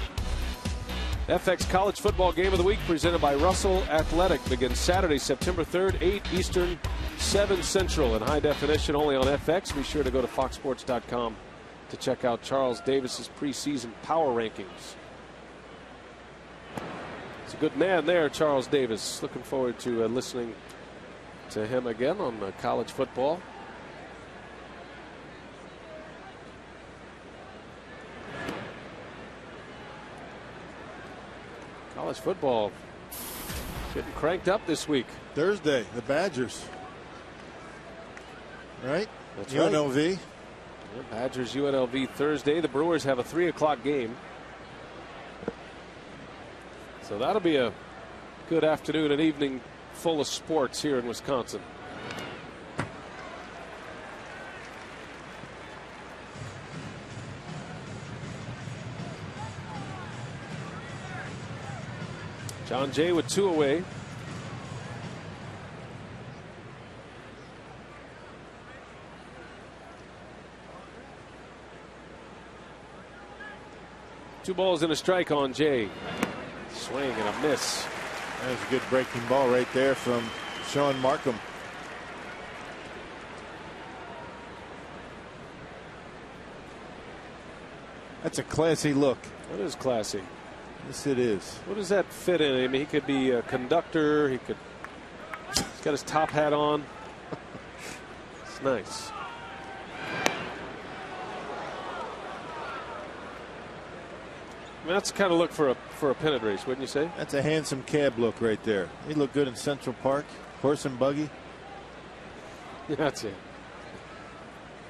FX College Football Game of the Week presented by Russell Athletic begins Saturday, September 3rd, 8 Eastern, 7 Central in high definition only on FX. Be sure to go to foxsports.com to check out Charles Davis's preseason power rankings. It's a good man there, Charles Davis. Looking forward to listening to him again on college football. College football getting cranked up this week. Thursday, the Badgers. Right? That's UNLV. right. Yeah, Badgers UNLV Thursday. The Brewers have a 3 o'clock game. So that'll be a good afternoon and evening full of sports here in Wisconsin. John Jay with 2 away. Two balls and a strike on Jay. Swing and a miss. That was a good breaking ball right there from Sean Markham. That's a classy look. That is classy. Yes, it is. What does that fit in? I mean, he could be a conductor. He's got his top hat on. It's nice. I mean, that's the kind of look for a pennant race, wouldn't you say? That's a handsome cab look right there. He looked good in Central Park. Horse and buggy. Yeah, that's it.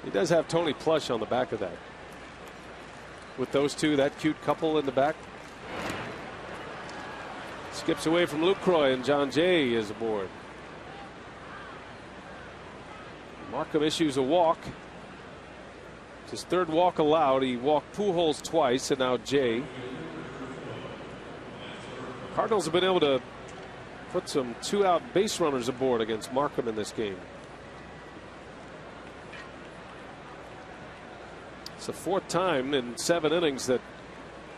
He does have Tony Plush on the back of that. With those two, that cute couple in the back. Skips away from Luke Croy, and John Jay is aboard. Markham issues a walk. It's his 3rd walk allowed. He walked Pujols twice, and now Jay. Cardinals have been able to put some 2-out base runners aboard against Markham in this game. It's the 4th time in 7 innings that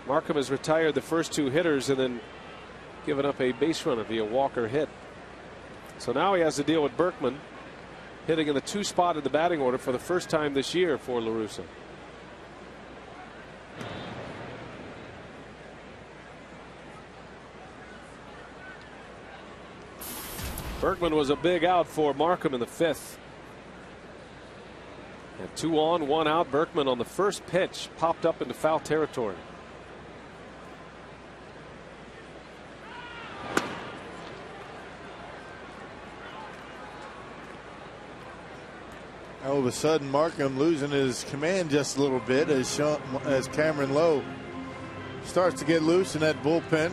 Markham has retired the first 2 hitters and then given up a base runner via walk or hit. So now he has to deal with Berkman hitting in the 2 spot in the batting order for the first time this year for La Russa. Berkman was a big out for Markham in the 5th. And 2 on, 1 out. Berkman on the first pitch popped up into foul territory. All of a sudden, Markham losing his command just a little bit as Cameron Lowe starts to get loose in that bullpen.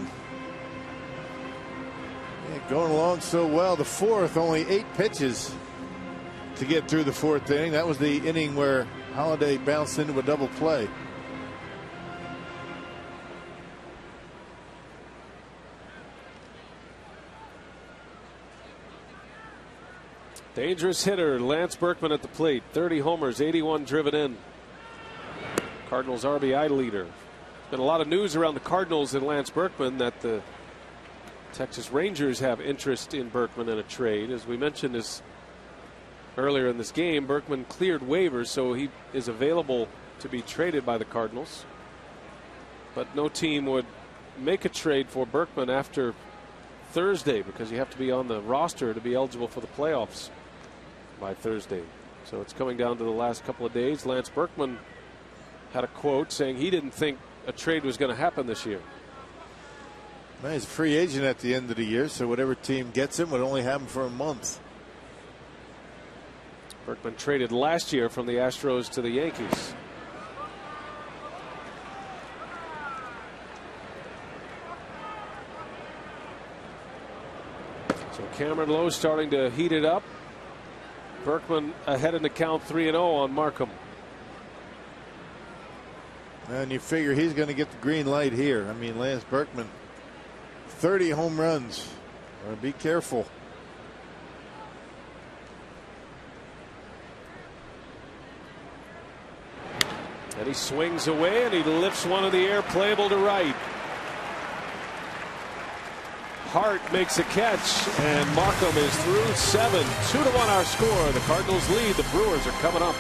Yeah, going along so well. The fourth, only 8 pitches to get through the 4th inning. That was the inning where Holliday bounced into a double play. Dangerous hitter Lance Berkman at the plate. 30 homers, 81 driven in. Cardinals RBI leader. Been a lot of news around the Cardinals and Lance Berkman that the Texas Rangers have interest in Berkman in a trade. As we mentioned earlier in this game, Berkman cleared waivers, so he is available to be traded by the Cardinals. But no team would make a trade for Berkman after Thursday because you have to be on the roster to be eligible for the playoffs by Thursday. So it's coming down to the last couple of days. Lance Berkman had a quote saying he didn't think a trade was going to happen this year. Well, he's a free agent at the end of the year, so whatever team gets him would only have him for a month. Berkman traded last year from the Astros to the Yankees. So Cameron Lowe starting to heat it up. Berkman ahead in the count 3-0 on Markham. And you figure he's going to get the green light here. I mean, Lance Berkman, 30 home runs. Be careful. And he swings away and he lifts one in the air, playable to right. Hart makes a catch and Markham is through 7. 2-1 our score. The Cardinals lead. The Brewers are coming up.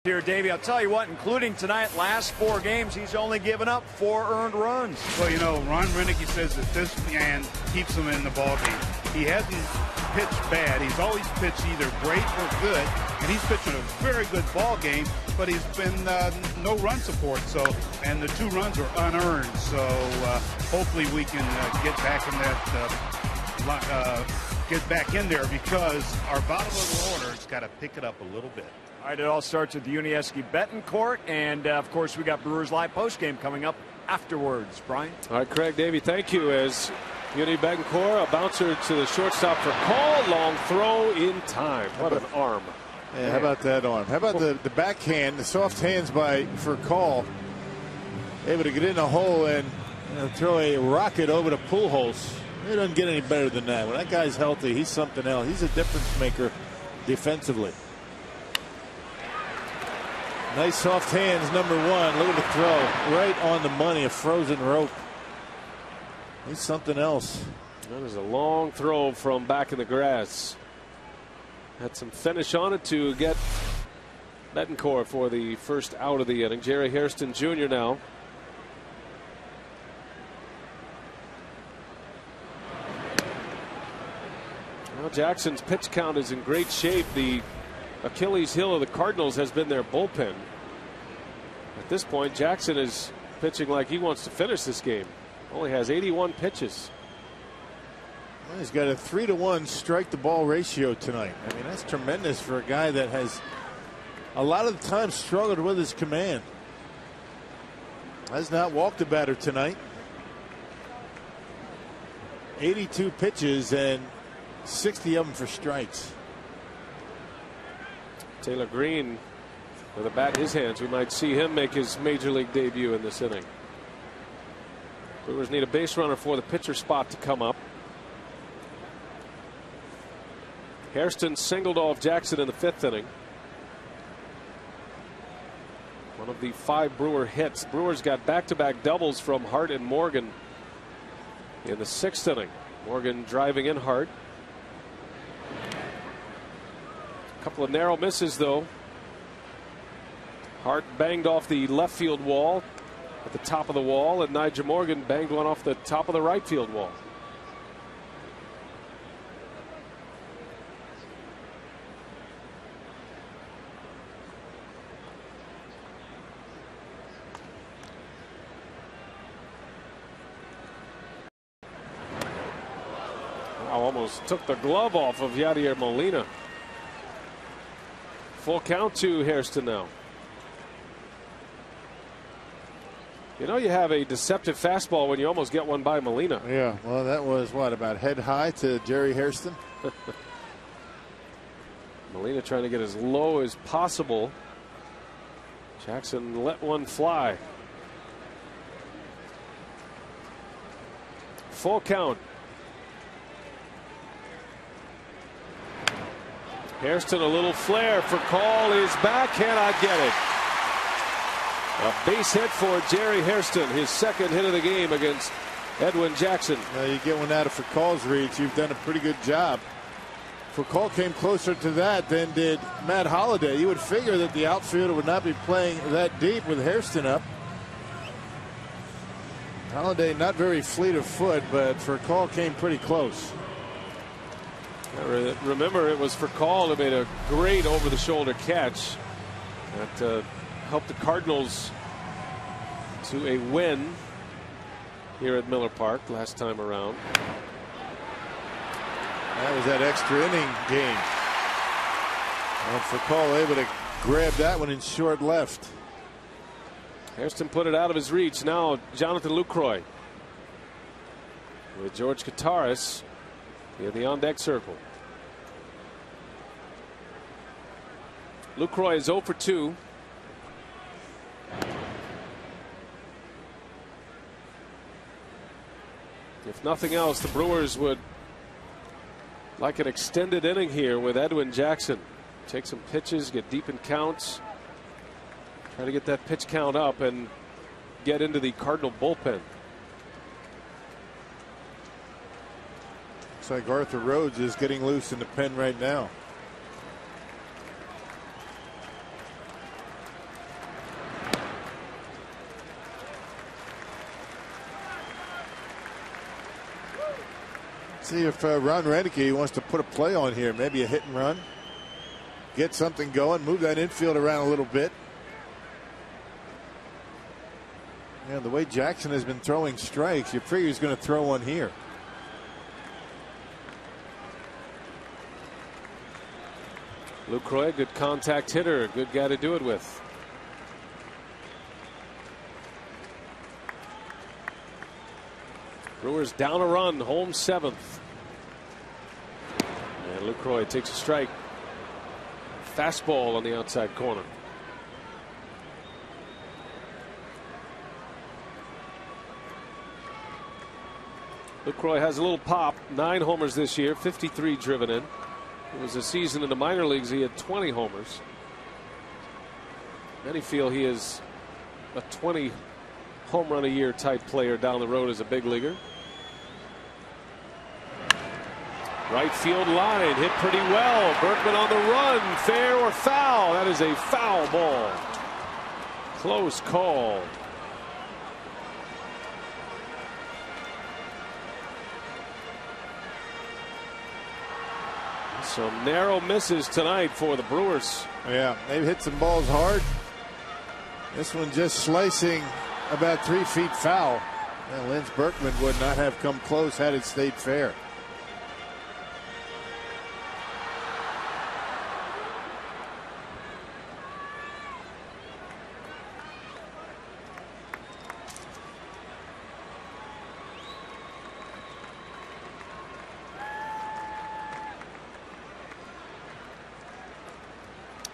Here, Davey, I'll tell you what, including tonight, last 4 games, he's only given up 4 earned runs. Well, you know, Ron Renicky says that this man keeps him in the ballgame. He hasn't pitched bad. He's always pitched either great or good, and he's pitching a very good ball game, but he's been no run support. So, and the 2 runs are unearned. So hopefully we can get back in that, get back in there because our bottom of the order's got to pick it up a little bit. All right, it all starts with the Unieski Betancourt, and of course we got Brewers Live postgame coming up afterwards. Brian. All right, Craig, Davey, thank you. As Uni Betancourt, a bouncer to the shortstop for call, long throw in time. What an arm! Yeah, how about that arm? How about the backhand, the soft hands for Call, able to get in a hole and throw a rocket over to Pujols. It doesn't get any better than that. When that guy's healthy, he's something else. He's a difference maker defensively. Nice soft hands, number 1. Look at the throw. Right on the money, a frozen rope. He's something else. That is a long throw from back in the grass. Had some finish on it to get Betancourt for the first out of the inning. Jerry Hairston Jr. now. Well, Jackson's pitch count is in great shape. The Achilles heel of the Cardinals has been their bullpen. At this point, Jackson is pitching like he wants to finish this game. Only has 81 pitches. Well, he's got a 3-to-1 strike to ball ratio tonight. I mean, that's tremendous for a guy that has a lot of the time struggled with his command. Has not walked a batter tonight. 82 pitches and 60 of them for strikes. Taylor Green with a bat in his hands. We might see him make his major league debut in this inning. Brewers need a base runner for the pitcher spot to come up. Hairston singled off Jackson in the 5th inning. One of the 5 Brewer hits. Brewers got back-to-back doubles from Hart and Morgan in the 6th inning. Morgan driving in Hart. A couple of narrow misses, though. Hart banged off the left field wall at the top of the wall, and Nigel Morgan banged one off the top of the right field wall. Almost took the glove off of Yadier Molina. Full count to Hairston now. You know, you have a deceptive fastball when you almost get one by Molina. Yeah, well, that was what, about head high to Jerry Hairston? Molina trying to get as low as possible. Jackson let one fly. Full count. Hairston, a little flare for call, is back, cannot get it. A base hit for Jerry Hairston, his 2nd hit of the game against Edwin Jackson. You get one out of Foucault's reach, you've done a pretty good job. Foucault came closer to that than did Matt Holliday. You would figure that the outfielder would not be playing that deep with Hairston up. Holliday not very fleet of foot, but Foucault came pretty close. Remember, it was Foucault who made a great over-the-shoulder catch that helped the Cardinals to a win here at Miller Park last time around. That was that extra inning game. And Foucault able to grab that one in short left. Hairston put it out of his reach. Now Jonathan Lucroy with George Kataris in the on-deck circle. Lucroy is 0 for 2. If nothing else, the Brewers would like an extended inning here with Edwin Jackson. Take some pitches, get deep in counts, try to get that pitch count up and get into the Cardinal bullpen. Looks like Arthur Rhodes is getting loose in the pen right now. See if Ron Renicky wants to put a play on here, maybe a hit and run, get something going, move that infield around a little bit. Yeah, the way Jackson has been throwing strikes, you figure he's going to throw one here. Lucroy, good contact hitter, good guy to do it with. Brewers down a run, home 7th. And Lucroy takes a strike. Fastball on the outside corner. Lucroy has a little pop. 9 homers this year, 53 driven in. It was a season in the minor leagues he had 20 homers. Many feel he is a 20 home run a year type player down the road as a big leaguer. Right field line hit pretty well. Berkman on the run. Fair or foul? That is a foul ball. Close call. Some narrow misses tonight for the Brewers. Yeah, they've hit some balls hard. This one just slicing about 3 feet foul. And Linz Berkman would not have come close had it stayed fair.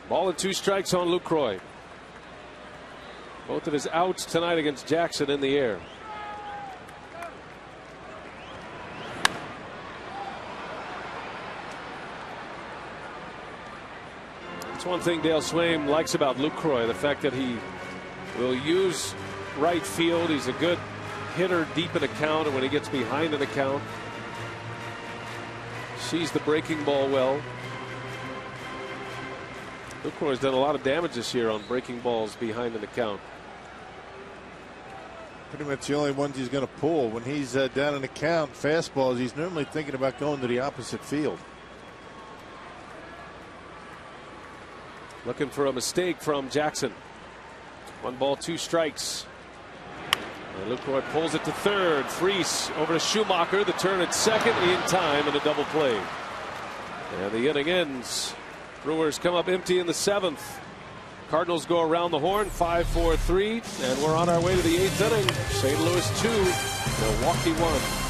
Ball and 2 strikes on Lucroy. Both of his outs tonight against Jackson in the air. That's one thing Dale Swaim likes about Lucroy, the fact that he will use right field. He's a good hitter deep in a count, and when he gets behind an account, sees the breaking ball well. Lucroy's done a lot of damage this year on breaking balls behind an account. Pretty much the only ones he's going to pull. When he's down an account, fastballs, he's normally thinking about going to the opposite field. Looking for a mistake from Jackson. 1 ball, 2 strikes. And Lucroy pulls it to third. Freese over to Schumacher. The turn at second in time and a double play. And the inning ends. Brewers come up empty in the 7th. Cardinals go around the horn, 5-4-3, and we're on our way to the 8th inning. St. Louis 2, Milwaukee 1.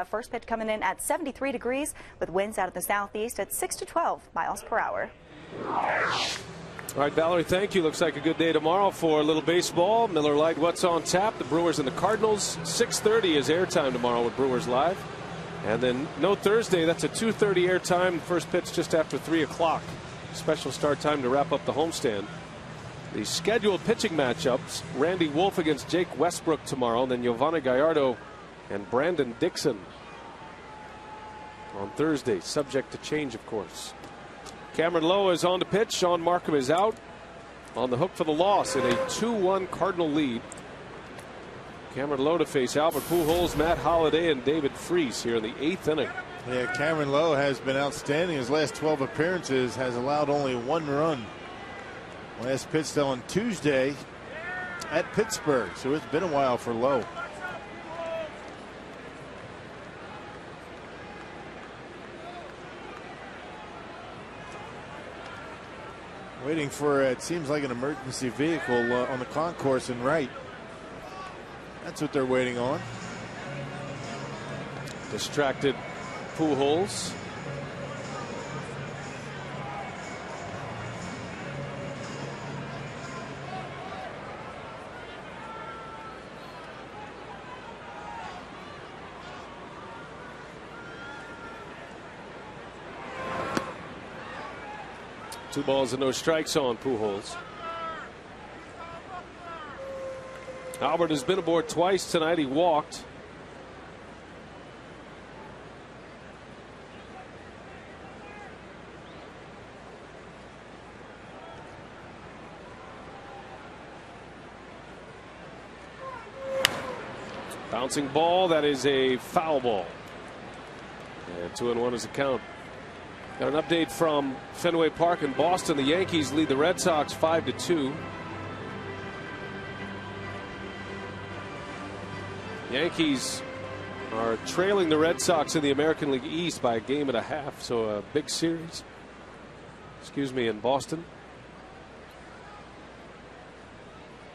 First pitch coming in at 73 degrees with winds out of the southeast at 6 to 12 miles per hour. All right, Valerie, thank you. Looks like a good day tomorrow for a little baseball. Miller Lite, what's on tap? The Brewers and the Cardinals. 6:30 is airtime tomorrow with Brewers Live. And then no Thursday. That's a 2:30 airtime. First pitch just after 3 o'clock. Special start time to wrap up the homestand. The scheduled pitching matchups: Randy Wolf against Jake Westbrook tomorrow. Then Giovanni Gallardo and Brandon Dixon on Thursday, subject to change, of course. Cameron Lowe is on the pitch. Sean Markham is out, on the hook for the loss in a 2-1 Cardinal lead. Cameron Lowe to face Albert Pujols, Matt Holliday, and David Freese here in the 8th inning. Yeah, Cameron Lowe has been outstanding. His last 12 appearances has allowed only 1 run. Last pitched on Tuesday at Pittsburgh, so it's been a while for Lowe. Waiting for, it seems like an emergency vehicle on the concourse in right. That's what they're waiting on. Distracted Pujols. Two balls and no strikes on Pujols. Albert has been aboard twice tonight. He walked. Bouncing ball, that is a foul ball. And 2-1 is the count. Got an update from Fenway Park in Boston. The Yankees lead the Red Sox 5-2. Yankees are trailing the Red Sox in the American League East by a game and a half. So a big series. Excuse me, in Boston.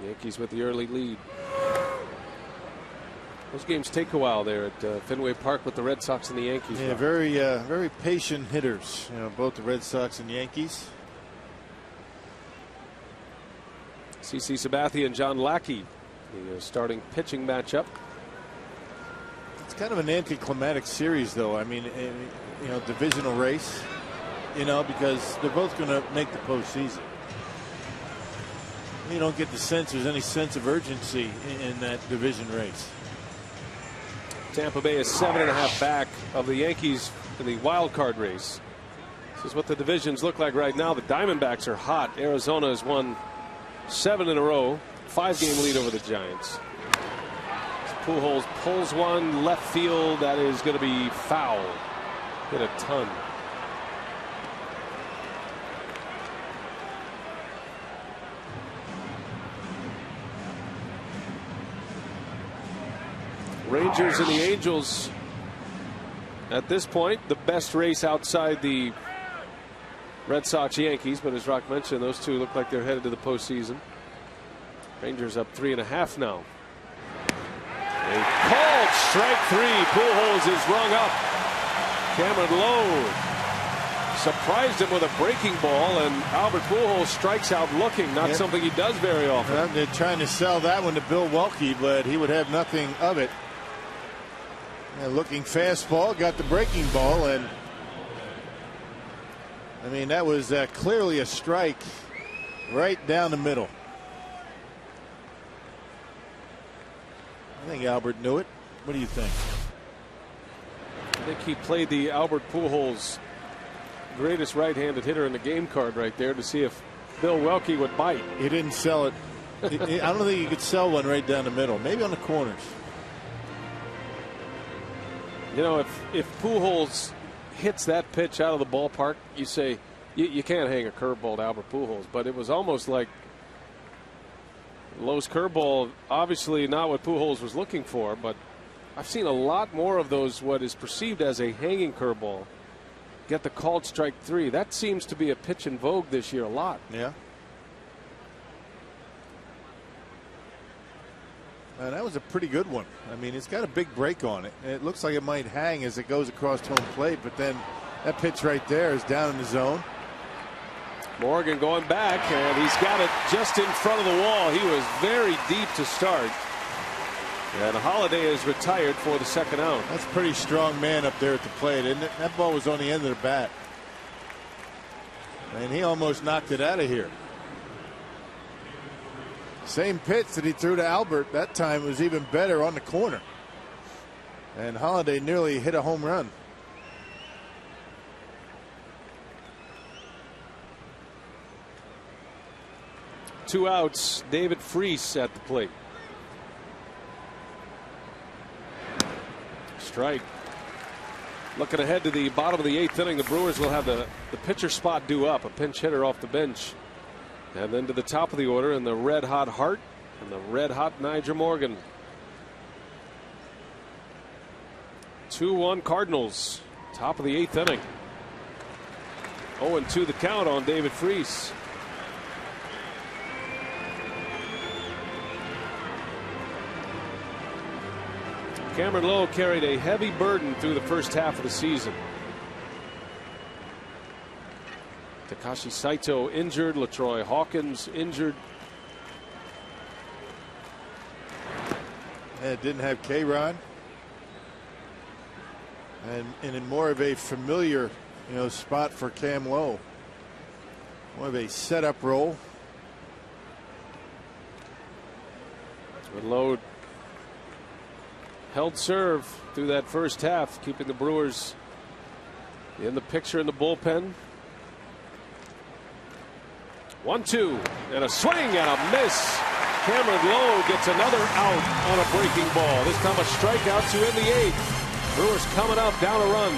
Yankees with the early lead. Those games take a while there at Fenway Park with the Red Sox and the Yankees. Yeah, very patient hitters, both the Red Sox and Yankees. CC Sabathia and John Lackey, the starting pitching matchup. It's kind of an anticlimactic series, though. I mean, divisional race, because they're both going to make the postseason. You don't get the sense there's any sense of urgency in that division race. Tampa Bay is 7.5 back of the Yankees in the wild card race. This is what the divisions look like right now. The Diamondbacks are hot. Arizona has won 7 in a row, 5-game lead over the Giants. Pujols pulls one left field. That is going to be foul. Hit a ton. Rangers and the Angels at this point the best race outside the Red Sox Yankees, but as Rock mentioned, those two look like they're headed to the postseason. Rangers up 3.5 now. A called strike 3. Pujols is rung up. Cameron Lowe surprised him with a breaking ball, and Albert Pujols strikes out looking, not something he does very often. Well, they're trying to sell that one to Bill Welke, but he would have nothing of it. Looking fastball, got the breaking ball, and I mean that was clearly a strike right down the middle. I think Albert knew it. What do you think? I think he played the Albert Pujols greatest right-handed hitter in the game card right there to see if Bill Welke would bite. He didn't sell it. I don't think he could sell one right down the middle. Maybe on the corners. If Pujols hits that pitch out of the ballpark, you say you can't hang a curveball to Albert Pujols, but it was almost like Lowe's curveball, obviously not what Pujols was looking for, but I've seen a lot more of those, what is perceived as a hanging curveball, get the called strike 3. That seems to be a pitch in vogue this year a lot. Yeah. That was a pretty good one. I mean, it's got a big break on it. It looks like it might hang as it goes across home plate, but then that pitch right there is down in the zone. Morgan going back, and he's got it just in front of the wall. He was very deep to start. And Holiday is retired for the second out. That's a pretty strong man up there at the plate, isn't it? That ball was on the end of the bat. And he almost knocked it out of here. Same pitch that he threw to Albert. That time was even better on the corner. And Holiday nearly hit a home run. Two outs. David Freese at the plate. Strike. Looking ahead to the bottom of the 8th inning, the Brewers will have the pitcher spot due up, a pinch hitter off the bench. And then to the top of the order in the red hot Hart and the red hot Nyjer Morgan. 2-1 Cardinals. Top of the 8th inning. 0-2 the count on David Freese. Cameron Lowe carried a heavy burden through the first half of the season. Takashi Saito injured, LaTroy Hawkins injured. And it didn't have K-Ron. And in more of a familiar, spot for Cam Lowe. More of a setup role. Lowe held serve through that first half, keeping the Brewers in the picture in the bullpen. 1-2 and a swing and a miss. Cameron Lowe gets another out on a breaking ball. This time a strikeout to end the eighth. Brewers coming up, down a run.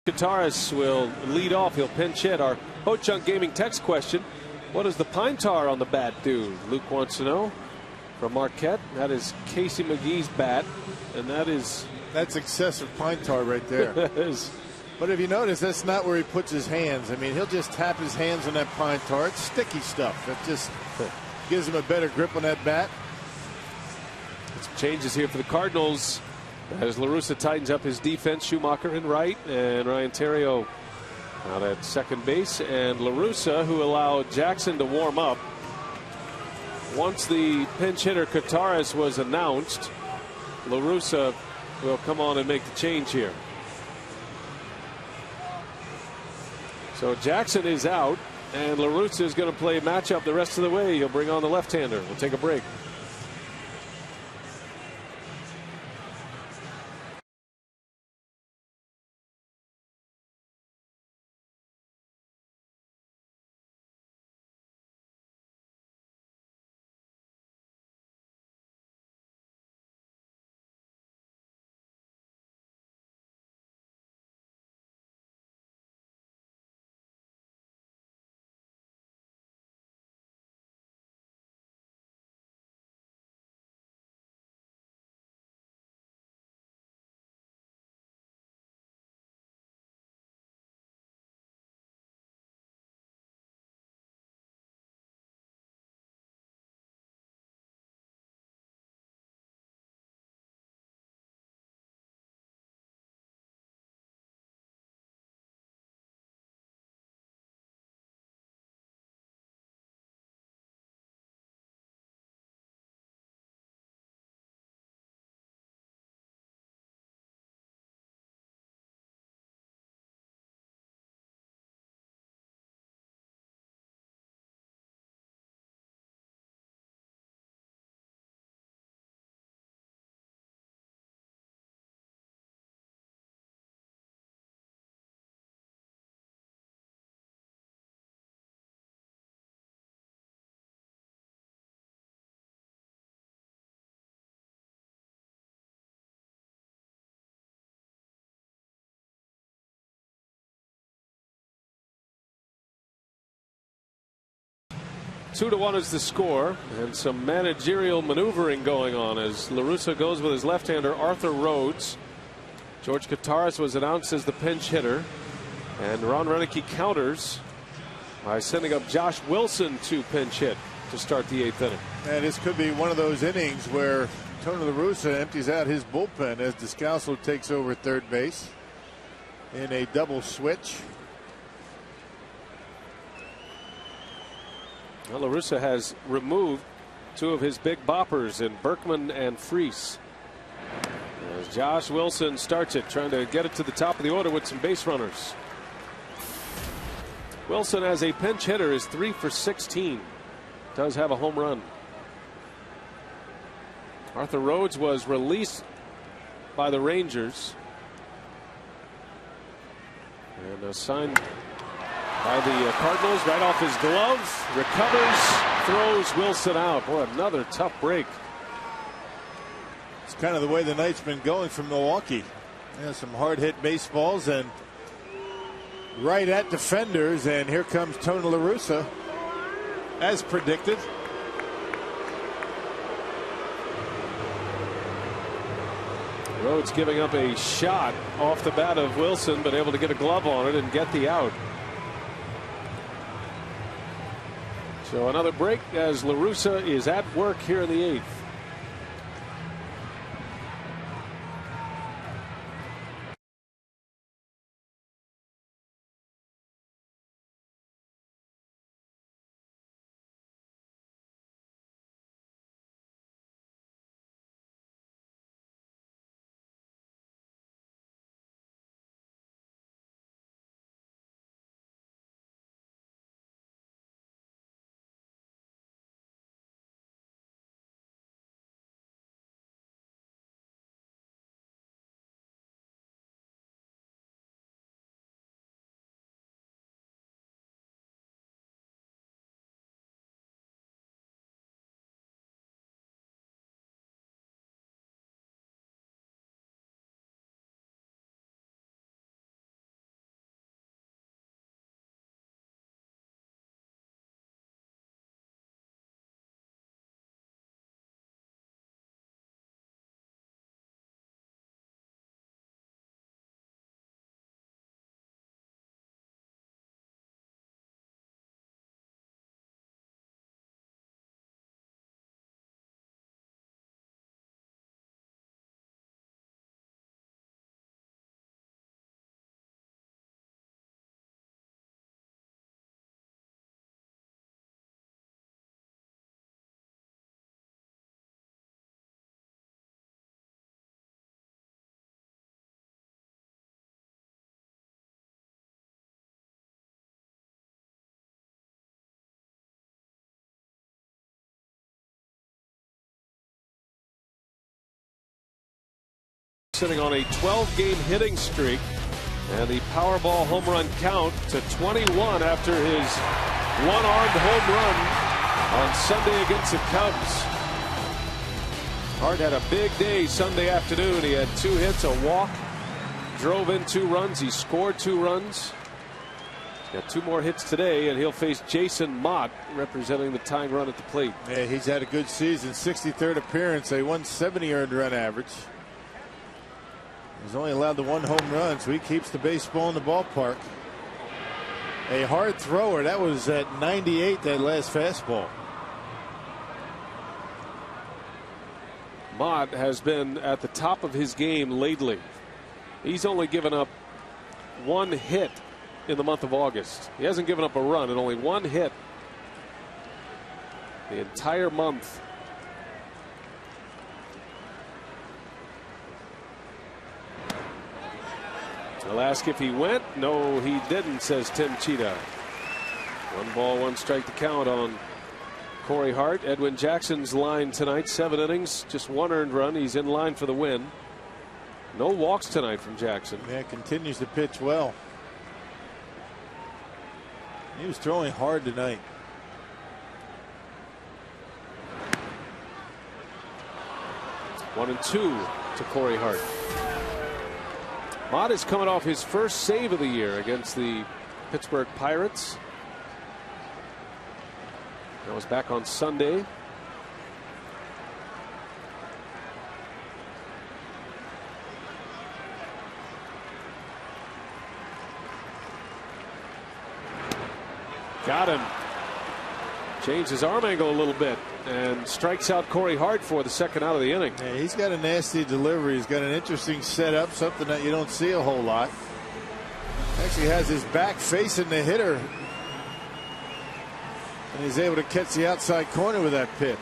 Guitarist will lead off. He'll pinch hit. Our Ho-Chunk Gaming text question: what does the pine tar on the bat do? Luke wants to know. From Marquette, that is Casey McGee's bat, and that's excessive pine tar right there. But if you notice, that's not where he puts his hands. I mean, he'll just tap his hands on that pine tar. It's sticky stuff. It just gives him a better grip on that bat. Some changes here for the Cardinals as La Russa tightens up his defense. Schumacher in right and Ryan Theriot out at second base, and La Russa, who allowed Jackson to warm up. Once the pinch hitter Kataris was announced, La Russa will come on and make the change here. So Jackson is out, and La Russa is going to play matchup the rest of the way. He'll bring on the left-hander. We'll take a break. 2-1 is the score, and some managerial maneuvering going on as La Russa goes with his left-hander Arthur Rhodes. George Kataris was announced as the pinch hitter, and Ron Renicky counters by sending up Josh Wilson to pinch hit to start the 8th inning. And this could be one of those innings where Tony La Russa empties out his bullpen as Descalso takes over third base in a double switch. Well, La Russa has removed 2 of his big boppers in Berkman and Freese. As Josh Wilson starts it, trying to get it to the top of the order with some base runners. Wilson, as a pinch hitter, is 3 for 16. Does have a home run. Arthur Rhodes was released by the Rangers and assigned by the Cardinals right off his glove. Recovers, throws Wilson out. Boy, another tough break. It's kind of the way the night's been going from Milwaukee. Yeah, some hard hit baseballs and right at defenders, and here comes Tony La Russa as predicted. Rhodes giving up a shot off the bat of Wilson, but able to get a glove on it and get the out. So another break as La Russa is at work here in the 8th. Sitting on a 12-game hitting streak, and the Powerball home run count to 21 after his one-armed home run on Sunday against the Cubs. Hart had a big day Sunday afternoon. He had 2 hits, a walk, drove in 2 runs. He scored 2 runs. He's got 2 more hits today, and he'll face Jason Mott, representing the tying run at the plate. Yeah, he's had a good season. 63rd appearance, a 170 earned run average. He's only allowed the 1 home run, so he keeps the baseball in the ballpark. A hard thrower. That was at 98, that last fastball. Mott has been at the top of his game lately. He's only given up 1 hit in the month of August. He hasn't given up a run, and only 1 hit the entire month. I'll ask if he went. No, he didn't, says Tim Cheetah. 1 ball, 1 strike to count on Corey Hart. Edwin Jackson's line tonight, 7 innings, just 1 earned run. He's in line for the win. No walks tonight from Jackson. Yeah, continues to pitch well. He was throwing hard tonight. One and 2 to Corey Hart. Mott is coming off his first save of the year against the Pittsburgh Pirates. That was back on Sunday. Got him. Changed his arm angle a little bit and strikes out Corey Hart for the second out of the inning. Yeah, he's got a nasty delivery. He's got an interesting setup, something that you don't see a whole lot. Actually has his back facing the hitter. And he's able to catch the outside corner with that pitch.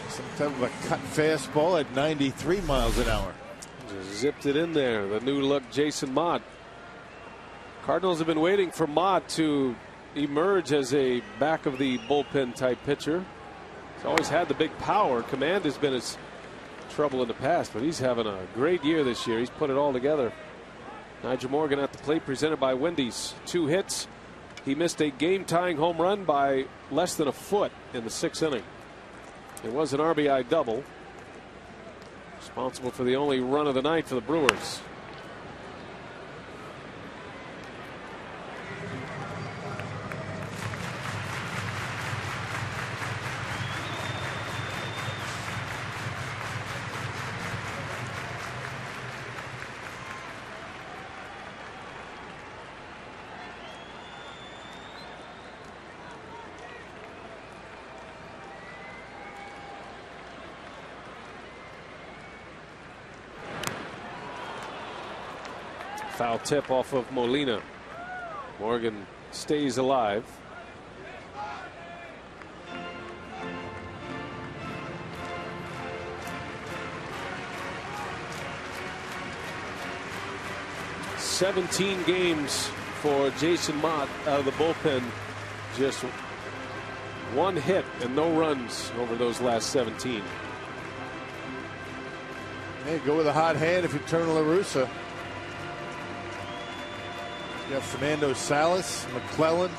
Some type of a cut fastball at 93 miles an hour. Just zipped it in there. The new look Jason Mott. Cardinals have been waiting for Mott to emerge as a back of the bullpen type pitcher. He's always had the big power. Command has been his trouble in the past, but he's having a great year this year. He's put it all together. Nigel Morgan at the plate, presented by Wendy's. 2 hits. He missed a game-tying home run by less than a foot in the 6th inning. It was an RBI double. Responsible for the only run of the night for the Brewers. Foul tip off of Molina. Morgan stays alive. "17 games for Jason Mott out of the bullpen. Just 1 hit and no runs over those last 17. Hey, go with a hot hand if you turn La Russa. You have Fernando Salas, McClellan,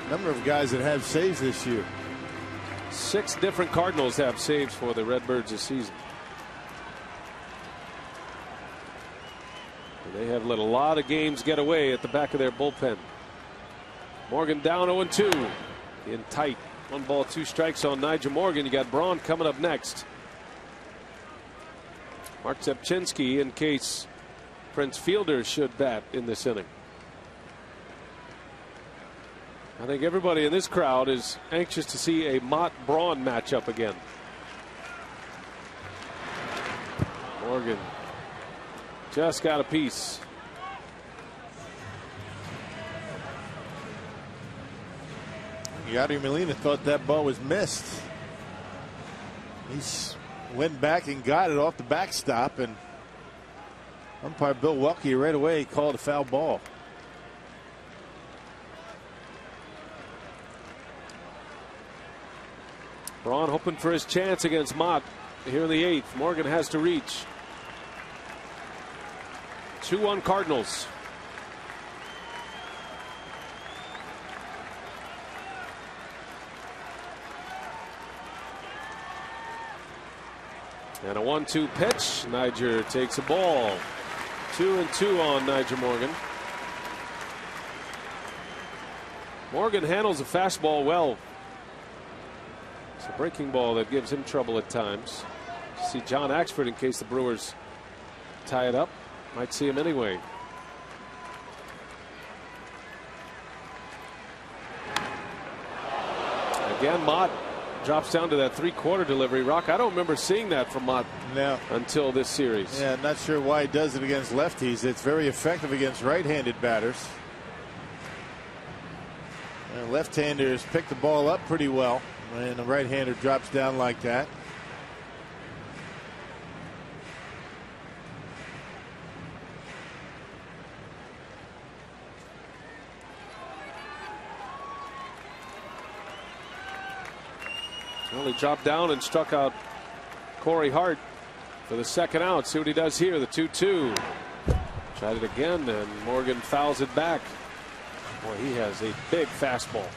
a number of guys that have saves this year. 6 different Cardinals have saves for the Redbirds this season. And they have let a lot of games get away at the back of their bullpen. Morgan down 0-2 in tight. 1 ball, 2 strikes on Nigel Morgan. You got Braun coming up next. Mark Zepchinski in case Prince Fielder should bat in this inning. I think everybody in this crowd is anxious to see a Mott-Braun matchup again. Morgan just got a piece. Yadier Molina thought that ball was missed. He went back and got it off the backstop, and umpire Bill Welke right away called a foul ball. Braun hoping for his chance against Mott here in the 8th. Morgan has to reach. 2-1 Cardinals. And a 1-2 pitch. Niger takes a ball. 2-2 on Nigel Morgan. Morgan handles a fastball well. It's a breaking ball that gives him trouble at times. See John Axford in case the Brewers tie it up. Might see him anyway. Again, Mott drops down to that 3/4 delivery. Rock, I don't remember seeing that from Mott until this series. Yeah, not sure why he does it against lefties. It's very effective against right-handed batters. Left-handers pick the ball up pretty well, and the right-hander drops down like that. Well, he dropped down and struck out Corey Hart for the second out. See what he does here. The 2-2. Tried it again, and Morgan fouls it back. Boy, he has a big fastball.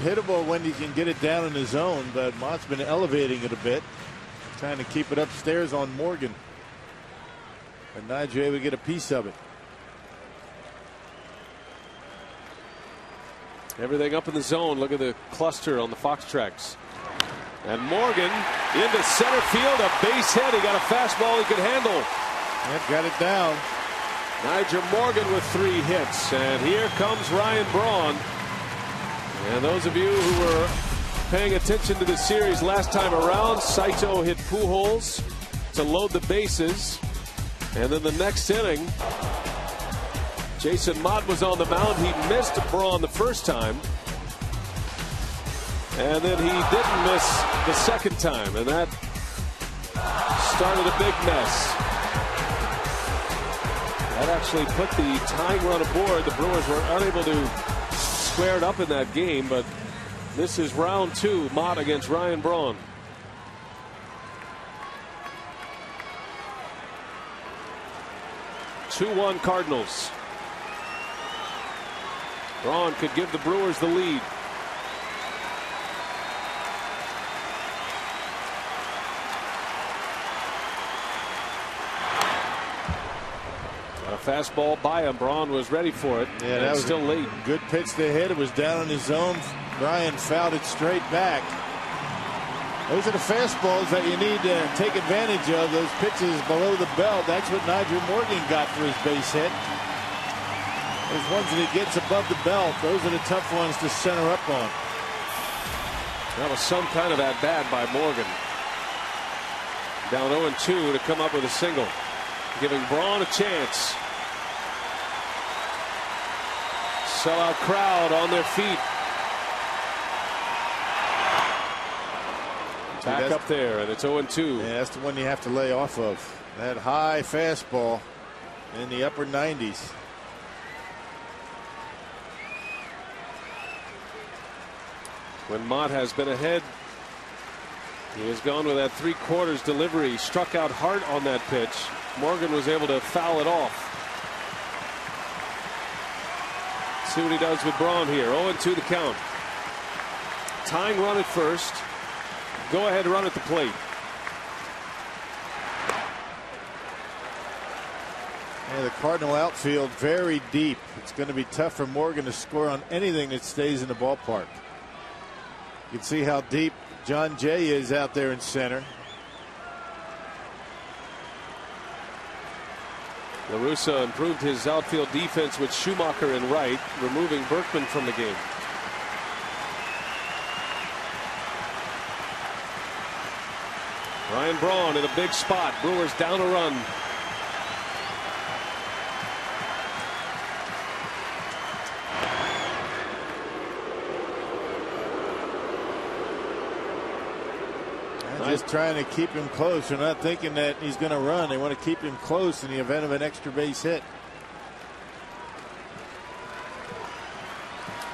Hittable when he can get it down in his zone, but Mott's been elevating it a bit, trying to keep it upstairs on Morgan. And Niger able to get a piece of it. Everything up in the zone. Look at the cluster on the Fox tracks. And Morgan into center field, a base hit. He got a fastball he could handle. Yep, got it down. Niger Morgan with 3 hits. And here comes Ryan Braun. And those of you who were paying attention to the series last time around, Saito hit Pujols to load the bases. And then the next inning, Jason Mott was on the mound. He missed Braun the first time. And then he didn't miss the second time. And that started a big mess. That actually put the tying run aboard. The Brewers were unable to square it up in that game. But this is round 2. Mott against Ryan Braun. (2-1) Cardinals. Braun could give the Brewers the lead. Got a fastball by him. Braun was ready for it. Yeah, that was still late. Good pitch to hit. It was down in his zone. Ryan fouled it straight back. Those are the fastballs that you need to take advantage of. Those pitches below the belt. That's what Niger Morgan got for his base hit. Those ones that he gets above the belt, those are the tough ones to center up on. That was some kind of at bat by Morgan. Down 0-2 to come up with a single, giving Braun a chance. Sellout crowd on their feet. Back up there, and it's 0-2. Yeah, that's the one you have to lay off of. That high fastball in the upper 90s. When Mott has been ahead, he has gone with that 3/4 delivery. Struck out hard on that pitch. Morgan was able to foul it off. See what he does with Braun here. 0-2 the count. Tying run at first. Go ahead run at the plate. Yeah, the Cardinal outfield very deep. It's going to be tough for Morgan to score on anything that stays in the ballpark. You can see how deep John Jay is out there in center. La Russa improved his outfield defense with Schumacher in right, removing Berkman from the game. Ryan Braun in a big spot. Brewers down a run. Just trying to keep him close. They're not thinking that he's going to run. They want to keep him close in the event of an extra base hit.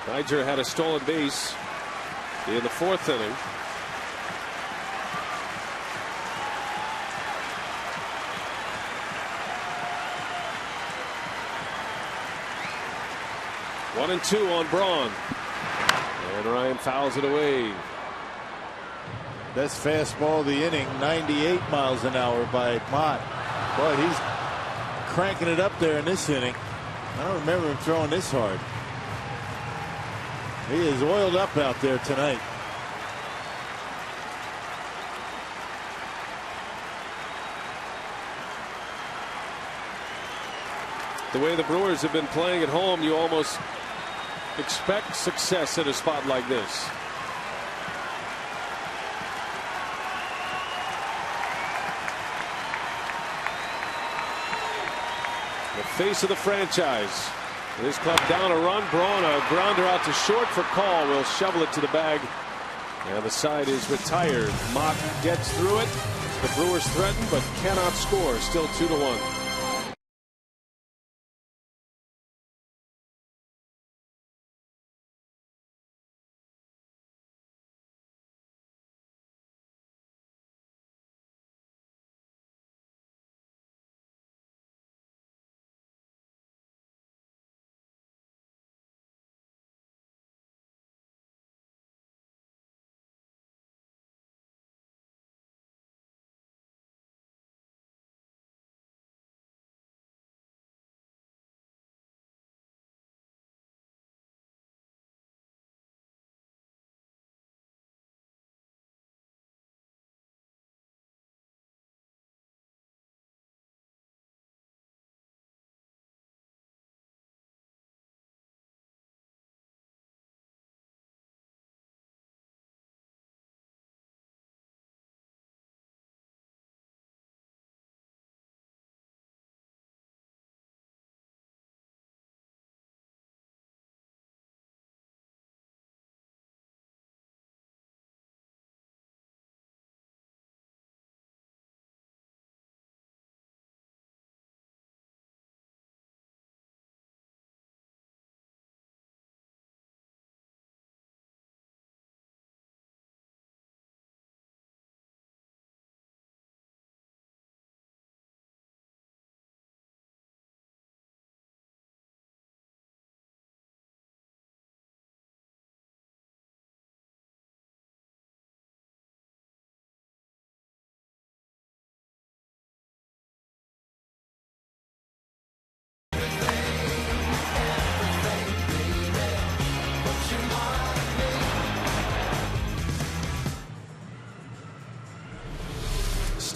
Niger had a stolen base in the 4th inning. One and 2 on Braun. And Ryan fouls it away. Best fastball of the inning, 98 miles an hour by Mott. Boy, he's cranking it up there in this inning. I don't remember him throwing this hard. He is oiled up out there tonight. The way the Brewers have been playing at home, you almost expect success in a spot like this. The face of the franchise. His club down a run. Braun, a grounder out to short for Call. Will shovel it to the bag. And the side is retired. Mott gets through it. The Brewers threaten but cannot score. Still 2-1.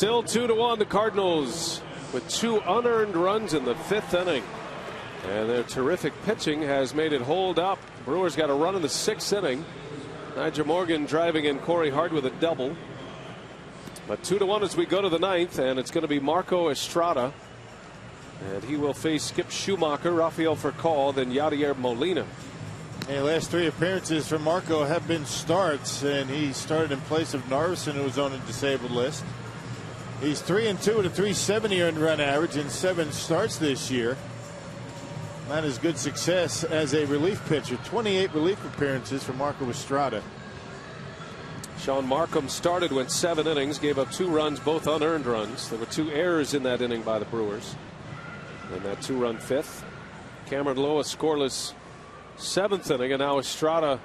Still 2-1 the Cardinals with 2 unearned runs in the 5th inning. And their terrific pitching has made it hold up. Brewers got a run in the 6th inning. Nigel Morgan driving in Corey Hart with a double. But 2-1 as we go to the 9th, and it's going to be Marco Estrada. And he will face Skip Schumacher, Rafael Furcal, then Yadier Molina. The last 3 appearances for Marco have been starts, and he started in place of Narveson, who was on a disabled list. He's 3-2 with a .370 earned run average in 7 starts this year. That is good success as a relief pitcher. 28 relief appearances for Marco Estrada. Sean Markham started, went 7 innings, gave up 2 runs, both unearned runs. There were 2 errors in that inning by the Brewers. And that 2-run 5th. Cameron Lowe, a scoreless 7th inning, and now Estrada,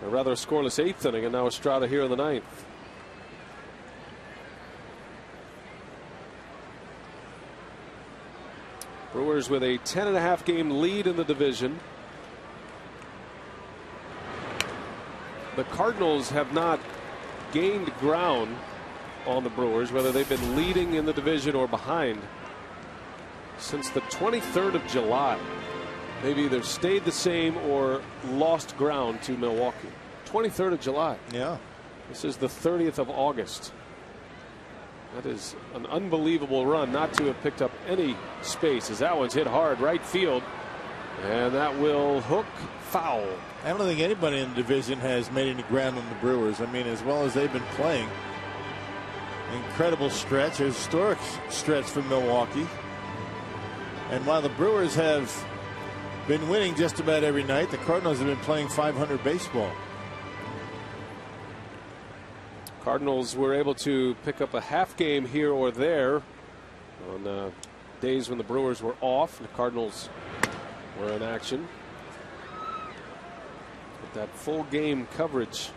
or rather a scoreless 8th inning, and now Estrada here in the 9th. Brewers with a 10.5 game lead in the division. The Cardinals have not gained ground on the Brewers, whether they've been leading in the division or behind, since the 23rd of July. They've either stayed the same or lost ground to Milwaukee. 23rd of July. Yeah. This is the 30th of August. That is an unbelievable run not to have picked up any space, as that one's hit hard right field, and that will hook foul. I don't think anybody in the division has made any ground on the Brewers. I mean, as well as they've been playing. Incredible stretch, a historic stretch for Milwaukee. And while the Brewers have been winning just about every night, the Cardinals have been playing .500 baseball. Cardinals were able to pick up a half game here or there on days when the Brewers were off. The Cardinals were in action. With that full game coverage.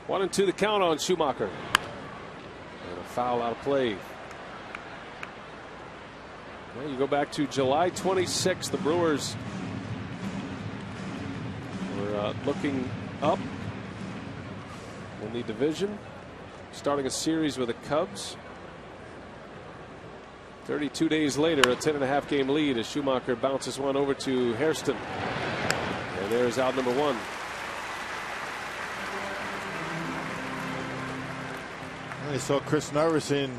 One and 2 the count on Schumacher. And a foul out of play. Well, you go back to July 26th, the Brewers were looking up in the division, starting a series with the Cubs. 32 days later, a 10.5 game lead as Schumacher bounces one over to Hairston. And there's out number 1. I saw Chris Narveson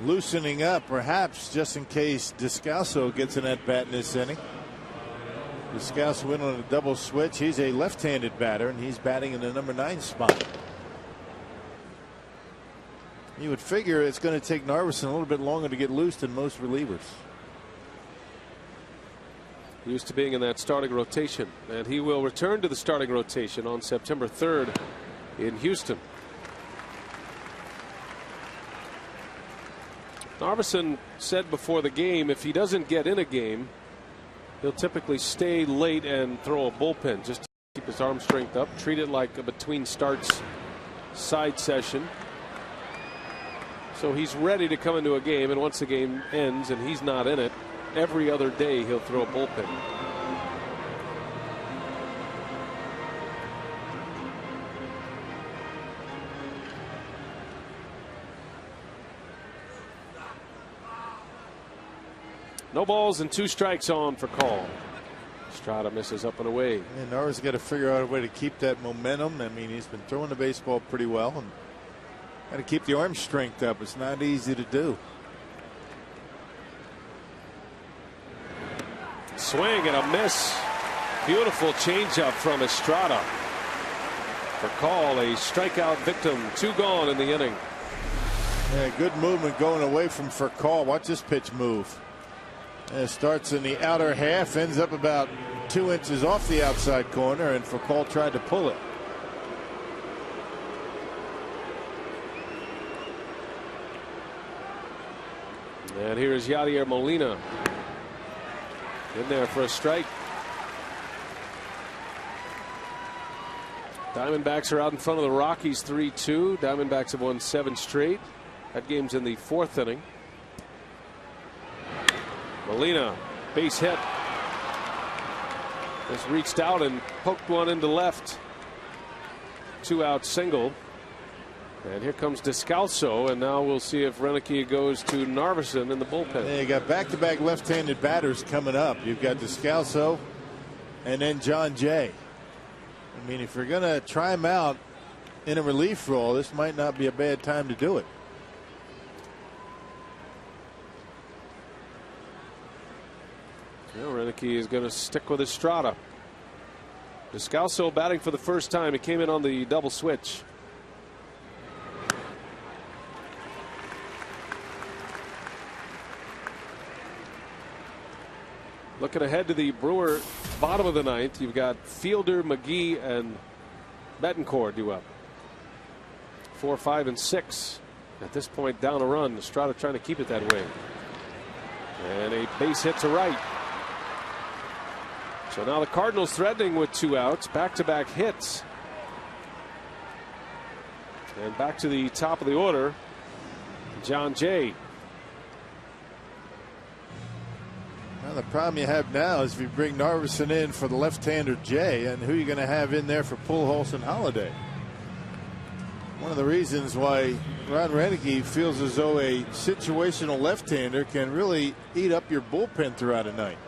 loosening up, perhaps just in case Descalso gets an at-bat in this inning. Descalso went on a double switch. He's a left-handed batter, and he's batting in the number 9 spot. You would figure it's going to take Narveson a little bit longer to get loose than most relievers. Used to being in that starting rotation, and he will return to the starting rotation on September 3rd in Houston. Narveson said before the game, if he doesn't get in a game, he'll typically stay late and throw a bullpen just to keep his arm strength up, treat it like a between starts side session. So he's ready to come into a game, and once the game ends and he's not in it, every other day he'll throw a bullpen. No balls and 2 strikes on for call. Estrada misses up and away. And Narveson got to figure out a way to keep that momentum. I mean, he's been throwing the baseball pretty well, and got to keep the arm strength up. It's not easy to do. Swing and a miss. Beautiful changeup from Estrada. For call, a strikeout victim. 2 gone in the inning. Yeah, good movement going away from Furcal. Watch this pitch move. And it starts in the outer half, ends up about 2 inches off the outside corner, and Furcal tried to pull it. And here's Yadier Molina in there for a strike. Diamondbacks are out in front of the Rockies 3-2. Diamondbacks have won 7 straight. That game's in the 4th inning. Molina, base hit. Just reached out and poked one into left. 2-out single. And here comes Descalso, and now we'll see if Renicky goes to Narveson in the bullpen. Yeah, you got back-to-back left-handed batters coming up. You've got Descalso and then John Jay. I mean, if you're going to try him out in a relief role, this might not be a bad time to do it. Well, Renicky is going to stick with Estrada. Descalso batting for the first time. He came in on the double switch. Looking ahead to the Brewer bottom of the ninth, you've got Fielder, McGee, and Betancourt due up. 4, 5, and 6. At this point, down a run. Estrada trying to keep it that way. And a base hit to right. So now the Cardinals threatening with 2 outs. Back-to-back hits. And back to the top of the order, John Jay. Well, the problem you have now is if you bring Narveson in for the left-hander Jay, and who are you going to have in there for Pujols and Holiday? One of the reasons why Ron Renicky feels as though a situational left-hander can really eat up your bullpen throughout a night.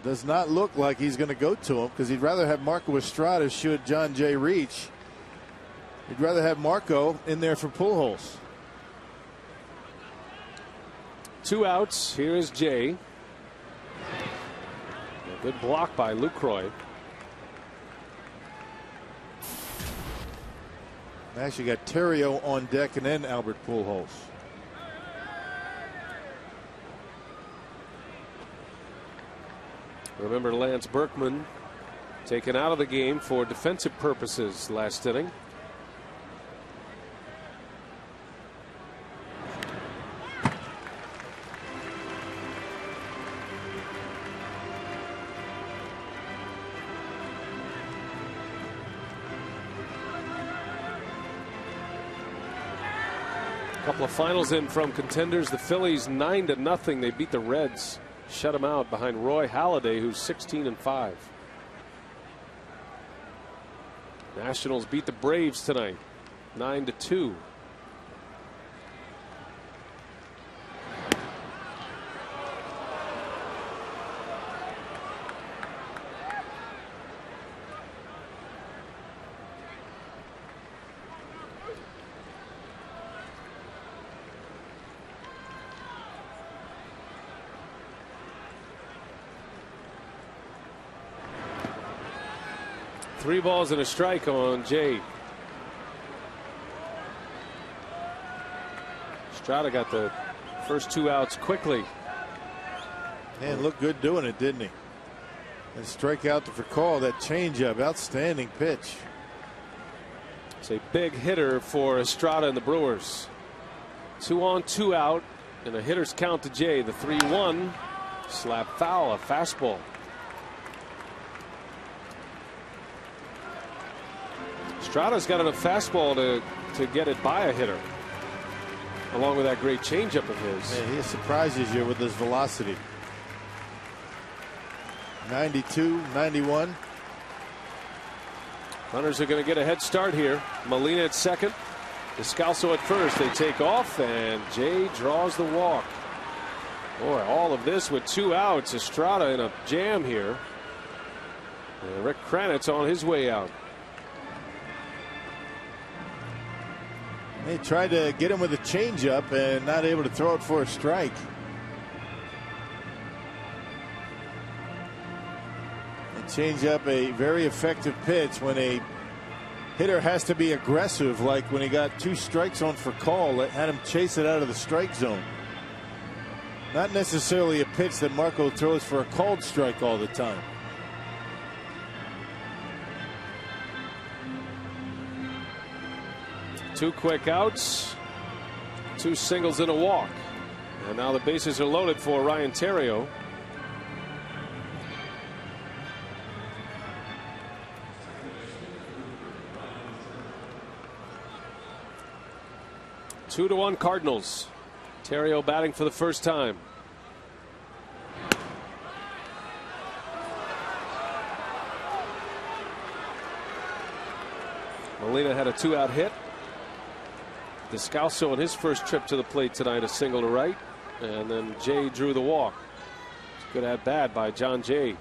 Does not look like he's going to go to him because he'd rather have Marco Estrada should John Jay reach. He'd rather have Marco in there for Pujols. 2 outs. Here is Jay. A good block by Lucroy. Actually got Terrio on deck and then Albert Pujols. Remember Lance Berkman taken out of the game for defensive purposes last inning. Couple of finals in from contenders. The Phillies 9-0. They beat the Reds. Shut them out behind Roy Halladay, who's 16-5. Nationals beat the Braves tonight 9-2. Three balls and a strike on Jay. Estrada got the first 2 outs quickly. And looked good doing it, didn't he? And strike out for call. That changeup, outstanding pitch. It's a big hitter for Estrada and the Brewers. 2 on, 2 out, and a hitter's count to Jay. The 3-1 slap foul, a fastball. Estrada's got enough fastball to get it by a hitter, along with that great changeup of his. Man, he surprises you with his velocity. 92, 91. Runners are going to get a head start here. Molina at second, Descalso at first. They take off, and Jay draws the walk. Boy, all of this with 2 outs. Estrada in a jam here. And Rick Kranitz on his way out. They tried to get him with a changeup and not able to throw it for a strike. And changeup, a very effective pitch when a hitter has to be aggressive, like when he got 2 strikes on for call, that had him chase it out of the strike zone. Not necessarily a pitch that Marco throws for a called strike all the time. Two quick outs, 2 singles and a walk. And now the bases are loaded for Ryan Terrio. Two to 1 Cardinals. Terrio batting for the first time. Molina had a 2-out hit. Descalso on his first trip to the plate tonight, a single to right, and then Jay drew the walk. Good at bat by John Jay.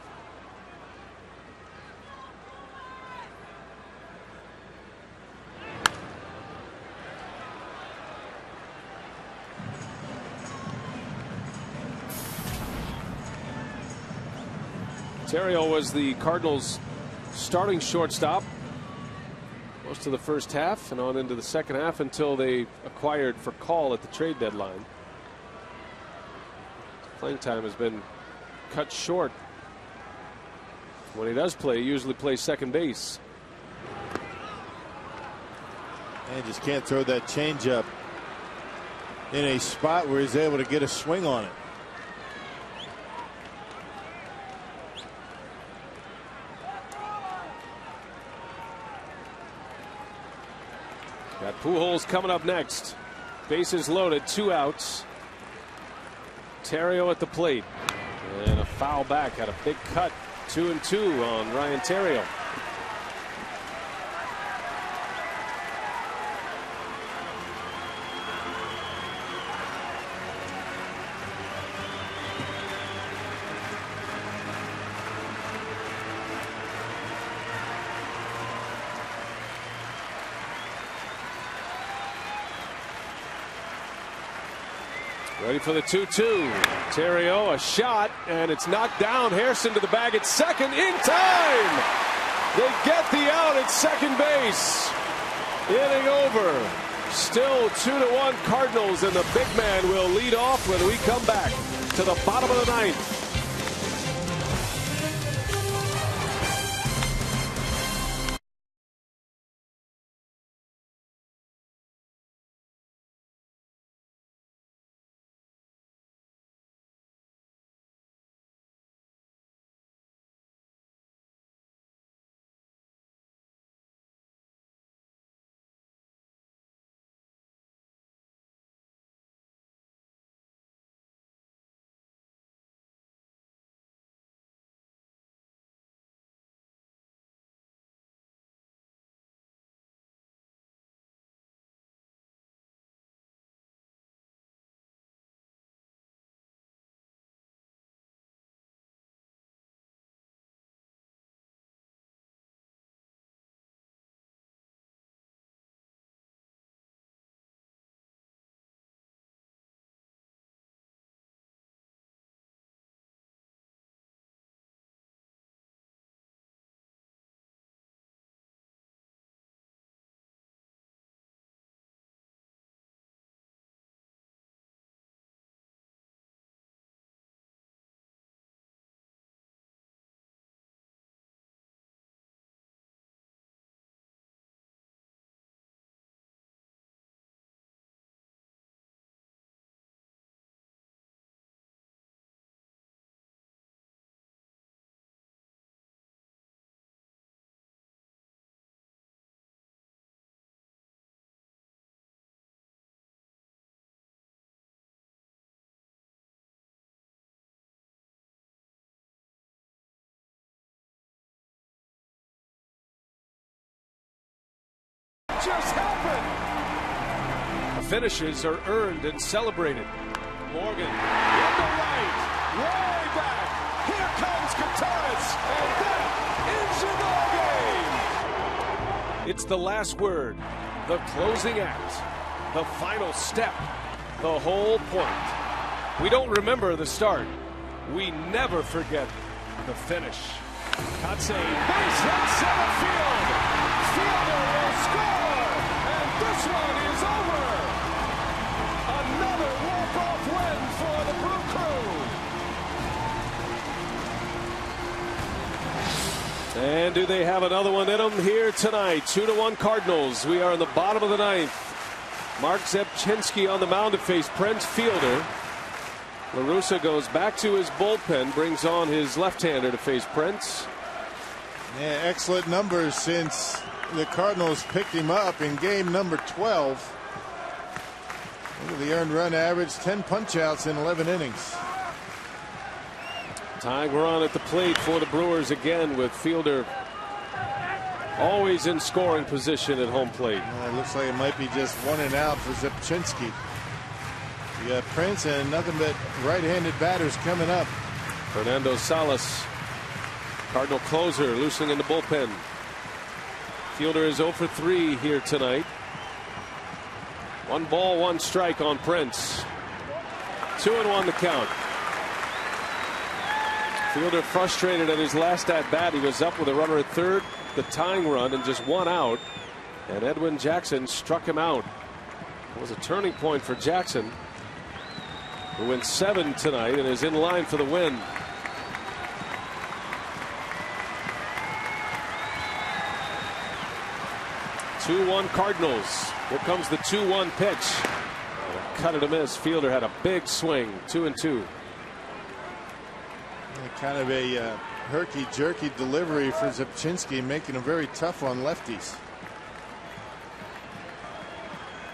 Terrio was the Cardinals' starting shortstop most of the first half and on into the second half until they acquired for Call at the trade deadline. Playing time has been cut short. When he does play, he usually plays second base. And just can't throw that changeup in a spot where he's able to get a swing on it. Got Pujols coming up next. Bases loaded, 2 outs. Terrio at the plate. And a foul back. Had a big cut. 2-2 on Ryan Terrio. Ready for the 2-2. Terrio, a shot, and it's knocked down. Hairston to the bag at second in time. They get the out at second base. Inning over. Still 2-1 Cardinals, and the big man will lead off when we come back to the bottom of the ninth. Just happened. Finishes are earned and celebrated. Morgan in the right, way back. Here comes Contreras, and that is your ball game. It's the last word, the closing act, the final step, the whole point. We don't remember the start. We never forget the finish. Kotsay, base hit center field. Fielder will score, and this one is over. Another walk-off win for the Brew Crew. And do they have another one in them here tonight? 2-1 Cardinals. We are in the bottom of the ninth. Mark Zepchinski on the mound to face Prince Fielder. La Russa goes back to his bullpen, brings on his left-hander to face Prince. Yeah, excellent numbers since the Cardinals picked him up in game number 12. Look at the earned run average, 10 punch-outs in 11 innings. Tying run at the plate for the Brewers again with Fielder always in scoring position at home plate. It looks like it might be just 1 and out for Zipchinski. You got Prince and nothing but right-handed batters coming up. Fernando Salas, Cardinal closer, loosening in the bullpen. Fielder is 0 for 3 here tonight. 1 ball, 1 strike on Prince. 2-1 the count. Fielder frustrated at his last at bat. He was up with a runner at third, the tying run, and just 1 out. And Edwin Jackson struck him out. It was a turning point for Jackson, who wins 7 tonight and is in line for the win. Two-1 Cardinals. Here comes the 2-1 pitch. Cut it a miss. Fielder had a big swing. 2-2. Kind of a herky-jerky delivery for Zipchinski, making him very tough on lefties.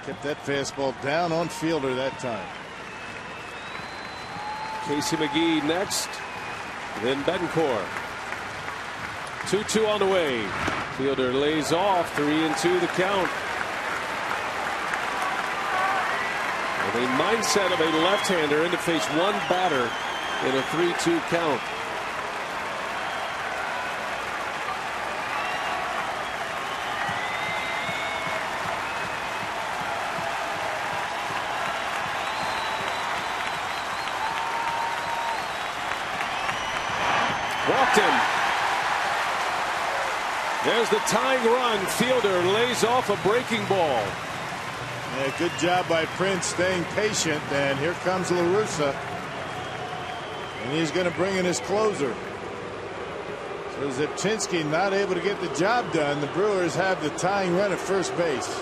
Kept that fastball down on Fielder that time. Casey McGee next, then Betancourt. 2-2 on the way. Fielder lays off. 3-2 the count. With a mindset of a left-hander in to face 1 batter in a 3-2 count. Walked him. There's the tying run. Fielder lays off a breaking ball. Yeah, good job by Prince staying patient, and here comes La Russa. And he's going to bring in his closer. So Zipchinski not able to get the job done. The Brewers have the tying run at first base.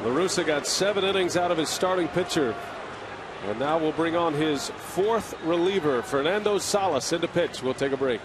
La Russa got 7 innings out of his starting pitcher. And now we'll bring on his 4th reliever, Fernando Salas, into pitch. We'll take a break.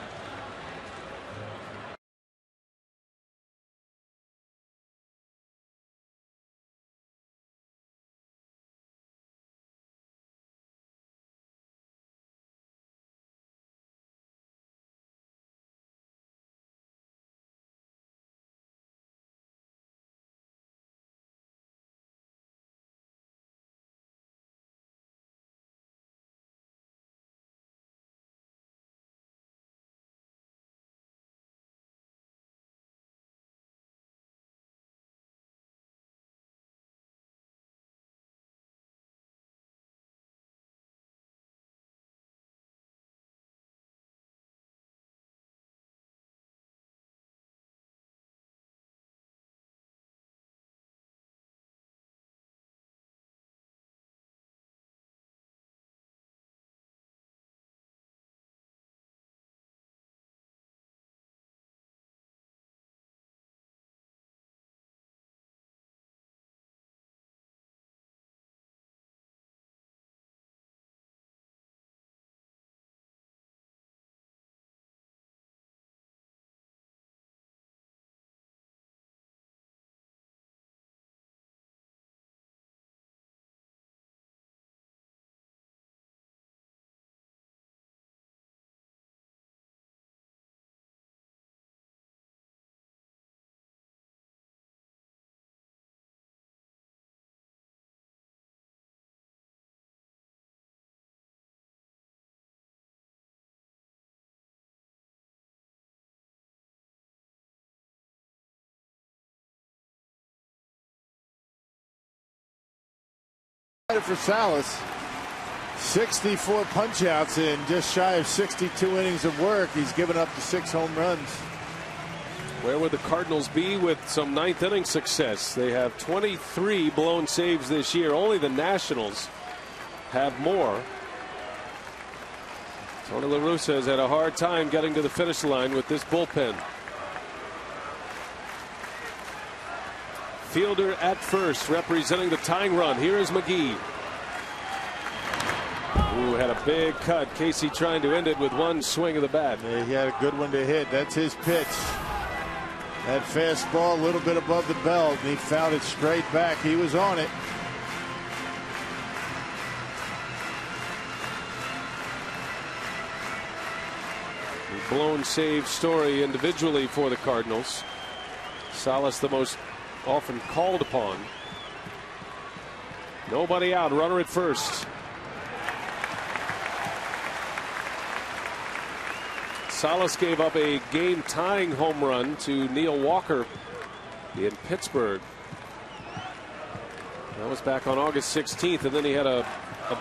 For Salas, 64 punch-outs in just shy of 62 innings of work. He's given up the 6 home runs. Where would the Cardinals be with some 9th inning success? They have 23 blown saves this year. Only the Nationals have more. Tony La Russa has had a hard time getting to the finish line with this bullpen. Fielder at first, representing the tying run. Here is McGee. Ooh, had a big cut. Casey trying to end it with 1 swing of the bat. Yeah, he had a good one to hit. That's his pitch. That fastball a little bit above the belt, and he fouled it straight back. He was on it. blown save story individually for the Cardinals. Salas the most often called upon. Nobody out, runner at first. Salas gave up a game-tying home run to Neil Walker in Pittsburgh. That was back on August 16th, and then he had a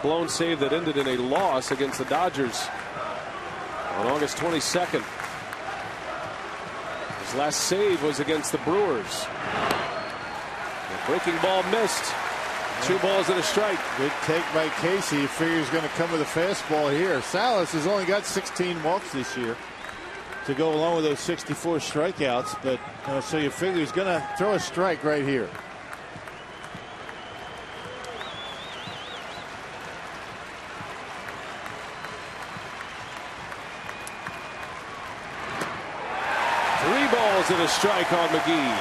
blown save that ended in a loss against the Dodgers on August 22nd. His last save was against the Brewers. The breaking ball missed. 2 balls and a strike. Good take by Casey. He figures going to come with a fastball here. Salas has only got 16 walks this year to go along with those 64 strikeouts, but so you figure he's going to throw a strike right here. And a strike on McGee.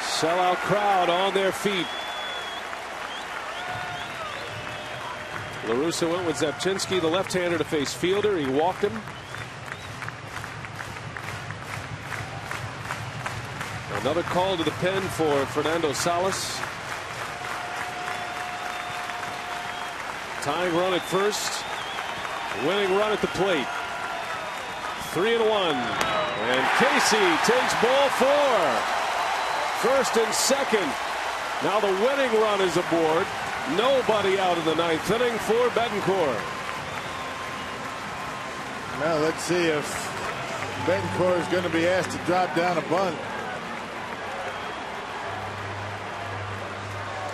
Sellout crowd on their feet. La Russa went with Zapchinski, the left-hander, to face Fielder. He walked him. Another call to the pen for Fernando Salas. Tying run at first. Winning run at the plate. 3-1. And Casey takes ball 4. First and second. Now the winning run is aboard. Nobody out in the 9th inning for Betancourt. Now let's see if Betancourt is going to be asked to drop down a bunt.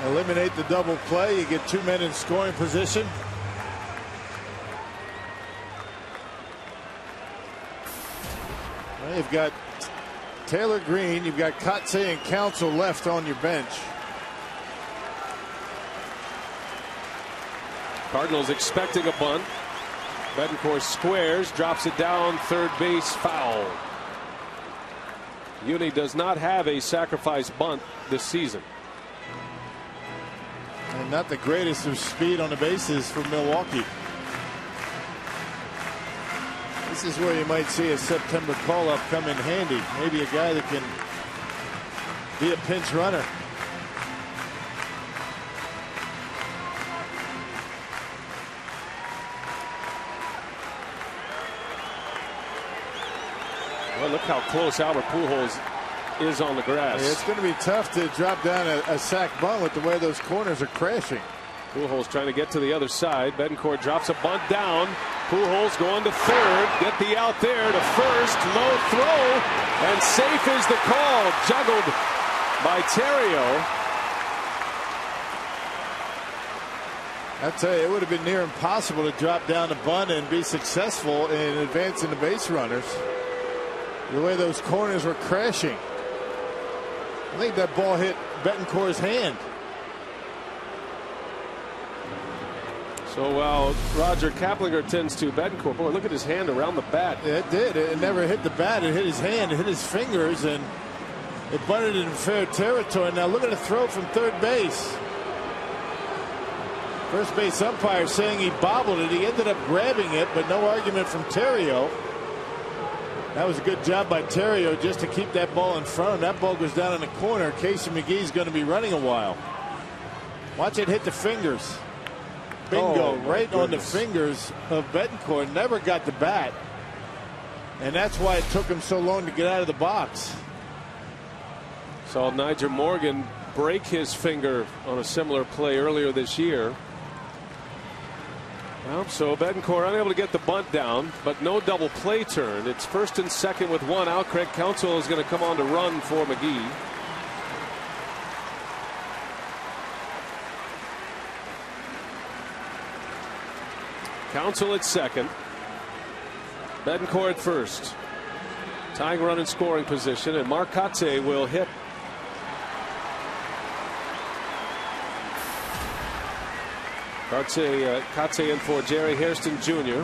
Eliminate the double play. You get 2 men in scoring position. You've got Taylor Green, you've got Kotze and Counsell left on your bench. Cardinals expecting a bunt. Betancourt squares, drops it down, third base, foul. Uni does not have a sacrifice bunt this season. And not the greatest of speed on the bases for Milwaukee. This is where you might see a September call-up come in handy. Maybe a guy that can be a pinch runner. Well, look how close Albert Pujols is on the grass. Yeah, it's going to be tough to drop down a sac bunt with the way those corners are crashing. Pujols trying to get to the other side. Betancourt drops a bunt down. Pujols going to third. Get the out there to first. Low throw. And safe is the call. Juggled by Theriot. I tell you, it would have been near impossible to drop down a bunt and be successful in advancing the base runners. The way those corners were crashing. I think that ball hit Betancourt's hand. So while Roger Kaplinger tends to Betancourt, boy, look at his hand around the bat. Yeah, it did. It never hit the bat. It hit his hand. It hit his fingers, and it bunted it in fair territory. Now look at the throw from third base. First base umpire saying he bobbled it. He ended up grabbing it, but no argument from Theriot. That was a good job by Theriot just to keep that ball in front. That ball goes down in the corner. Casey McGee's going to be running a while. Watch it hit the fingers. Bingo, right on the fingers of Betancourt. Never got the bat. And that's why it took him so long to get out of the box. Saw Nigel Morgan break his finger on a similar play earlier this year. Well, so Betancourt unable to get the bunt down, but no double play turn. It's first and second with 1 out. Craig Counsell is going to come on to run for McGee. Counsell at second. Betancourt at first. Tying run in scoring position, and Mark Kotze will hit. Kotze in for Jerry Hairston Jr.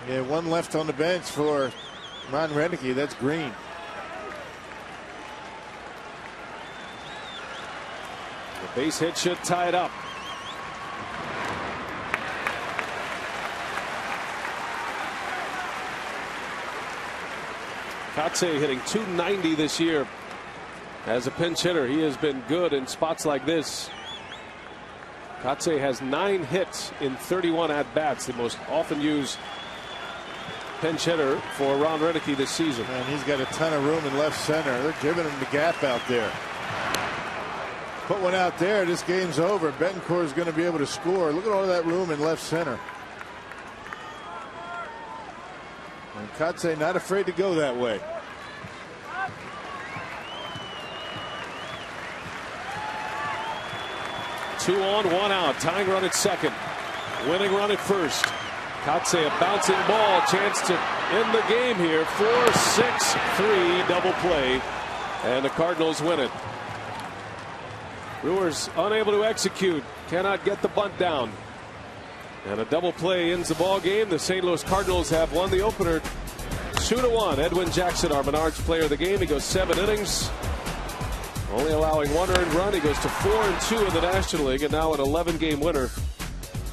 Yeah, 1 left on the bench for Ron Renneke. That's Green. The base hit should tie it up. Kotze hitting .290 this year as a pinch hitter. He has been good in spots like this. Kotze has 9 hits in 31 at-bats, the most often used pinch hitter for Ron Renicky this season. And he's got a ton of room in left center. They're giving him the gap out there. Put one out there, this game's over. Betancourt is going to be able to score. Look at all that room in left center. And Kotze not afraid to go that way. Two on, one out. Tying run at second. Winning run at first. Kotze a bouncing ball. Chance to end the game here. 4-6-3 double play. And the Cardinals win it. Brewers unable to execute. Cannot get the bunt down. And a double play ends the ball game. The St. Louis Cardinals have won the opener 2-1. Edwin Jackson, our Menards player of the game. He goes 7 innings. Only allowing 1 earned run. He goes to 4-2 in the National League, and now an 11-game winner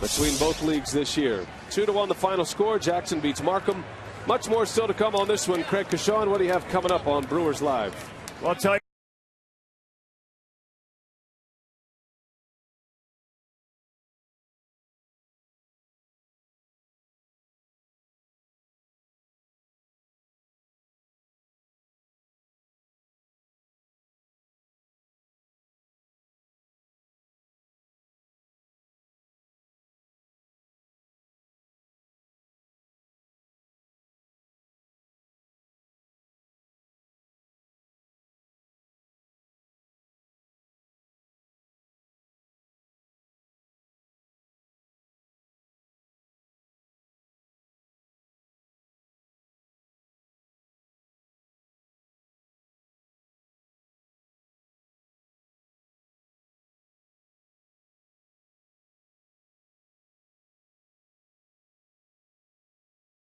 between both leagues this year. 2-1 the final score. Jackson beats Markham. Much more still to come on this one. Craig Kashawn, what do you have coming up on Brewers Live? Well, I'll tell you.